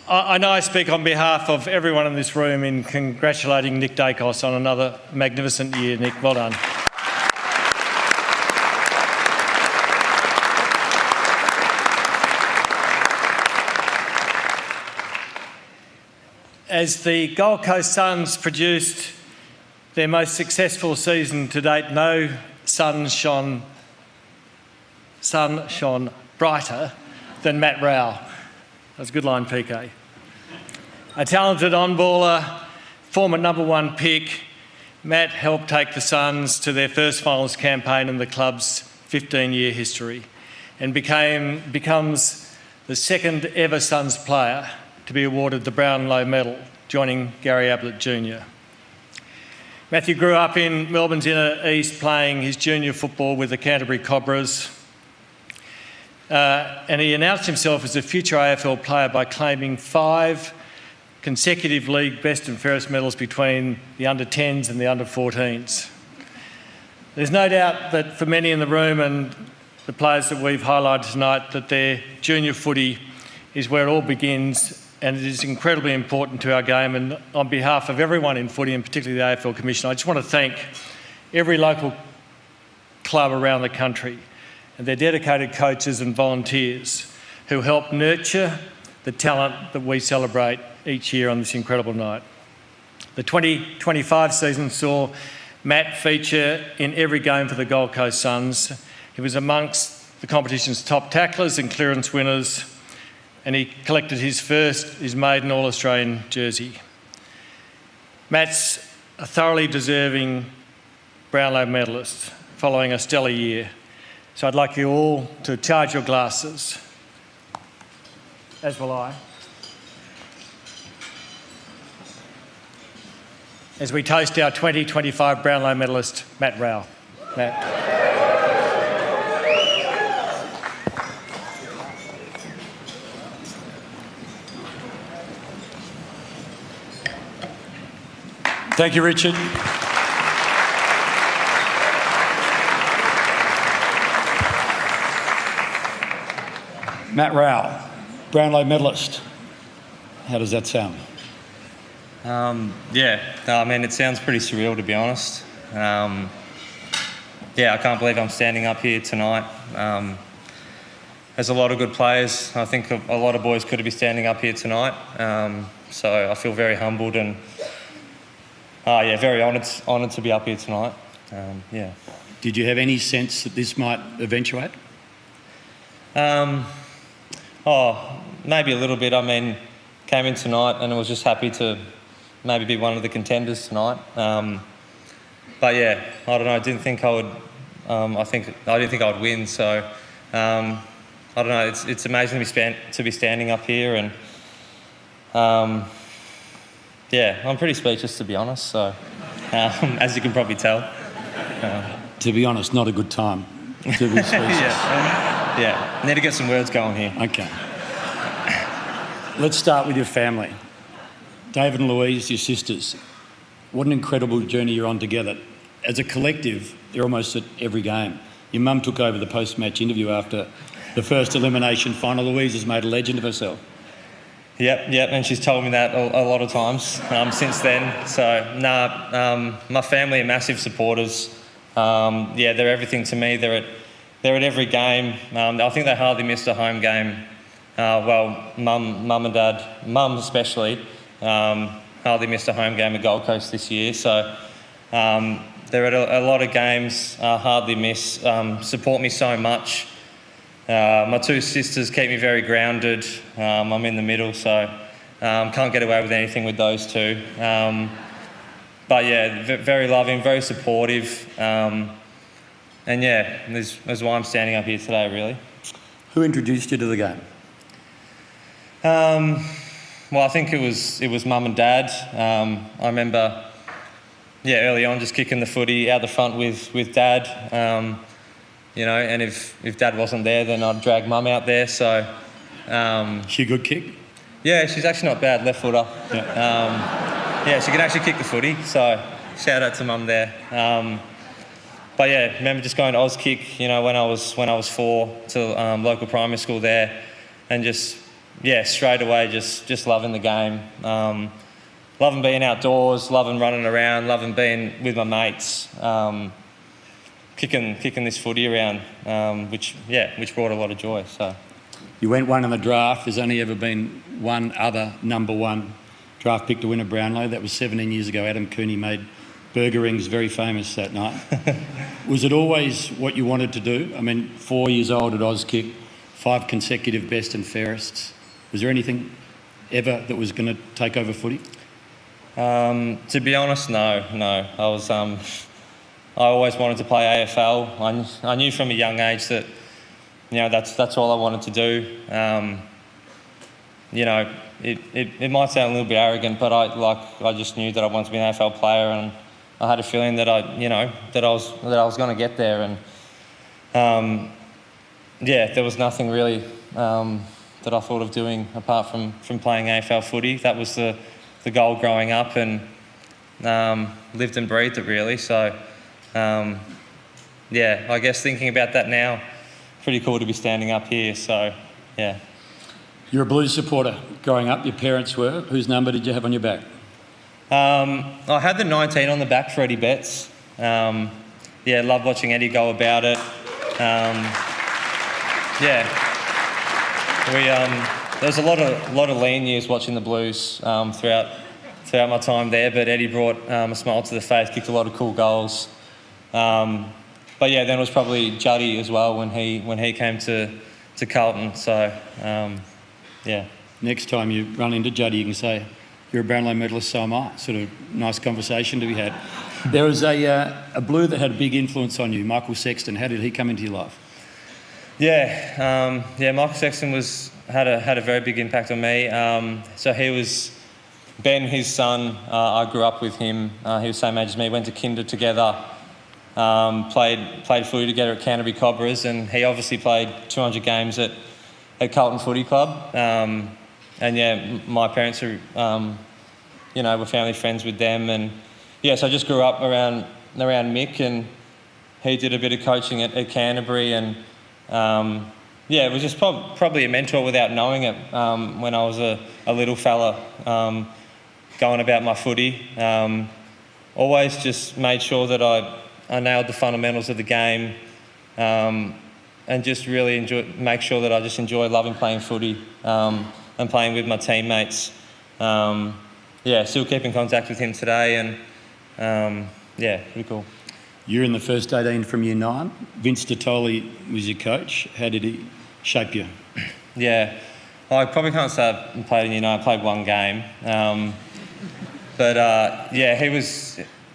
I know I speak on behalf of everyone in this room in congratulating Nick Dacos on another magnificent year. Nick, well done. As the Gold Coast Suns produced their most successful season to date, no sun shone brighter than Matt Rowell. That's a good line, PK. A talented on-baller, former #1 pick, Matt helped take the Suns to their first finals campaign in the club's 15-year history and becomes the second ever Suns player to be awarded the Brownlow medal, joining Gary Ablett Jr. Matthew grew up in Melbourne's inner east, playing his junior football with the Canterbury Cobras, and he announced himself as a future AFL player by claiming 5 consecutive league best and fairest medals between the under-10s and the under-14s. There's no doubt that for many in the room and the players that we've highlighted tonight, that their junior footy is where it all begins, and it is incredibly important to our game. And on behalf of everyone in footy, and particularly the AFL Commission, I just want to thank every local club around the country and their dedicated coaches and volunteers who help nurture the talent that we celebrate each year on this incredible night. The 2025 season saw Matt feature in every game for the Gold Coast Suns. He was amongst the competition's top tacklers and clearance winners, and he collected his maiden All-Australian jersey. Matt's a thoroughly deserving Brownlow medalist following a stellar year. So I'd like you all to charge your glasses, as will I, as we toast our 2025 Brownlow medalist, Matt Rowell. Matt. Thank you, Richard. Matt Rowell, Brownlow medalist. How does that sound? It sounds pretty surreal, to be honest. I can't believe I'm standing up here tonight. There's a lot of good players. I think a lot of boys could have been standing up here tonight. So I feel very humbled and very honoured to be up here tonight. Did you have any sense that this might eventuate? Maybe a little bit. I mean, came in tonight and I was just happy to maybe be one of the contenders tonight. I don't know. I didn't think I would. I didn't think I would win. So I don't know. It's amazing to be standing up here, and I'm pretty speechless, to be honest. So as you can probably tell. To be honest, not a good time to be speechless. Need to get some words going here. Okay. Let's start with your family. David and Louise, your sisters. What an incredible journey you're on together. As a collective, they're almost at every game. Your mum took over the post-match interview after the first elimination final. Louise has made a legend of herself. Yep, and she's told me that a lot of times since then. So, my family are massive supporters. They're everything to me. They're at every game. I think they hardly missed a home game. Mum and Dad, Mum especially, hardly missed a home game at Gold Coast this year. So they're at a lot of games, hardly miss, support me so much. My 2 sisters keep me very grounded. I'm in the middle, so can't get away with anything with those 2. But yeah, very loving, very supportive. And yeah, that's why I'm standing up here today, really. Who introduced you to the game? Well, I think it was Mum and Dad. I remember, early on just kicking the footy out the front with Dad. And if Dad wasn't there, then I'd drag Mum out there. So, she a good kick? Yeah, she's actually not bad, left footer. Yeah. She can actually kick the footy. So, shout out to Mum there. But yeah, remember just going to Auskick, when I was 4 to local primary school there, and just straight away just loving the game, loving being outdoors, loving running around, loving being with my mates, kicking this footy around, which brought a lot of joy. So you went one in the draft. There's only ever been one other number 1 draft pick to win a Brownlow. That was 17 years ago. Adam Cooney made Burger Rings very famous that night. Was it always what you wanted to do? I mean, 4 years old at Auskick, 5 consecutive best and fairests. Was there anything ever that was going to take over footy? To be honest, no. I always wanted to play AFL. I knew from a young age that, that's all I wanted to do. It might sound a little bit arrogant, but I just knew that I wanted to be an AFL player, and I had a feeling that I was going to get there, and there was nothing really that I thought of doing apart from playing AFL footy. That was the goal growing up, and lived and breathed it really. So I guess thinking about that now, pretty cool to be standing up here. So yeah. You're a Blues supporter growing up. Your parents were. Whose number did you have on your back? I had the 19 on the back for Eddie Betts. Loved watching Eddie go about it. There was a lot of lean years watching the Blues throughout my time there, but Eddie brought a smile to the face, kicked a lot of cool goals. Then it was probably Juddy as well when he came to Carlton. So Next time you run into Juddy, you can say, "You're a Brownlow medalist, so am I." Sort of nice conversation to be had. There was a Blue that had a big influence on you, Michael Sexton. How did he come into your life? Michael Sexton had a very big impact on me. So he was Ben, his son. I grew up with him. He was the same age as me. Went to kinder together. Played footy together at Canterbury Cobras, and he obviously played 200 games at Carlton Footy Club. My parents are, were family friends with them, and so I just grew up around Mick, and he did a bit of coaching at Canterbury, and it was just probably a mentor without knowing it when I was a little fella going about my footy. Always just made sure that I nailed the fundamentals of the game, and just really make sure that I just enjoy loving playing footy and playing with my teammates. Still keep in contact with him today, and pretty cool. You're in the first 18 from Year 9. Vince Titoli was your coach. How did he shape you? I probably can't say I played in Year 9. I played one game.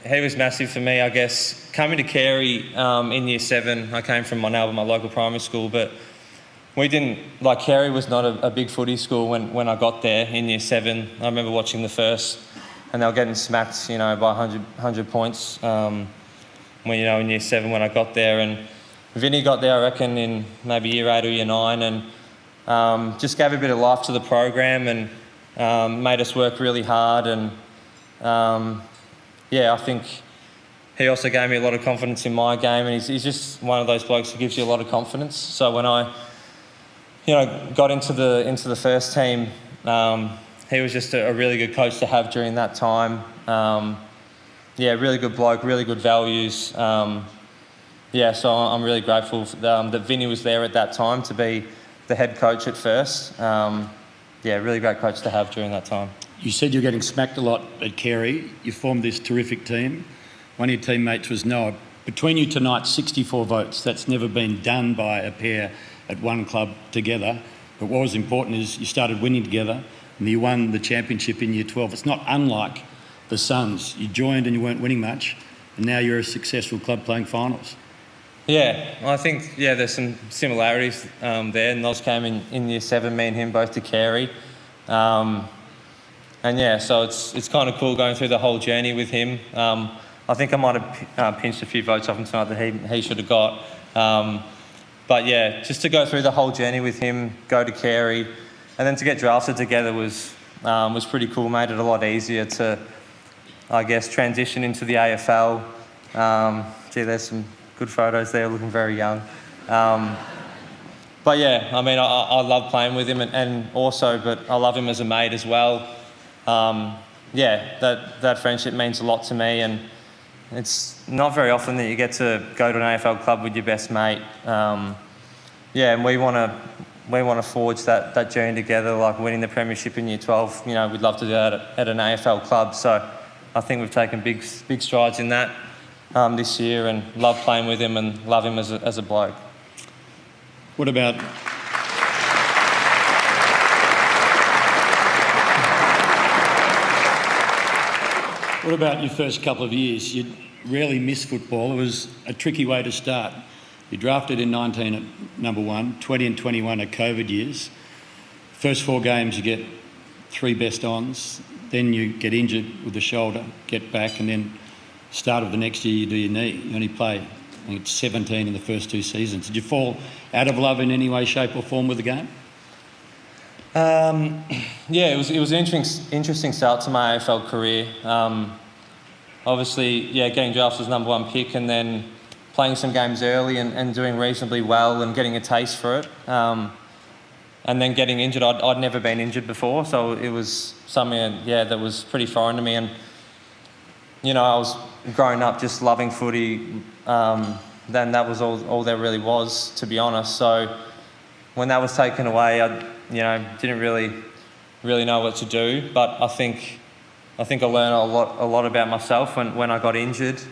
He was massive for me, I guess. Coming to Carey in Year 7, I came from Monalba, my local primary school, but Carey was not a big footy school when I got there in Year 7. I remember watching the first, and they were getting smacked, by 100 points in Year 7 when I got there. And Vinny got there, I reckon, in maybe Year 8 or Year 9, and just gave a bit of life to the program, and made us work really hard. And I think he also gave me a lot of confidence in my game, and he's just one of those blokes who gives you a lot of confidence. So when I got into the first team, he was just a really good coach to have during that time. Really good bloke, really good values. So I'm really grateful that Vinny was there at that time to be the head coach at first. Really great coach to have during that time. You said you're getting smacked a lot at Carey. You formed this terrific team. One of your teammates was Noah. Between you tonight, 64 votes. That's never been done by a pair at one club together. But what was important is you started winning together, and you won the championship in Year 12. It's not unlike the Suns. You joined and you weren't winning much, and now you're a successful club playing finals. Yeah, I think, there's some similarities there. Nos came in year 7, me and him both to Carey. So it's kind of cool going through the whole journey with him. I think I might have pinched a few votes off him tonight that he should have got. Just to go through the whole journey with him, go to Carey, and then to get drafted together was pretty cool. Made it a lot easier to, I guess, transition into the AFL. There's some good photos there, looking very young. I love playing with him, but I love him as a mate as well. That friendship means a lot to me, and it's not very often that you get to go to an AFL club with your best mate. And we want to forge that journey together, like winning the premiership in year 12. We'd love to do that at an AFL club. So I think we've taken big strides in that this year, and love playing with him and love him as a bloke. What about your first couple of years? You rarely missed football. It was a tricky way to start. You drafted in 19 at number 1, 20 and 21 are COVID years. First 4 games you get 3 best ons, then you get injured with the shoulder, get back, and then start of the next year you do your knee. You only play, I think it's 17 in the first 2 seasons. Did you fall out of love in any way, shape or form with the game? It was an interesting start to my AFL career. Getting drafted as number 1 pick, and then playing some games early and doing reasonably well and getting a taste for it. And then getting injured. I'd never been injured before, so it was something that was pretty foreign to me. And I was growing up just loving footy. Then that was all there really was, to be honest. So when that was taken away, I didn't really know what to do. But I think I learned a lot about myself when I got injured.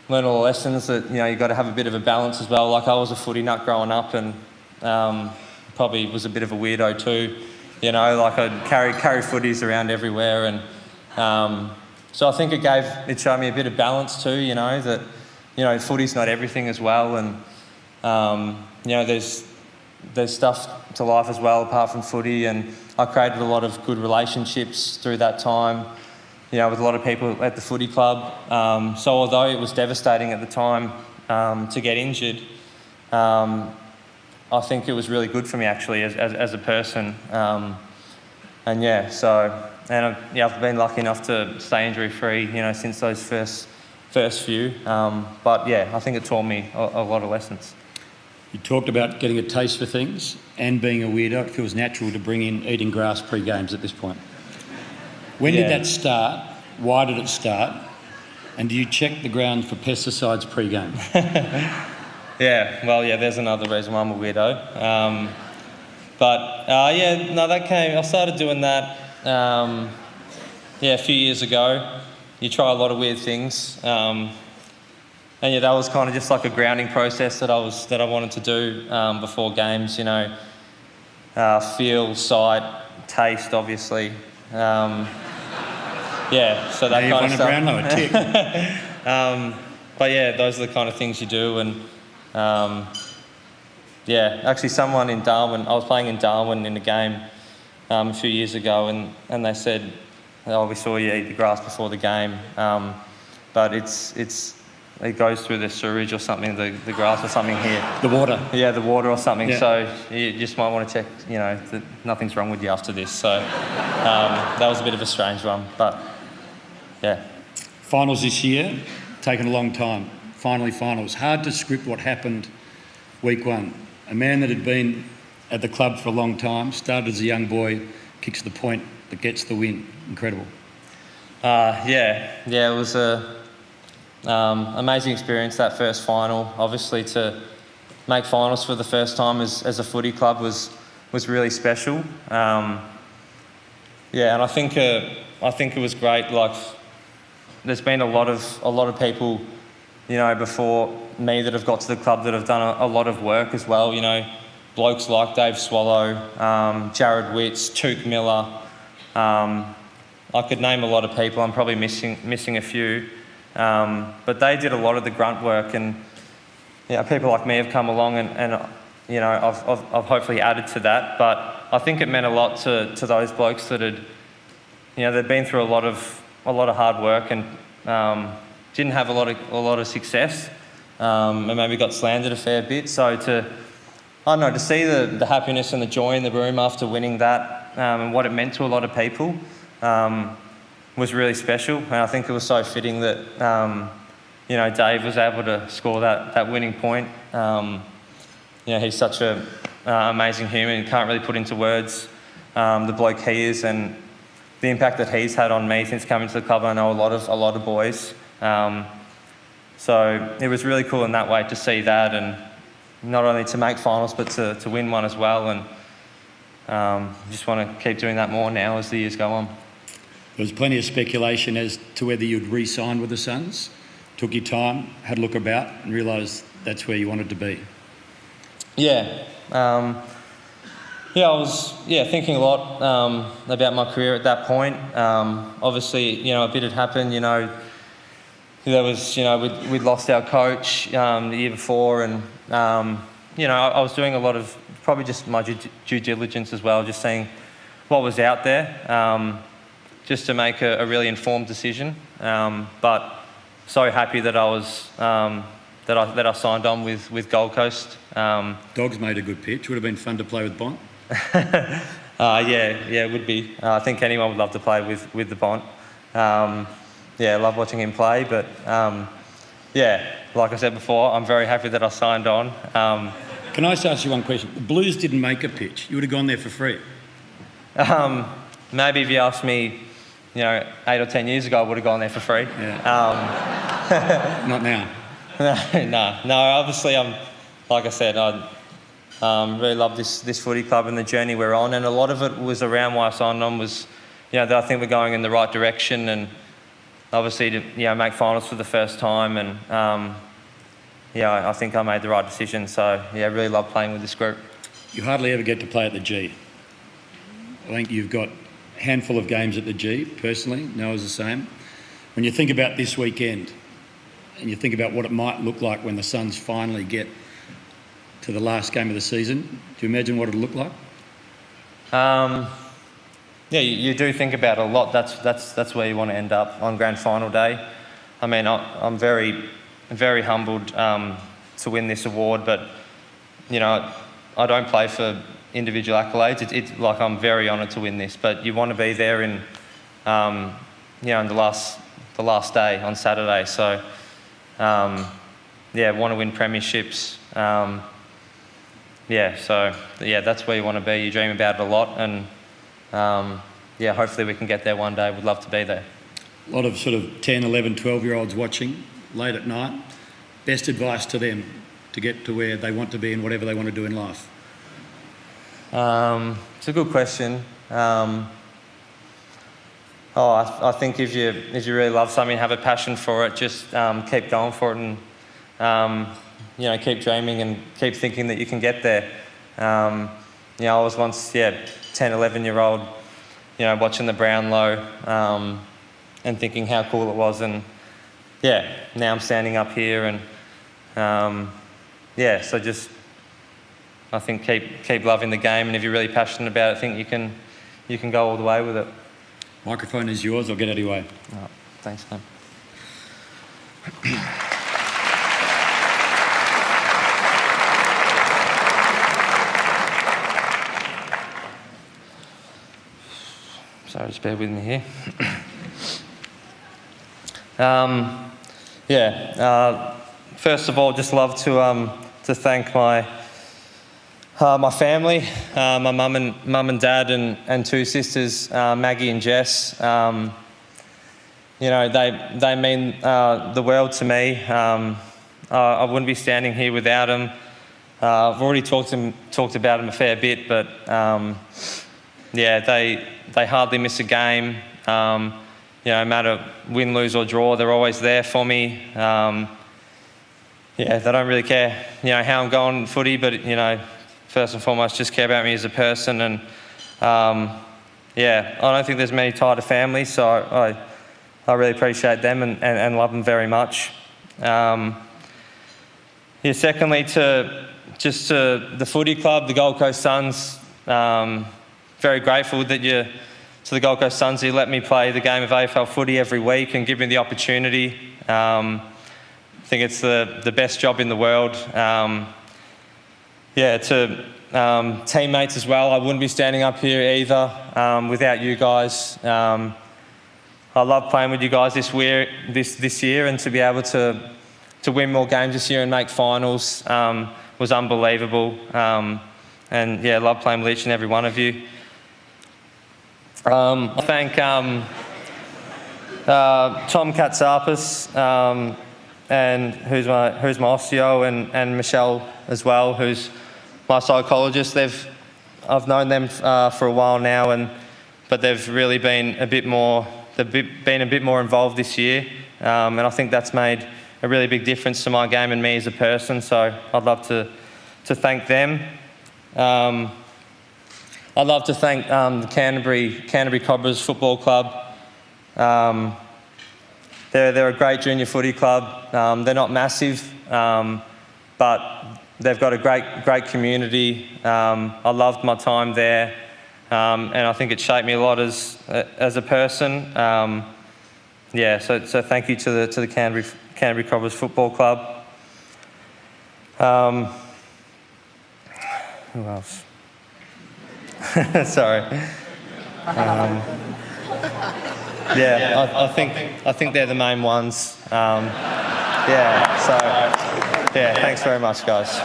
Learned all the lessons that you got to have a bit of a balance as well. Like, I was a footy nut growing up, and probably was a bit of a weirdo too. Like, I'd carry footies around everywhere, and so I think it showed me a bit of balance too. That footy's not everything as well, and there's stuff to life as well apart from footy. And I created a lot of good relationships through that time, with a lot of people at the footy club. So although it was devastating at the time to get injured, I think it was really good for me actually as a person. I've been lucky enough to stay injury free, since those first few. I think it taught me a lot of lessons. You talked about getting a taste for things and being a weirdo. It feels natural to bring in eating grass pre-games at this point. When did that start? Why did it start? And do you check the ground for pesticides pre-game? There's another reason why I'm a weirdo. I started doing that, a few years ago. You try a lot of weird things. That was kind of just like a grounding process that I wanted to do before games. Feel, sight, taste, obviously. So that kind of stuff. Brownlow, a tick. Those are the kind of things you do. And actually, someone in Darwin, I was playing in Darwin in a game a few years ago, and they said, "Oh, we saw you eat the grass before the game, but it goes through the sewage or something, the grass or something here. The water. Yeah, the water or something. Yeah. So you just might want to check, that nothing's wrong with you after this." So that was a bit of a strange one, but yeah. Finals this year, taken a long time. Finally, finals. Hard to script what happened week 1. A man that had been at the club for a long time, started as a young boy, kicks the point that gets the win. Incredible. It was a amazing experience, that first final. Obviously, to make finals for the first time as a footy club was really special. And I think it was great. Like, there's been a lot of people, before me that have got to the club that have done a lot of work as well. Blokes like Dave Swallow, Jared Witts, Took Miller, I could name a lot of people. I'm probably missing a few, but they did a lot of the grunt work, and people like me have come along and I've hopefully added to that. But I think it meant a lot to those blokes that had, they'd been through a lot of hard work and didn't have a lot of success, and maybe got slandered a fair bit. So to see the happiness and the joy in the room after winning that, and what it meant to a lot of people, was really special. And I think it was so fitting that Dave was able to score that winning point. He's such an amazing human. You can't really put into words the bloke he is and the impact that he's had on me since coming to the club. I know a lot of boys. So it was really cool in that way to see that, and not only to make finals but to win one as well. And just want to keep doing that more now as the years go on. There was plenty of speculation as to whether you'd re-sign with the Suns. Took your time, had a look about, and realised that's where you wanted to be. Yeah. I was thinking a lot about my career at that point. Obviously, a bit had happened. There was, we'd lost our coach the year before, and I was doing a lot of probably just my due diligence as well, just seeing what was out there, just to make a really informed decision. But so happy that I was that I signed on with Gold Coast. Dogs made a good pitch. Would have been fun to play with Bont. It would be. I think anyone would love to play with the Bont. I love watching him play. But like I said before, I'm very happy that I signed on. Can I just ask you one question? The Blues didn't make a pitch. You would have gone there for free. Maybe if you asked me, 8 or 10 years ago, I would have gone there for free. Yeah. Not now. No. Obviously, like I said, I really love this footy club and the journey we're on, and a lot of it was around why I signed on was, that I think we're going in the right direction, and obviously to make finals for the first time, and I think I made the right decision. So I really love playing with this group. You hardly ever get to play at the G. I think you've got a handful of games at the G, personally. Noah's the same. When you think about this weekend, and you think about what it might look like when the Suns finally get to the last game of the season, do you imagine what it'll look like? You do think about it a lot. That's where you want to end up on grand final day. I mean, I'm very, very humbled to win this award, but I don't play for individual accolades. It's like I'm very honoured to win this, but you want to be there in in the last day on Saturday. So want to win premierships. That's where you want to be. You dream about it a lot, and hopefully we can get there one day. Would love to be there. A lot of sort of 10, 11, 12-year-olds watching late at night. Best advice to them to get to where they want to be and whatever they want to do in life? It's a good question. I think if you really love something, have a passion for it, just keep going for it, and keep dreaming and keep thinking that you can get there. I was once 10, 11-year-old, watching the Brownlow and thinking how cool it was, and now I'm standing up here, and so just I think keep loving the game, and if you're really passionate about it, I think you can go all the way with it. Microphone is yours. I'll get out of your way. Oh, thanks, man. Sorry, just bear with me here. First of all, just love to thank my family, my mum and dad, and two sisters, Maggie and Jess. They mean the world to me. I wouldn't be standing here without them. I've already talked about them a fair bit, but they hardly miss a game. No matter win, lose or draw, they're always there for me. They don't really care, how I'm going in footy, but first and foremost, just care about me as a person, and yeah, I don't think there's many tighter families, so I really appreciate them and love them very much. Secondly, to the footy club, the Gold Coast Suns, very grateful that to the Gold Coast Suns, you let me play the game of AFL footy every week and give me the opportunity. I think it's the best job in the world. To teammates as well, I wouldn't be standing up here either without you guys. I love playing with you guys this year, and to be able to win more games this year and make finals was unbelievable. And yeah, love playing with each and every one of you. I thank Tom Katsapis, and who's my osteo, and Michelle as well, who's my psychologist. I've known them for a while now, but they've really been a bit more involved this year, and I think that's made a really big difference to my game and me as a person. So I'd love to thank them. I'd love to thank the Canterbury Cobras Football Club. They're a great junior footy club. They're not massive, but they've got a great community. I loved my time there, and I think it shaped me a lot as a person. So thank you to the Canterbury Cobras Football Club. Who else? Sorry. I think they're the main ones. Thanks very much, guys.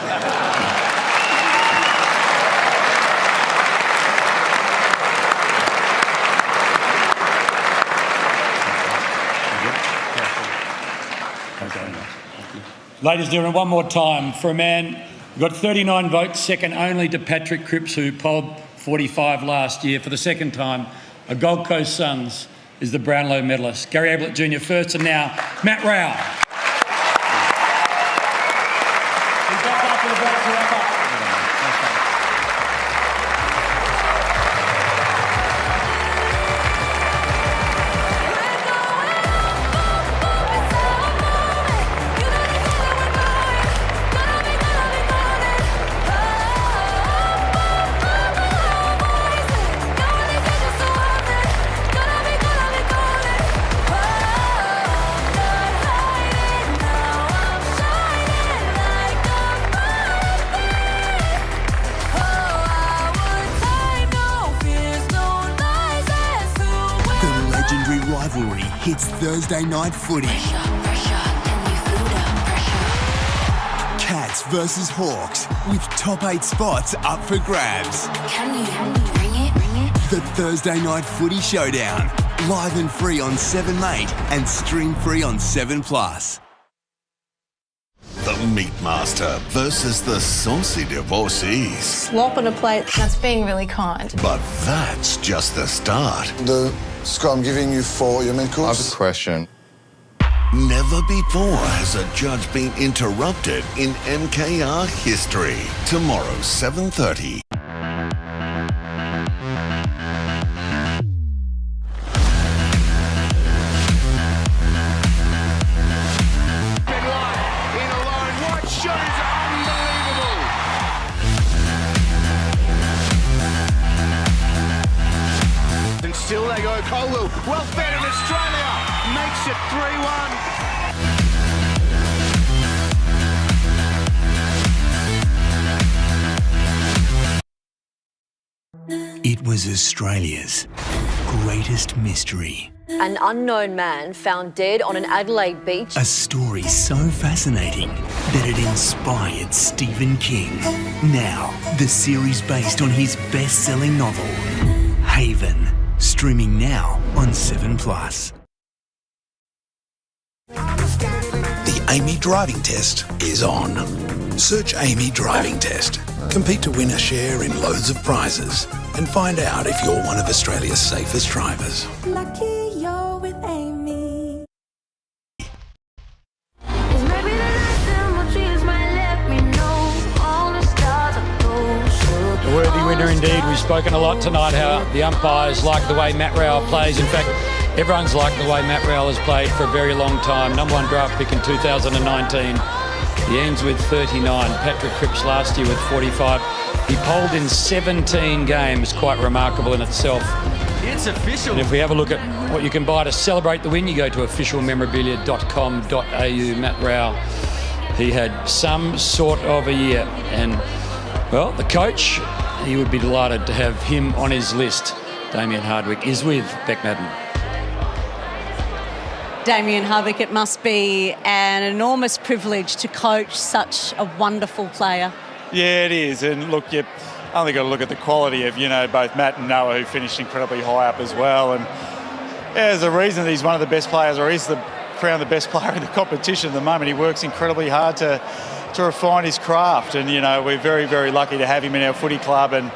Ladies and gentlemen, one more time for a man who got 39 votes, second only to Patrick Cripps, who polled 45 last year. For the second time, a Gold Coast Suns is the Brownlow medalist. Gary Ablett Jr. first, and now Matt Rowell. Hits Thursday night footy. Cats versus Hawks, with top 8 spots up for grabs. Can you bring it? The Thursday night footy showdown, live and free on 7 Mate and stream free on 7+. The Meatmaster versus the Saucy Divorcees. Slop on a plate, that's being really kind. But that's just the start. The score I'm giving you for your main course? I have a question. Never before has a judge been interrupted in MKR history. Tomorrow, 7:30. Still they go. Colwell, well fed in Australia, makes it 3-1. It was Australia's greatest mystery. An unknown man found dead on an Adelaide beach. A story so fascinating that it inspired Stephen King. Now, the series based on his best-selling novel, Haven. Streaming now on 7+. The Amy Driving Test is on. Search Amy Driving Test. Compete to win a share in loads of prizes and find out if you're one of Australia's safest drivers. Lucky you're with Amy. The worthy winner indeed. We've spoken a lot tonight how the umpires like the way Matt Rowell plays. In fact, everyone's liked the way Matt Rowell has played for a very long time. Number 1 draft pick in 2019. He ends with 39. Patrick Cripps last year with 45. He polled in 17 games, quite remarkable in itself. It's official. And if we have a look at what you can buy to celebrate the win, you go to officialmemorabilia.com.au. Matt Rowell, he had some sort of a year. And, well, the coach, he would be delighted to have him on his list. Damien Hardwick is with Beck Madden. Damien Hardwick, it must be an enormous privilege to coach such a wonderful player. Yeah, it is. And look, you've only got to look at the quality of, both Matt and Noah, who finished incredibly high up as well. And there's a reason that he's one of the best players, or is crowned the best player in the competition at the moment. He works incredibly hard to refine his craft. And, we're very, very lucky to have him in our footy club. And,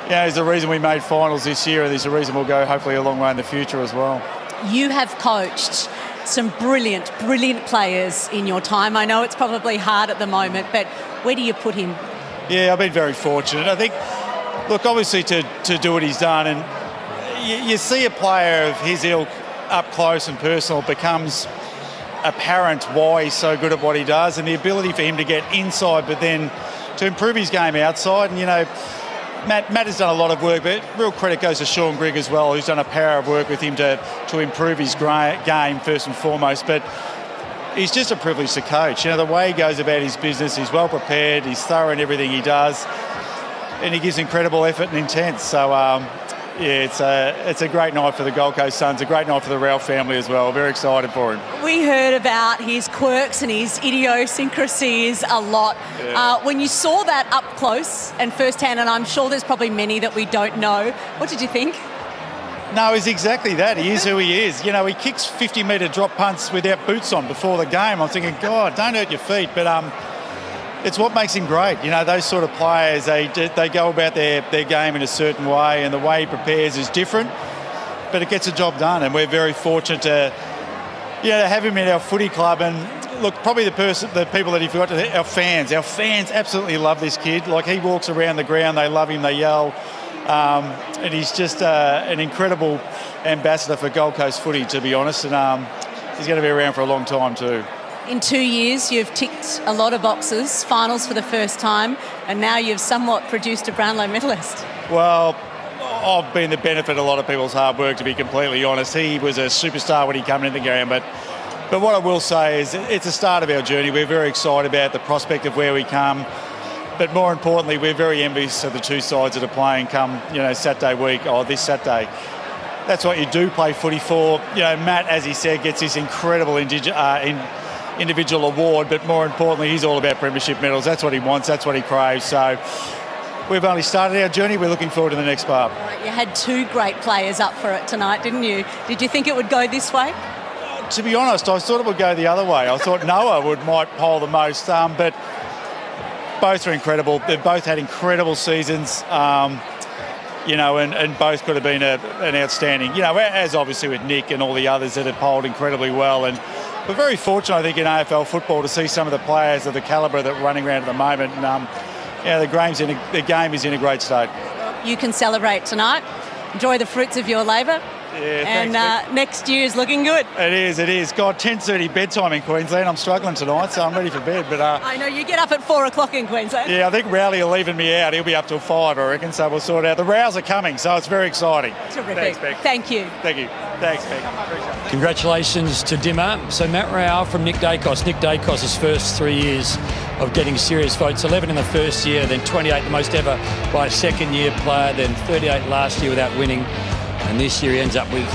there's a reason we made finals this year, and there's a reason we'll go hopefully a long way in the future as well. You have coached some brilliant, brilliant players in your time. I know it's probably hard at the moment, but where do you put him? Yeah, I've been very fortunate. I think, look, obviously to do what he's done, and you see a player of his ilk up close and personal, it becomes apparent why he's so good at what he does, and the ability for him to get inside but then to improve his game outside. And, Matt has done a lot of work, but real credit goes to Sean Grigg as well, who's done a power of work with him to improve his game first and foremost. But he's just a privilege to coach. The way he goes about his business, he's well prepared, he's thorough in everything he does, and he gives incredible effort and intent. So, it's a great night for the Gold Coast Suns, a great night for the Rowell family as well. Very excited for him. We heard about his quirks and his idiosyncrasies a lot. Yeah. When you saw that up close and firsthand, and I'm sure there's probably many that we don't know, what did you think? No, he's exactly that. He is who he is. He kicks 50-metre drop punts without boots on before the game. I'm thinking, God, don't hurt your feet. But it's what makes him great. Those sort of players, they go about their game in a certain way, and the way he prepares is different, but it gets the job done. And we're very fortunate to have him in our footy club. And look, probably the people that he forgot to, our fans absolutely love this kid. Like, he walks around the ground, they love him, they yell, and he's just an incredible ambassador for Gold Coast footy, to be honest. And he's going to be around for a long time too. In 2 years, you've ticked a lot of boxes, finals for the first time, and now you've somewhat produced a Brownlow medalist. Well, I've been the benefit of a lot of people's hard work, to be completely honest. He was a superstar when he came into the game, but what I will say is it's the start of our journey. We're very excited about the prospect of where we come, but more importantly, we're very envious of the two sides that are playing come, Saturday week, or this Saturday. That's what you do play footy for. Matt, as he said, gets this incredible individual award, but more importantly, he's all about premiership medals. That's what he wants, that's what he craves. So we've only started our journey. We're looking forward to the next part. You had two great players up for it tonight, didn't you? Did you think it would go this way? To be honest, I thought it would go the other way. I thought Noah might poll the most, but both are incredible. They've both had incredible seasons, and both could have been an outstanding, as obviously with Nick and all the others that have polled incredibly well. And we're very fortunate, I think, in AFL football to see some of the players of the calibre that are running around at the moment. And, the game is in a great state. You can celebrate tonight. Enjoy the fruits of your labour. Yeah, and thanks, next year's looking good. It is. God, 10:30 bedtime in Queensland. I'm struggling tonight, so I'm ready for bed. But I know you get up at 4 o'clock in Queensland. Yeah, I think Rowley will leaving me out. He'll be up till 5, I reckon. So we'll sort it out. The Rows are coming, so it's very exciting. Terrific. Thanks, Beck. Thank you. Thank you. Thanks, Beck. Appreciate it. Congratulations to Dimmer. So Matt Rowell from Nick Dacos. Nick Dacos' first 3 years of getting serious votes, 11 in the first year, then 28, the most ever by a second-year player, then 38 last year without winning, and this year he ends up with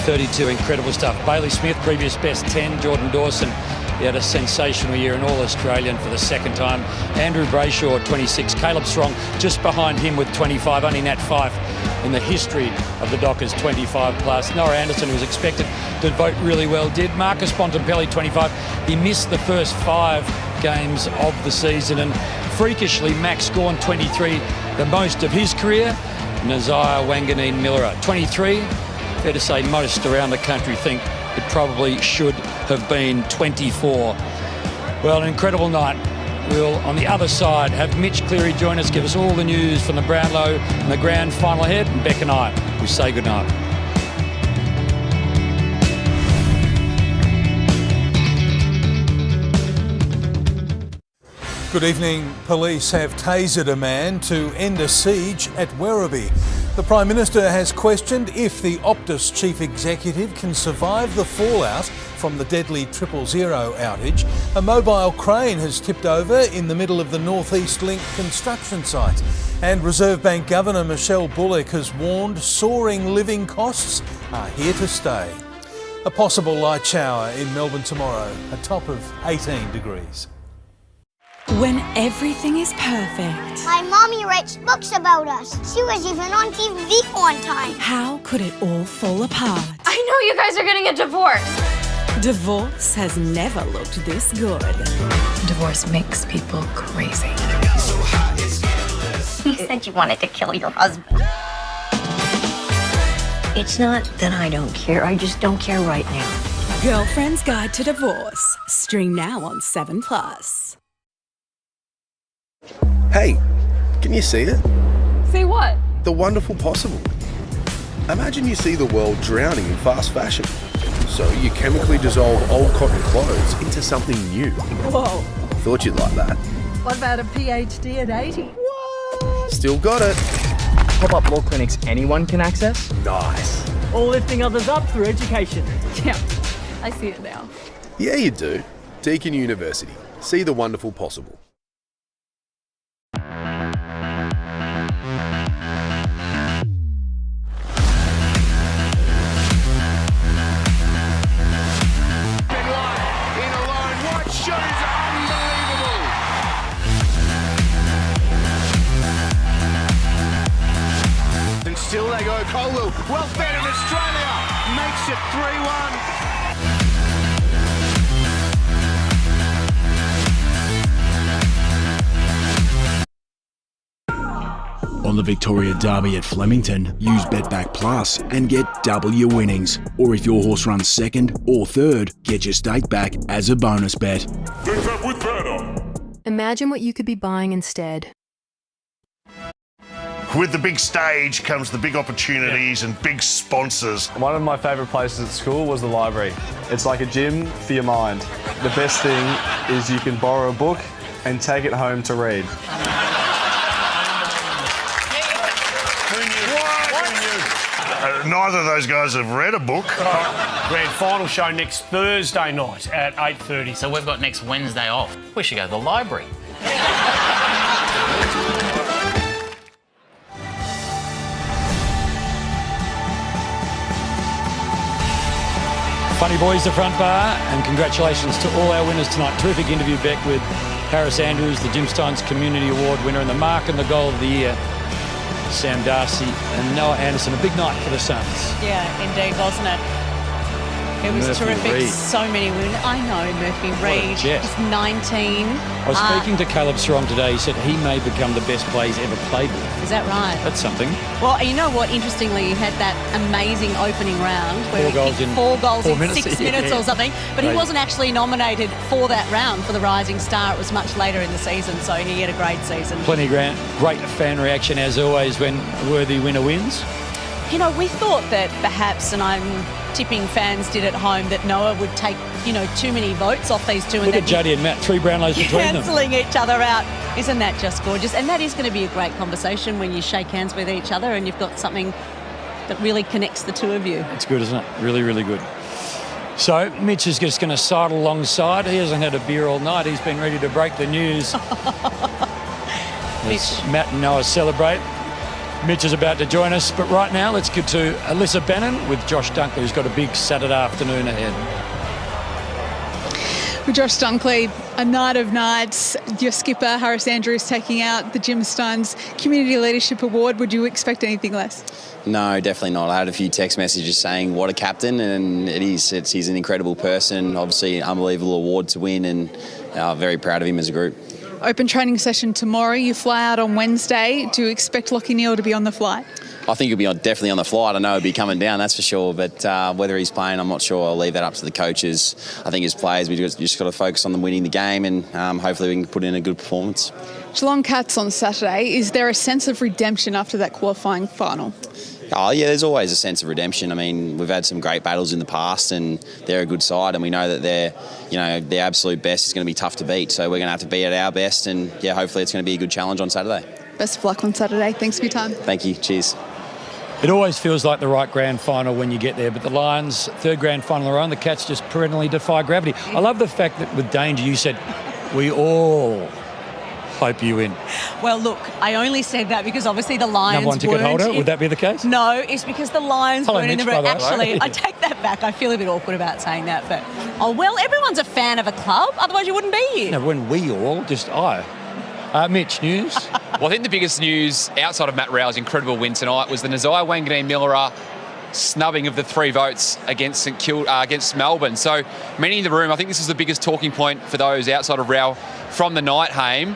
32. Incredible stuff. Bailey Smith, previous best 10. Jordan Dawson, he had a sensational year, an All-Australian for the second time. Andrew Brayshaw, 26. Caleb Strong just behind him with 25. Only Nat Fyfe in the history of the Dockers, 25 plus. Noah Anderson, who was expected to vote really well, did. Marcus Bontempelli, 25. He missed the first 5 games of the season. And freakishly, Max Gawn, 23, the most of his career. Nazire Wanganeen-Miller, 23. Fair to say most around the country think it probably should have been 24. Well, an incredible night. We'll, on the other side, have Mitch Cleary join us, give us all the news from the Brownlow and the grand final ahead. And Beck and I, we say goodnight. Good evening. Police have tasered a man to end a siege at Werribee. The Prime Minister has questioned if the Optus chief executive can survive the fallout from the deadly 000 outage. A mobile crane has tipped over in the middle of the North East Link construction site. And Reserve Bank Governor Michelle Bullock has warned soaring living costs are here to stay. A possible light shower in Melbourne tomorrow, a top of 18 degrees. When everything is perfect, My mommy writes books about us. She was even on TV one time. how could it all fall apart? I know you guys are getting a divorce. Divorce has never looked this good. Divorce makes people crazy. You said you wanted to kill your husband. It's not that I don't care, I just don't care right now. Girlfriend's Guide to Divorce. Stream now on 7+. Hey, can you see it? See what? The wonderful possible. Imagine you see the world drowning in fast fashion. So you chemically dissolve old cotton clothes into something new. Whoa. Thought you'd like that. What about a PhD at 80? Still got it. Pop-up law clinics anyone can access? Nice. Or lifting others up through education. Yeah, I see it now. Yeah, you do. Deakin University. See the wonderful possible. And still they go. Colwell, well fed in Australia, makes it 3-1. On the Victoria Derby at Flemington, use BetBack Plus and get double your winnings. Or if your horse runs second or third, get your stake back as a bonus bet. Imagine what you could be buying instead. With the big stage comes the big opportunities and big sponsors. One of my favourite places at school was the library. It's like a gym for your mind. The best thing is you can borrow a book and take it home to read. Neither of those guys have read a book. Grand final show next Thursday night at 8:30. So we've got next Wednesday off. We should go to the library. Funny boys, the front bar, and congratulations to all our winners tonight. Terrific interview, Beck, with Harris Andrews, the Jim Steins Community Award winner, and the mark and the goal of the year, Sam Darcy and Noah Anderson. A big night for the Suns. Yeah, indeed, wasn't it? It was Murphy terrific. Reid. So many women. I know Murphy Reid. jet. He's 19. I was speaking to Caleb Strong today. He said he may become the best player he's ever played with. Is that right? That's something. Well, you know what? Interestingly, he had that amazing opening round where Four he goals kicked in 4 goals 4 in minutes. 6 minutes or something. But he Right. wasn't actually nominated for that round for the Rising Star. It was much later in the season, so he had a great season. Plenty of great fan reaction, as always, when a worthy winner wins. You know, we thought that perhaps, and I'm tipping fans did at home, that Noah would take, too many votes off these two. Look and at Juddy and Matt, 3 Brownlows between them. cancelling each other out. Isn't that just gorgeous? And that is going to be a great conversation when you shake hands with each other and you've got something that really connects the two of you. It's good, isn't it? Really, really good. So Mitch is just going to sidle alongside. He hasn't had a beer all night. He's been ready to break the news. As Matt and Noah celebrate. Mitch is about to join us, but right now let's get to Alyssa Bannon with Josh Dunkley, who's got a big Saturday afternoon ahead. With Josh Dunkley, a night of nights, your skipper, Harris Andrews, taking out the Jim Steins Community Leadership Award. Would you expect anything less? No, definitely not. I had a few text messages saying what a captain, and he's an incredible person, obviously an unbelievable award to win, and very proud of him as a group. Open training session tomorrow. You fly out on Wednesday. Do you expect Lachie Neale to be on the flight? I think he'll be definitely on the flight. I know he'll be coming down, that's for sure. But whether he's playing, I'm not sure. I'll leave that up to the coaches. I think as players, we've just got to focus on them winning the game, and hopefully we can put in a good performance. Geelong Cats on Saturday. Is there a sense of redemption after that qualifying final? Oh yeah, there's always a sense of redemption. I mean, we've had some great battles in the past, and they're a good side, and we know that their absolute best is going to be tough to beat. So we're going to have to be at our best, and yeah, hopefully it's going to be a good challenge on Saturday. Best of luck on Saturday. Thanks for your time. Thank you. Cheers. It always feels like the right grand final when you get there, but the Lions, third grand final of their own, the Cats just perennially defy gravity. I love the fact that with Danger, you said, we all hope you win. Well, look, I only said that because obviously the Lions Number one ticket holder, would that be the case? No, it's because the Lions weren't in the room. Actually, way. I take that back. I feel a bit awkward about saying that, but everyone's a fan of a club, otherwise you wouldn't be here. No, when we all, just I. Mitch, news? Well, I think the biggest news outside of Matt Rowe's incredible win tonight was the Nazai Wanganeen-Millera snubbing of the 3 votes against against Melbourne. So many in the room, I think this is the biggest talking point for those outside of Rowe from the night, Haim.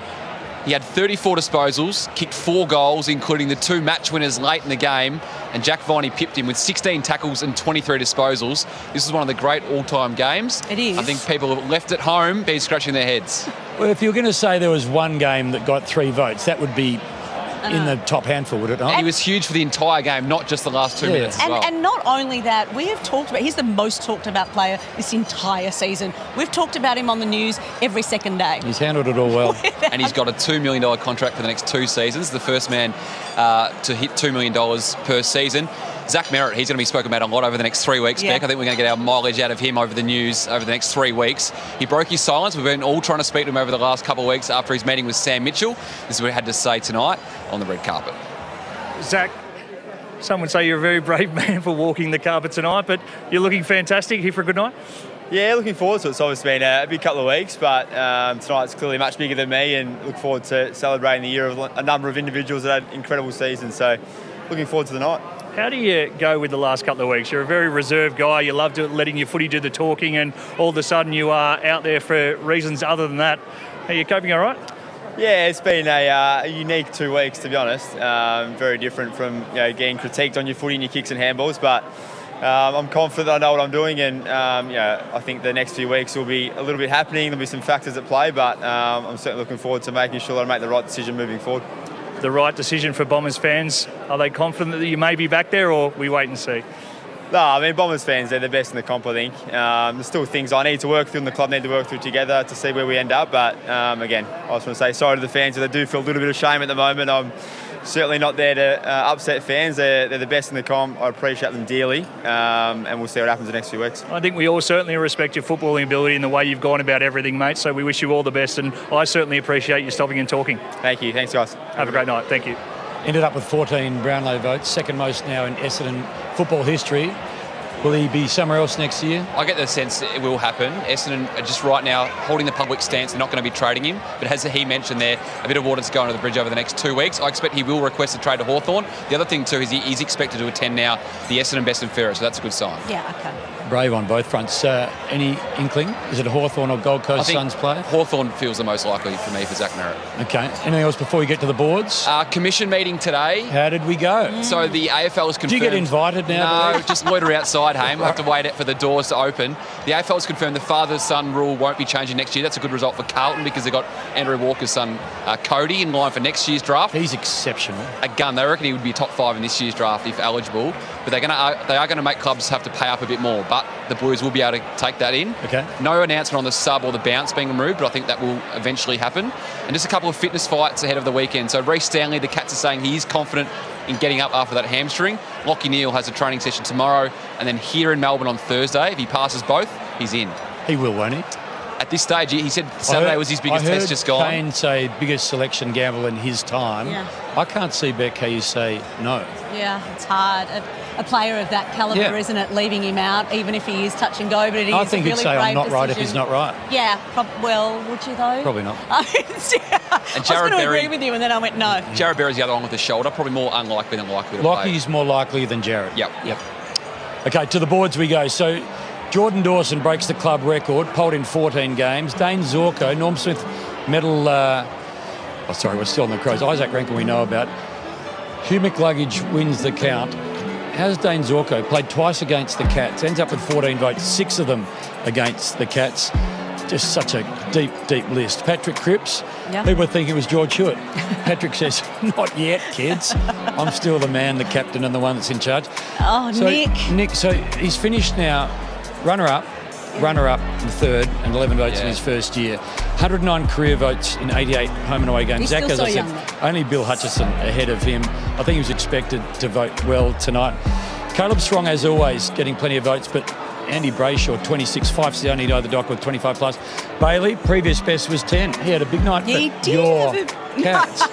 He had 34 disposals, kicked 4 goals, including the 2 match winners late in the game, and Jack Viney pipped him with 16 tackles and 23 disposals. This is one of the great all-time games. It is. I think people left at home be scratching their heads. Well, if you were going to say there was one game that got 3 votes, that would be in the top handful, would it not? He was huge for the entire game, not just the last 2 minutes as well. And not only that, we have talked about, he's the most talked about player this entire season. We've talked about him on the news every second day. He's handled it all well. And he's got a $2 million contract for the next 2 seasons, the first man to hit $2 million per season. Zach Merritt, he's going to be spoken about a lot over the next 3 weeks, Yeah. Beck. I think we're going to get our mileage out of him over the news over the next 3 weeks. He broke his silence. We've been all trying to speak to him over the last couple of weeks after his meeting with Sam Mitchell. This is what he had to say tonight on the red carpet. Zach, some would say you're a very brave man for walking the carpet tonight, but you're looking fantastic. Here for a good night? Yeah, looking forward to it. It's obviously been a big couple of weeks, but tonight's clearly much bigger than me, and look forward to celebrating the year of a number of individuals that had incredible seasons. So looking forward to the night. How do you go with the last couple of weeks? You're a very reserved guy. You love letting your footy do the talking, and all of a sudden you are out there for reasons other than that. Are you coping all right? Yeah, it's been a unique 2 weeks, to be honest. Very different from getting critiqued on your footy and your kicks and handballs, but I'm confident that I know what I'm doing, and I think the next few weeks will be a little bit happening. There'll be some factors at play, but I'm certainly looking forward to making sure that I make the right decision moving forward. The right decision for Bombers fans? Are they confident that you may be back there, or we wait and see? No, I mean, Bombers fans, they're the best in the comp, I think. There's still things I need to work through and the club need to work through together to see where we end up. But again, I just want to say sorry to the fans if they do feel a little bit of shame at the moment. I'm certainly not there to upset fans. They're the best in the comp. I appreciate them dearly, and we'll see what happens the next few weeks. I think we all certainly respect your footballing ability and the way you've gone about everything, mate. So we wish you all the best, and I certainly appreciate you stopping and talking. Thank you. Thanks, guys. Have a great night. Thank you. Ended up with 14 Brownlow votes, second most now in Essendon football history. Will he be somewhere else next year? I get the sense it will happen. Essendon are just right now holding the public stance. They're not going to be trading him. But as he mentioned there, a bit of water's going under the bridge over the next 2 weeks. I expect he will request a trade to Hawthorn. The other thing too is he's expected to attend now the Essendon Best and Fairest, so that's a good sign. Yeah, okay. Brave on both fronts. Any inkling? Is it a Hawthorn or Gold Coast Suns player? Hawthorn feels the most likely for me for Zach Merritt. Okay. Anything else before we get to the boards? Commission meeting today. How did we go? So the AFL has confirmed... Did you get invited now? No, just loiter outside, Haim. We'll have to wait for the doors to open. The AFL has confirmed the father-son rule won't be changing next year. That's a good result for Carlton because they've got Andrew Walker's son, Cody, in line for next year's draft. He's exceptional. A gun. They reckon he would be top 5 in this year's draft if eligible. But they are going to make clubs have to pay up a bit more. But the Blues will be able to take that in. Okay. No announcement on the sub or the bounce being removed, but I think that will eventually happen. And just a couple of fitness fights ahead of the weekend. So Reece Stanley, the Cats are saying he is confident in getting up after that hamstring. Lachie Neale has a training session tomorrow, and then here in Melbourne on Thursday. If he passes both, he's in. He will, won't he? At this stage, he said Saturday was his biggest test just gone. I heard Kane say biggest selection gamble in his time. Yeah. I can't see, Beck, how you say no. Yeah, it's hard. A player of that calibre, isn't it, leaving him out, even if he is touch and go, but it is I think a he'd really say I'm not brave right if decision. he's not right. Yeah, well, would you though? Probably not. And I was going to agree with you, and then I went no. Jared Berry's the other one with the shoulder, probably more unlikely than likely to play. Lockie's more likely than Jared. Yep. Okay, to the boards we go. So Jordan Dawson breaks the club record, polled in 14 games. Dane Zorko, Norm Smith medal... we're still on the Crows. Isaac Rankin we know about. Hugh McLuggage wins the count. How's Dane Zorko? Played twice against the Cats. Ends up with 14 votes, 6 of them against the Cats. Just such a deep, deep list. Patrick Cripps, people were thinking it was George Hewitt. Patrick says, not yet, kids. I'm still the man, the captain, and the one that's in charge. Oh, so, Nick. So he's finished now runner-up in third, and 11 votes in his first year. 109 career votes in 88 home and away games. He's Zach, still as so I said, young, only Bill Hutchison ahead of him. I think he was expected to vote well tonight. Caleb Strong, as always, getting plenty of votes, but Andy Brayshaw, 26, 5's the only guy the dock with 25 plus. Bailey, previous best was 10. He had a big night for your Cats.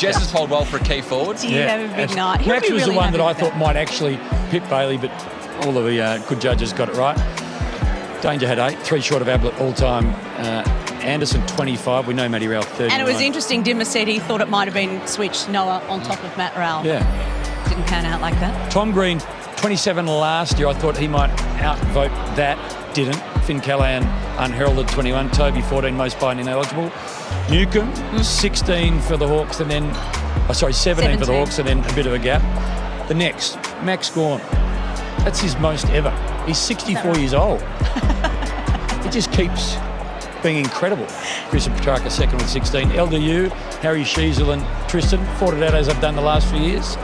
Jess has told well for a key forward. Did have a big night. He'll Max be was really the one happy that I with thought might actually pip Bailey, but all of the good judges got it right. Danger had 8, 3 short of Ablett all-time. Anderson, 25. We know Matty Rowell, 30. And it was interesting, Dimmer said he thought it might have been switched Noah on top of Matt Rowell. Yeah. Didn't pan out like that. Tom Green, 27 last year. I thought he might outvote that. Didn't. Finn Callahan, unheralded, 21. Toby, 14, most by and ineligible. Newcomb, 16 for the Hawks, and then... 17 for the Hawks, and then a bit of a gap. The next, Max Gawn. That's his most ever. He's 64 years old. It just keeps being incredible. Chris Petrarca, second with 16. LDU, Harry Sheasel and Tristan fought it out as I've done the last few years.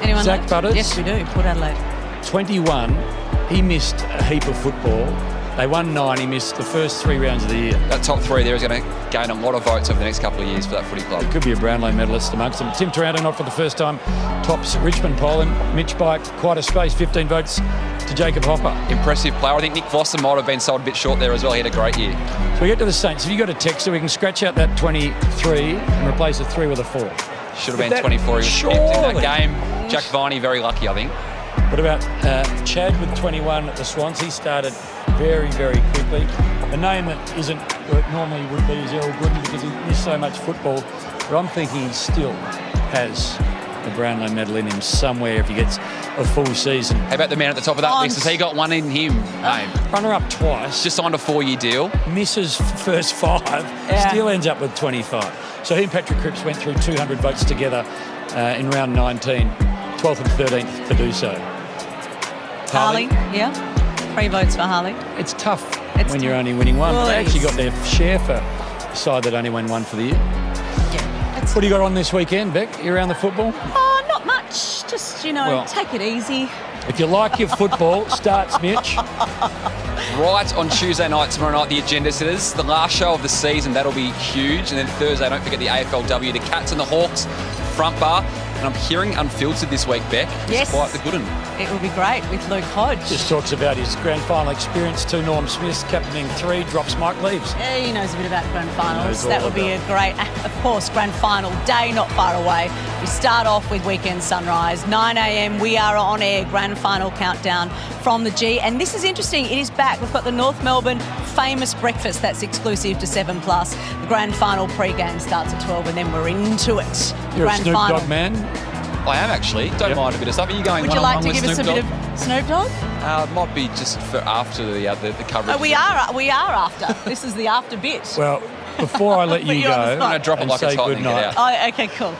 Anyone Zach left? Butters. Yes, we do. Port Adelaide. 21. He missed a heap of football. They won 9. He missed the first 3 rounds of the year. That top 3 there is going to gain a lot of votes over the next couple of years for that footy club. It could be a Brownlow medalist amongst them. Tim Taranto, not for the first time, tops Richmond poll, and Mitch Bike, quite a space, 15 votes to Jacob Hopper. Impressive player. I think Nick Vosser might have been sold a bit short there as well. He had a great year. So we get to the Saints. Have you got a text so we can scratch out that 23 and replace a 3 with a 4? Should have been 24. He was skipped in that game. Jack Viney, very lucky, I think. What about Chad with 21 at the Swans? He started very, very quickly. The name that isn't what it normally would be is Errol Gooden because he missed so much football. But I'm thinking he still has the Brownlow medal in him somewhere if he gets a full season. How about the man at the top of that list? Has he got one in him? Runner-up twice. Just signed a 4-year deal. Misses first 5. Still ends up with 25. So he and Patrick Cripps went through 200 votes together in round 19. 12th and 13th to do so. Harley, yeah. 3 votes for Harley. It's tough when you're only winning one. Well, they actually got their share for a side that only won 1 for the year. Yeah. What do you got on this weekend, Beck? You around the football? Oh, not much. Just, take it easy. If you like your football, starts Mitch. Right on Tuesday night, tomorrow night, the agenda sitters. The last show of the season, that'll be huge. And then Thursday, don't forget the AFLW, the Cats and the Hawks, front bar. And I'm hearing Unfiltered this week, Beck. It's quite the good one. It will be great with Luke Hodge. Just talks about his grand final experience. 2 Norm Smiths, captaining 3, drops Mike Leaves. Yeah, he knows a bit about grand finals. That will be a great, of course, grand final day not far away. We start off with weekend sunrise. 9 a.m, we are on air, grand final countdown from the G. And this is interesting, it is back. We've got the North Melbourne famous breakfast that's exclusive to 7 Plus. The grand final pre-game starts at 12 and then we're into it. You're grand a Snoop final. Dogg man? I am actually. Don't mind a bit of stuff. Are you going Would you like to with give us a bit Dogg? of Snoop Dogg? It might be just for after the coverage. Oh, we are after. This is the after bit. Well, before I let you go, I'm going to drop it like it's hot and get out. Oh, okay, cool.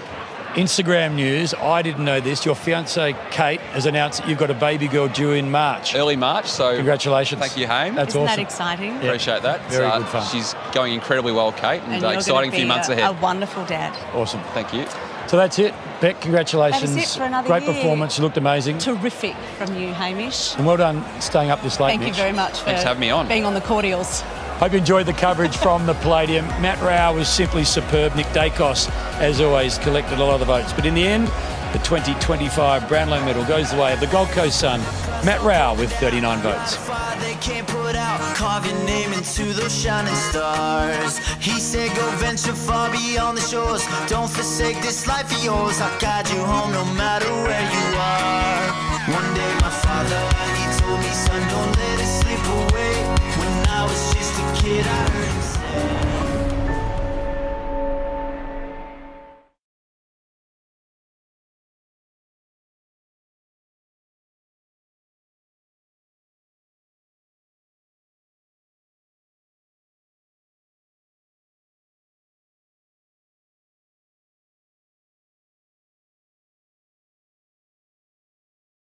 Instagram news, I didn't know this. Your fiancée, Kate, has announced that you've got a baby girl due in March. Early March, so... Congratulations. Thank you, Haim. That's Isn't awesome. that exciting? Yeah. Appreciate that. Very good fun. She's going incredibly well, Kate, and you're exciting gonna few months be ahead. A wonderful dad. Awesome. Thank you. So that's it. Beck, congratulations. That is it for another Great year. performance. You looked amazing. Terrific from you, Hamish. And well done staying up this late, Thank Mitch. you very much for Thanks for having me on. being on the cordials. Hope you enjoyed the coverage from the Palladium. Matt Rowell was simply superb. Nick Dacos, as always, collected a lot of the votes. But in the end, the 2025 Brownlow medal goes the way of the Gold Coast Sun, Matt Rowell, with 39 votes. They can't put out, carve your name into those shining stars. He said go venture far beyond the shores. Don't forsake this life of yours. I'll guide you home no matter where you are.